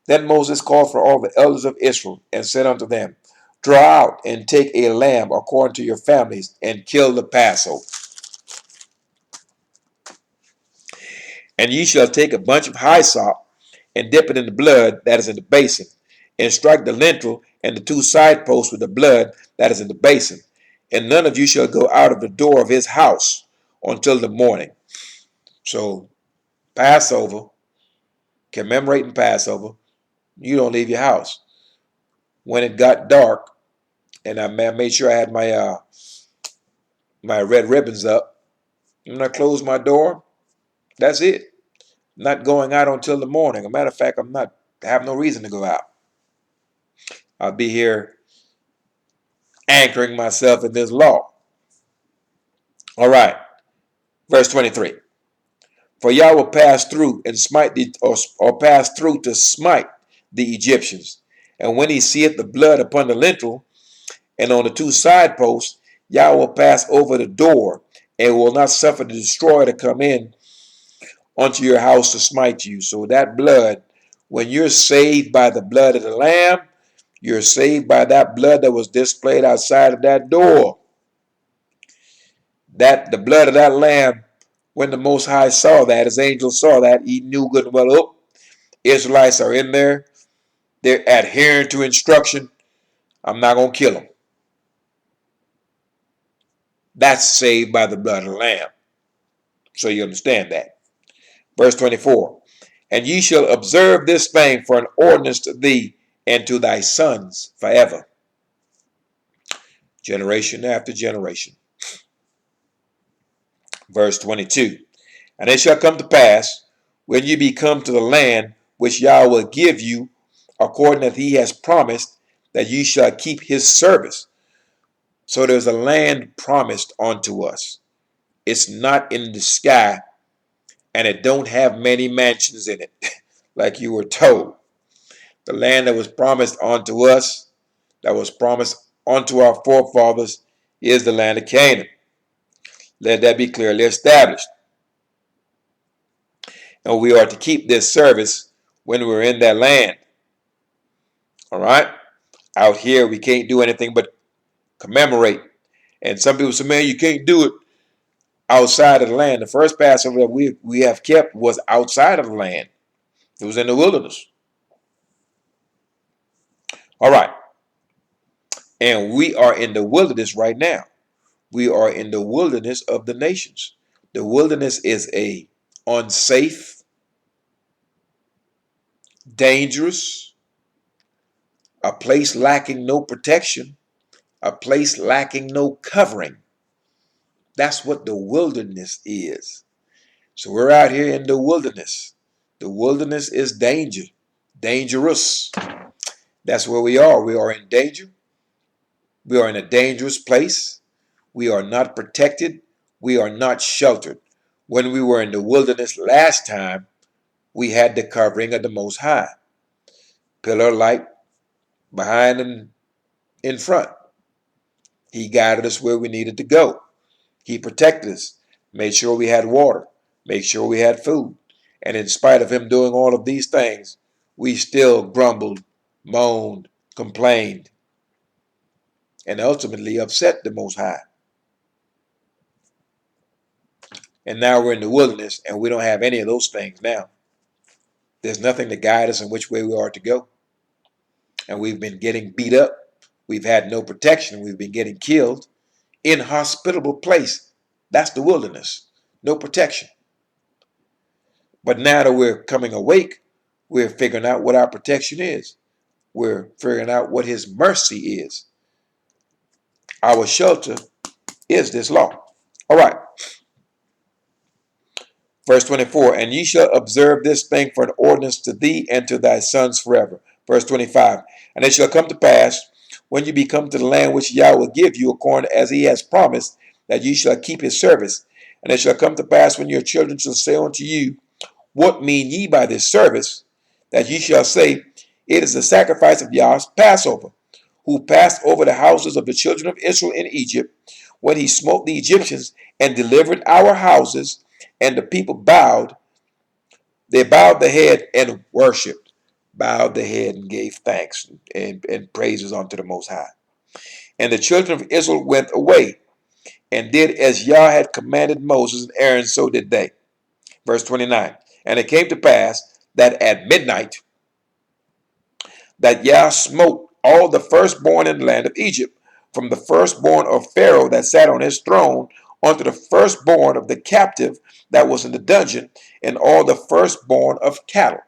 S1: Then Moses called for all the elders of Israel and said unto them, draw out and take a lamb according to your families and kill the Passover. And ye shall take a bunch of hyssop and dip it in the blood that is in the basin, and strike the lintel and the 2 side posts with the blood that is in the basin. And none of you shall go out of the door of his house until the morning. So Passover, commemorating Passover, you don't leave your house. When it got dark, and I made sure I had my my red ribbons up, When I close my door, that's it. Not going out until the morning. As a matter of fact, I have no reason to go out. I'll be here anchoring myself in this law. All right, verse 23. For Yah will pass through and smite the, or pass through to smite the Egyptians. And when he seeth the blood upon the lintel and on the two side posts, Yah will pass over the door and will not suffer the destroyer to come in unto your house to smite you. So that blood, when you're saved by the blood of the Lamb, you're saved by that blood that was displayed outside of that door. That the blood of that Lamb, when the Most High saw that, his angels saw that, he knew good and well, oh, Israelites are in there. They're adhering to instruction. I'm not going to kill them. That's saved by the blood of the Lamb. So you understand that. Verse 24. And ye shall observe this thing for an ordinance to thee and to thy sons forever. Generation after generation. Verse 22. And it shall come to pass, when you be come to the land which Yah will give you, according as he has promised, that you shall keep his service. So there's a land promised unto us. It's not in the sky, and it don't have many mansions in it, like you were told. The land that was promised unto us, that was promised unto our forefathers, is the land of Canaan. Let that be clearly established. And we are to keep this service when we're in that land. All right? Out here, we can't do anything but commemorate. And some people say, man, you can't do it outside of the land. The first Passover that we have kept was outside of the land. It was in the wilderness. All right. And we are in the wilderness right now. We are in the wilderness of the nations. The wilderness is a unsafe, dangerous, a place lacking no protection, a place lacking no covering. That's what the wilderness is. So we're out here in the wilderness. The wilderness is dangerous. That's where we are. We are in danger. We are in a dangerous place. We are not protected. We are not sheltered. When we were in the wilderness last time, we had the covering of the Most High. Pillar of light behind and in front. He guided us where we needed to go. He protected us, made sure we had water, made sure we had food. And in spite of him doing all of these things, we still grumbled, moaned, complained, and ultimately upset the Most High. And now we're in the wilderness and we don't have any of those things now. There's nothing to guide us in which way we are to go. And we've been getting beat up. We've had no protection. We've been getting killed. Inhospitable place. That's the wilderness. No protection. But now that we're coming awake, we're figuring out what our protection is. We're figuring out what his mercy is. Our shelter is this law. All right. Verse 24, and ye shall observe this thing for an ordinance to thee and to thy sons forever. Verse 25, and it shall come to pass, when you be come to the land which Yah will give you, according as he has promised, that ye shall keep his service. And it shall come to pass, when your children shall say unto you, what mean ye by this service? That ye shall say, it is the sacrifice of Yah's Passover, who passed over the houses of the children of Israel in Egypt, when he smote the Egyptians and delivered our houses. And the people bowed. They bowed the head and worshipped, bowed the head and gave thanks and praises unto the Most High. And the children of Israel went away and did as Yah had commanded Moses and Aaron, so did they. Verse 29, and it came to pass that at midnight that Yah smote all the firstborn in the land of Egypt, from the firstborn of Pharaoh that sat on his throne unto the firstborn of the captive that was in the dungeon, and all the firstborn of cattle.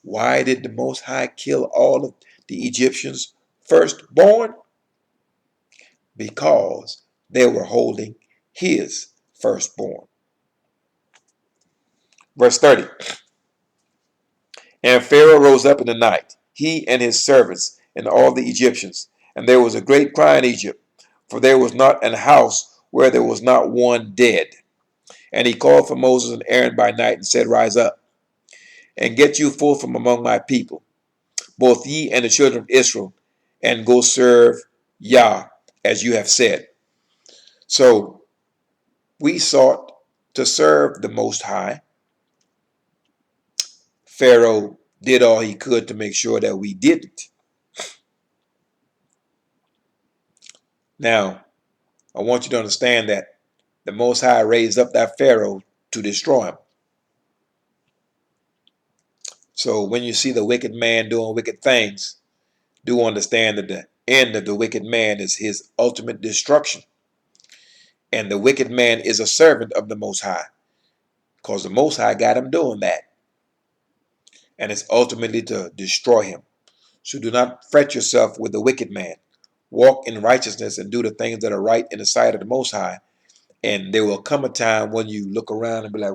S1: Why did the Most High kill all of the Egyptians' firstborn? Because they were holding his firstborn. Verse 30. And Pharaoh rose up in the night, he and his servants, and all the Egyptians. And there was a great cry in Egypt, for there was not an house where there was not one dead. And he called for Moses and Aaron by night and said, Rise up, and get you forth from among my people, both ye and the children of Israel, and go serve Yah, as you have said. So we sought to serve the Most High. Pharaoh did all he could to make sure that we didn't. Now, I want you to understand that the Most High raised up that Pharaoh to destroy him. So when you see the wicked man doing wicked things, do understand that the end of the wicked man is his ultimate destruction. And the wicked man is a servant of the Most High, because the Most High got him doing that. And it's ultimately to destroy him. So do not fret yourself with the wicked man. Walk in righteousness and do the things that are right in the sight of the Most High. And there will come a time when you look around and be like,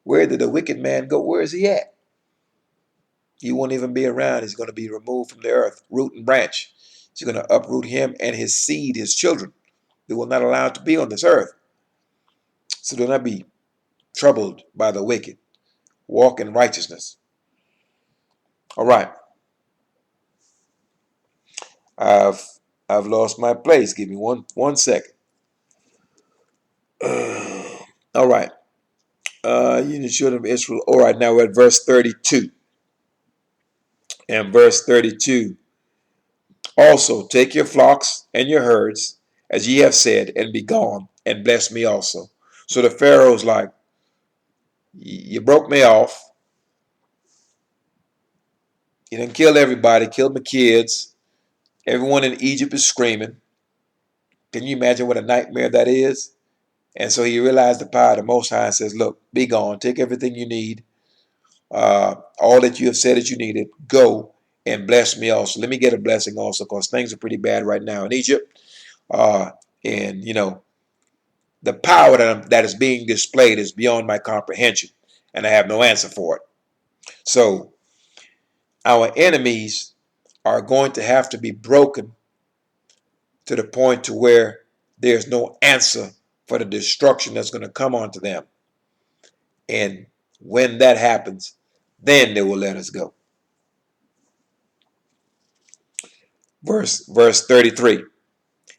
S1: where did the wicked man go? Where is he at? He won't even be around. He's going to be removed from the earth, root and branch. He's going to uproot him and his seed, his children. They will not allow to be on this earth. So do not be troubled by the wicked. Walk in righteousness. All right. I've lost my place. Give me one second. All right. You the children of Israel. All right, now we're at verse 32. And verse 32. Also take your flocks and your herds, as ye have said, and be gone, and bless me also. So the Pharaoh's like, you broke me off. You done killed everybody, killed my kids. Everyone in Egypt is screaming. Can you imagine what a nightmare that is? And so he realized the power of the Most High and says, look, be gone. Take everything you need. All that you have said that you needed. Go and bless me also. Let me get a blessing also, because things are pretty bad right now in Egypt. And, you know, the power that is being displayed is beyond my comprehension. And I have no answer for it. So our enemies are going to have to be broken to the point to where there's no answer for the destruction that's going to come onto them. And when that happens, then they will let us go. Verse 33.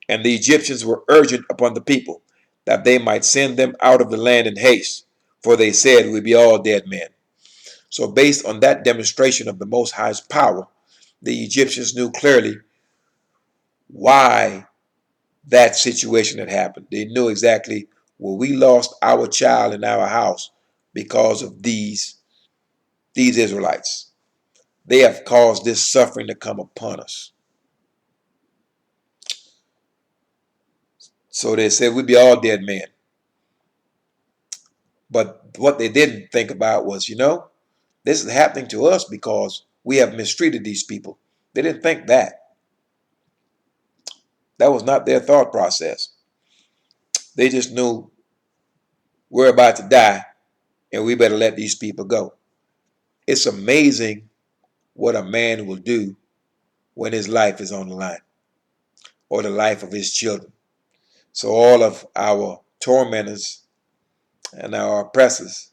S1: And the Egyptians were urgent upon the people that they might send them out of the land in haste, for they said, we be all dead men. So based on that demonstration of the Most High's power, the Egyptians knew clearly why that situation had happened. They knew exactly, well, we lost our child in our house because of these Israelites. They have caused this suffering to come upon us. So they said we'd be all dead men. But what they didn't think about was, this is happening to us because we have mistreated these people. They didn't think that. That was not their thought process. They just knew we're about to die and we better let these people go. It's amazing what a man will do when his life is on the line, or the life of his children. So all of our tormentors and our oppressors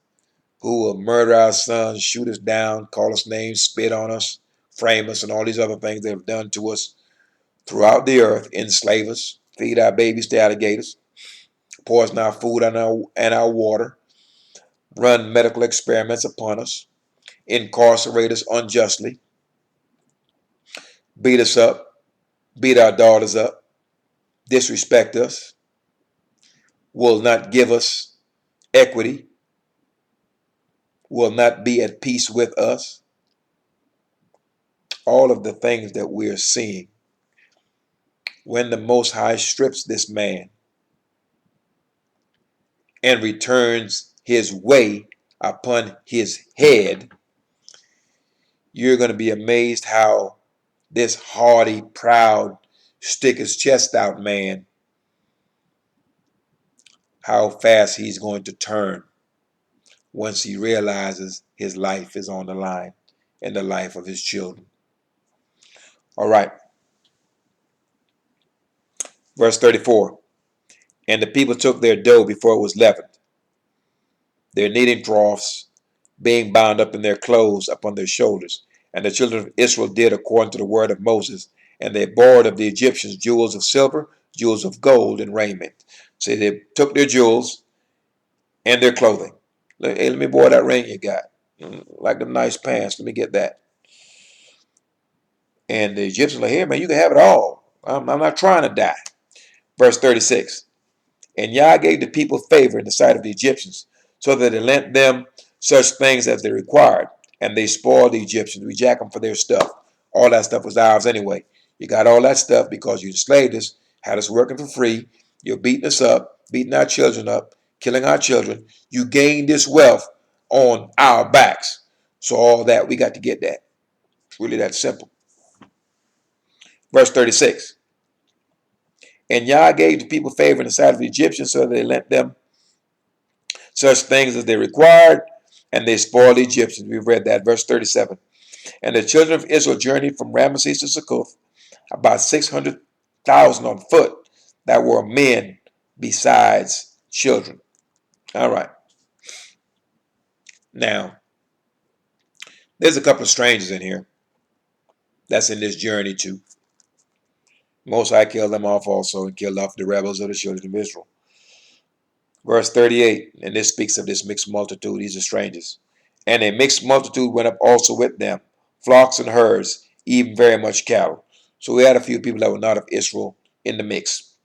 S1: who will murder our sons, shoot us down, call us names, spit on us, frame us, and all these other things they have done to us throughout the earth, enslave us, feed our babies to alligators, poison our food and our water, run medical experiments upon us, incarcerate us unjustly, beat us up, beat our daughters up, disrespect us, will not give us equity, will not be at peace with us. All of the things that we are seeing when the Most High strips this man and returns his way upon his head, you're going to be amazed how this haughty, proud, stick his chest out man, how fast he's going to turn once he realizes his life is on the line and the life of his children. All right. Verse 34. And the people took their dough before it was leavened, their kneading troughs being bound up in their clothes upon their shoulders. And the children of Israel did according to the word of Moses, and they borrowed of the Egyptians jewels of silver, jewels of gold, and raiment. So they took their jewels and their clothing. Hey, let me borrow that ring you got. Like them nice pants. Let me get that. And the Egyptians were like, hey, man, you can have it all. I'm not trying to die. Verse 36. And Yah gave the people favor in the sight of the Egyptians, so that they lent them such things as they required. And they spoiled the Egyptians. We jack them for their stuff. All that stuff was ours anyway. You got all that stuff because you enslaved us, had us working for free. You're beating us up, beating our children up, killing our children. You gained this wealth on our backs. So all that, we got to get that. It's really that simple. Verse 36. And Yah gave the people favor in the sight of the Egyptians, so that they lent them such things as they required, and they spoiled the Egyptians. We've read that. Verse 37. And the children of Israel journeyed from Ramesses to Succoth, about 600,000 on foot, that were men besides children. All right. Now, there's a couple of strangers in here that's in this journey too. Most High killed them off also, and killed off the rebels of the children of Israel. Verse 38, and this speaks of this mixed multitude. These are strangers. And a mixed multitude went up also with them, flocks and herds, even very much cattle. So we had a few people that were not of Israel in the mix.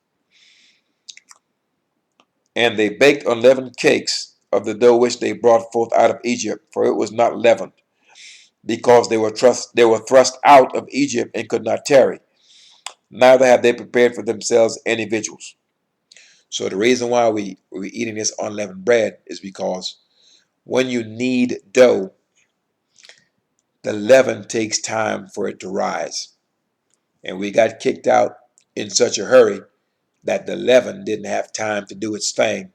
S1: And they baked unleavened cakes of the dough which they brought forth out of Egypt, for it was not leavened, because they were thrust out of Egypt and could not tarry. Neither have they prepared for themselves any victuals. So the reason why we're eating this unleavened bread is because when you knead dough, the leaven takes time for it to rise. And we got kicked out in such a hurry that the leaven didn't have time to do its thing,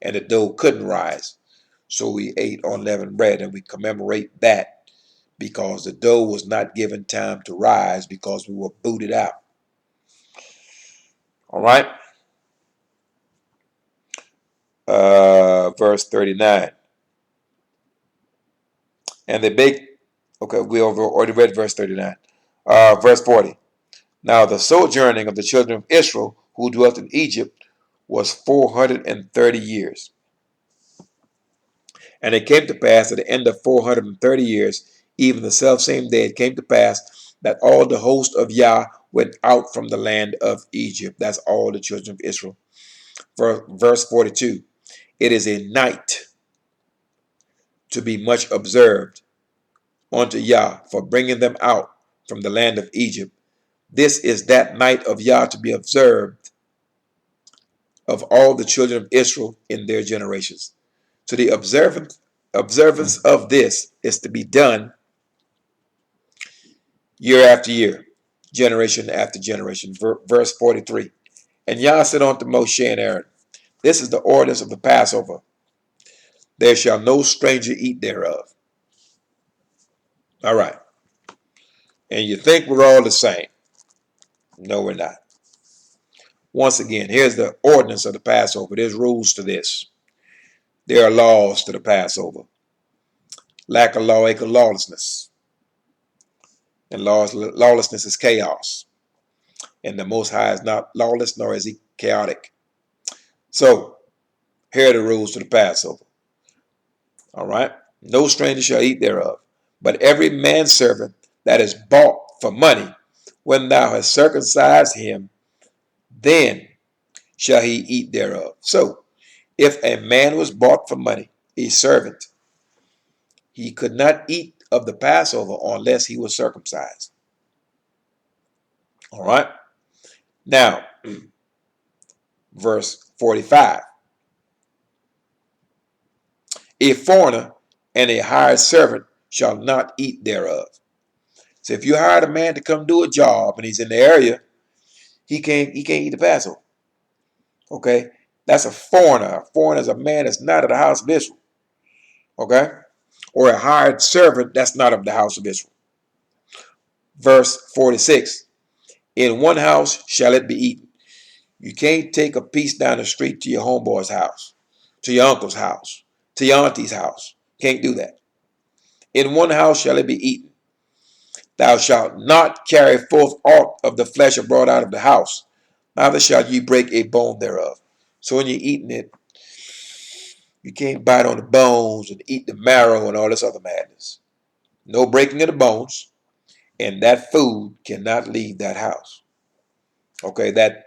S1: and the dough couldn't rise. So we ate unleavened bread, and we commemorate that because the dough was not given time to rise because we were booted out. All right. Verse 39. And they baked. Okay, we already read verse 39. Verse 40. Now the sojourning of the children of Israel who dwelt in Egypt was 430 years. And it came to pass at the end of 430 years, even the selfsame day, it came to pass that all the host of Yah went out from the land of Egypt. That's all the children of Israel. Verse 42. It is a night to be much observed unto Yah for bringing them out from the land of Egypt. This is that night of Yah to be observed of all the children of Israel in their generations. So the observance of this is to be done year after year, generation after generation. Verse 43. And Yah said unto Moshe and Aaron, this is the ordinance of the Passover. There shall no stranger eat thereof. All right. And you think we're all the same. No, we're not. Once again, here's the ordinance of the Passover. There's rules to this. There are laws to the Passover. Lack of law equals lawlessness. And lawlessness is chaos. And the Most High is not lawless, nor is he chaotic. So, here are the rules to the Passover. All right? No stranger shall eat thereof. But every manservant that is bought for money, when thou hast circumcised him, then shall he eat thereof. So, if a man was bought for money, a servant, he could not eat of the Passover unless he was circumcised. All right? Now, verse 45. A foreigner and a hired servant shall not eat thereof. So if you hired a man to come do a job and he's in the area, he can't eat the Passover. Okay? That's a foreigner. A foreigner is a man that's not of the house of Israel. Okay? Or a hired servant that's not of the house of Israel. Verse 46. In one house shall it be eaten. You can't take a piece down the street to your homeboy's house, to your uncle's house, to your auntie's house. Can't do that. In one house shall it be eaten. Thou shalt not carry forth aught of the flesh brought out of the house, neither shall ye break a bone thereof. So when you're eating it, you can't bite on the bones and eat the marrow and all this other madness. No breaking of the bones, and that food cannot leave that house. Okay, that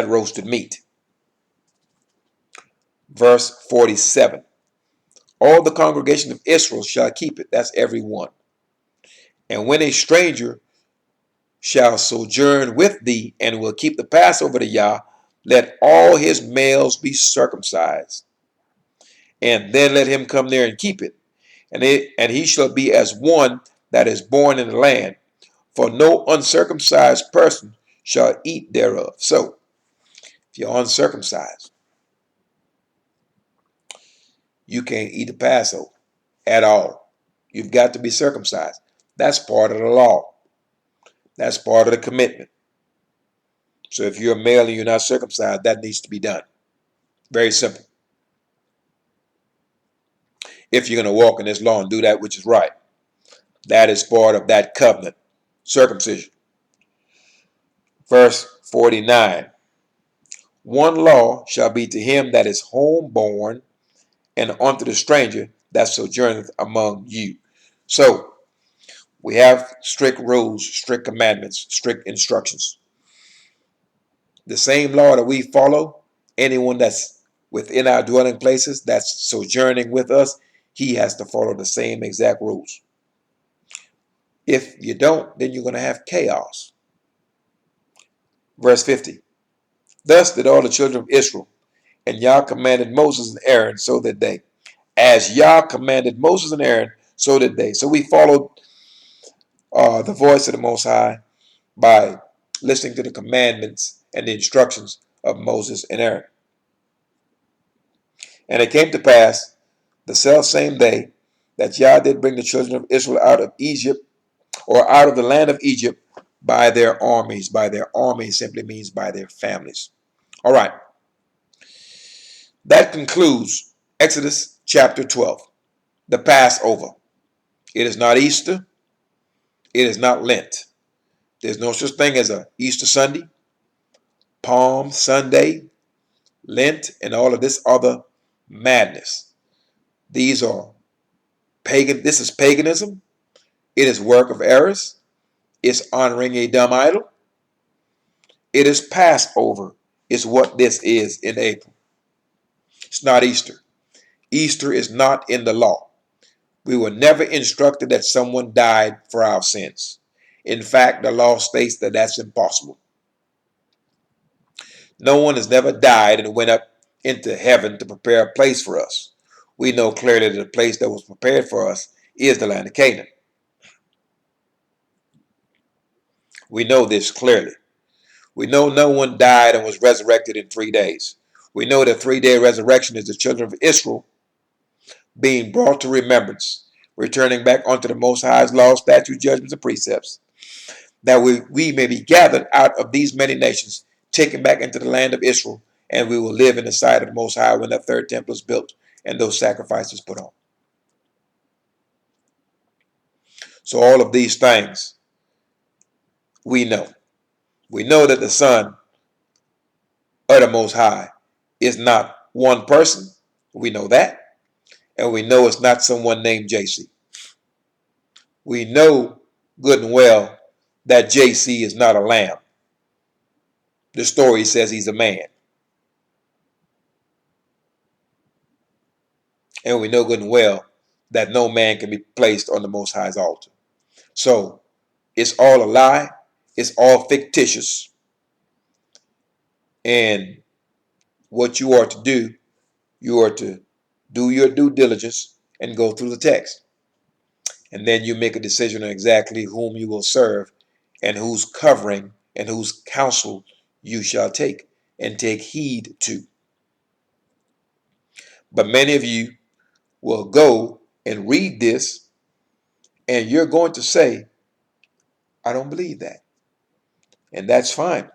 S1: roasted meat. Verse 47. All the congregation of Israel shall keep it. That's every one. And when a stranger shall sojourn with thee and will keep the Passover to Yah, let all his males be circumcised. And then let him come there and keep it. And he shall be as one that is born in the land. For no uncircumcised person shall eat thereof. So, if you're uncircumcised, you can't eat the Passover at all. You've got to be circumcised. That's part of the law. That's part of the commitment. So if you're a male and you're not circumcised, that needs to be done. Very simple. If you're going to walk in this law and do that which is right, that is part of that covenant, circumcision. Verse 49. One law shall be to him that is homeborn and unto the stranger that sojourneth among you. So we have strict rules, strict commandments, strict instructions. The same law that we follow, anyone that's within our dwelling places, that's sojourning with us, he has to follow the same exact rules. If you don't, then you're going to have chaos. Verse 50. Thus did all the children of Israel, and Yah commanded Moses and Aaron, so that they, as Yah commanded Moses and Aaron, so did they. So we followed the voice of the Most High by listening to the commandments and the instructions of Moses and Aaron. And it came to pass the selfsame day that Yah did bring the children of Israel out of Egypt, or out of the land of Egypt, by their armies. By their armies simply means by their families. All right. That concludes Exodus chapter 12, the Passover. It is not Easter. It is not Lent. There's no such thing as a Easter Sunday, Palm Sunday, Lent, and all of this other madness. These are pagan. This is paganism. It is work of errors. It's honoring a dumb idol. It is Passover, is what this is in April. It's not Easter. Easter is not in the law. We were never instructed that someone died for our sins. In fact, the law states that that's impossible. No one has never died and went up into heaven to prepare a place for us. We know clearly that the place that was prepared for us is the land of Canaan. We know this clearly. We know no one died and was resurrected in 3 days. We know the 3-day resurrection is the children of Israel being brought to remembrance, returning back unto the Most High's law, statutes, judgments, and precepts, that we may be gathered out of these many nations, taken back into the land of Israel, and we will live in the sight of the Most High when that third temple is built and those sacrifices put on. So all of these things we know. We know that the Son of the Most High is not one person. We know that. And we know it's not someone named JC. We know good and well that JC is not a lamb. The story says he's a man. And we know good and well that no man can be placed on the Most High's altar. So it's all a lie. It's all fictitious. And what you are to do, you are to do your due diligence and go through the text. And then you make a decision on exactly whom you will serve and whose covering and whose counsel you shall take and take heed to. But many of you will go and read this, and you're going to say, I don't believe that. And that's fine.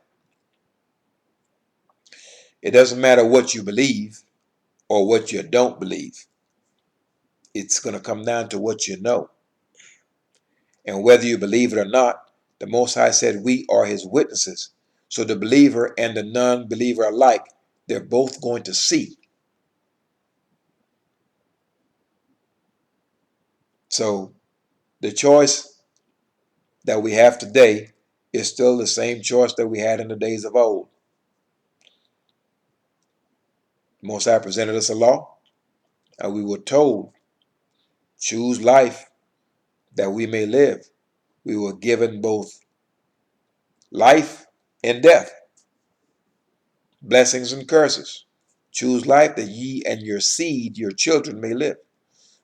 S1: It doesn't matter what you believe or what you don't believe. It's going to come down to what you know. And whether you believe it or not, the Most High said we are his witnesses. So the believer and the non-believer alike, they're both going to see. So the choice that we have today is still the same choice that we had in the days of old. The Most High presented us a law, and we were told, choose life that we may live. We were given both life and death, blessings and curses. Choose life that ye and your seed, your children, may live.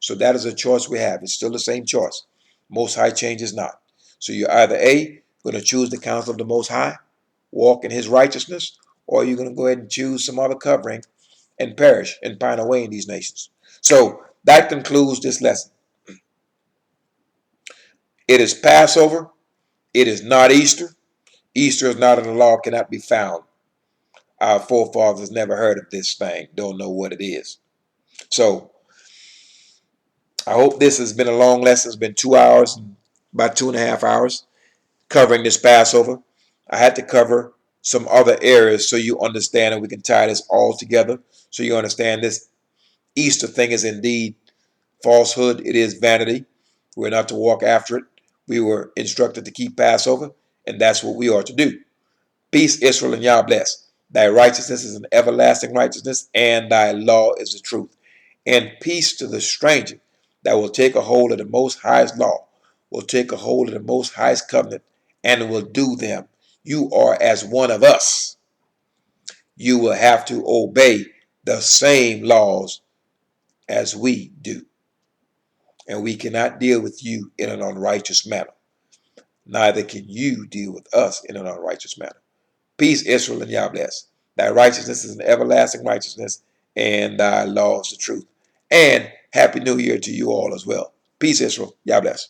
S1: So that is a choice we have. It's still the same choice. Most High changes not. So you're either A, going to choose the counsel of the Most High, walk in his righteousness, or you're going to go ahead and choose some other covering and perish and pine away in these nations. So that concludes this lesson. It is Passover. It is not Easter. Easter is not in the law, cannot be found. Our forefathers never heard of this thing, don't know what it is. So I hope this has been a long lesson. It's been 2 hours, about 2.5 hours covering this Passover. I had to cover some other areas so you understand, and we can tie this all together so you understand this Easter thing is indeed falsehood. It is vanity. We're not to walk after it. We were instructed to keep Passover, and that's what we are to do. Peace, Israel, and Yah bless. Thy righteousness is an everlasting righteousness, and thy law is the truth. And peace to the stranger that will take a hold of the Most High's law, will take a hold of the Most High's covenant, and will do them. You are as one of us. You will have to obey the same laws as we do. And we cannot deal with you in an unrighteous manner. Neither can you deal with us in an unrighteous manner. Peace, Israel, and Yah bless. Thy righteousness is an everlasting righteousness, and thy law is the truth. And Happy New Year to you all as well. Peace, Israel. Yah bless.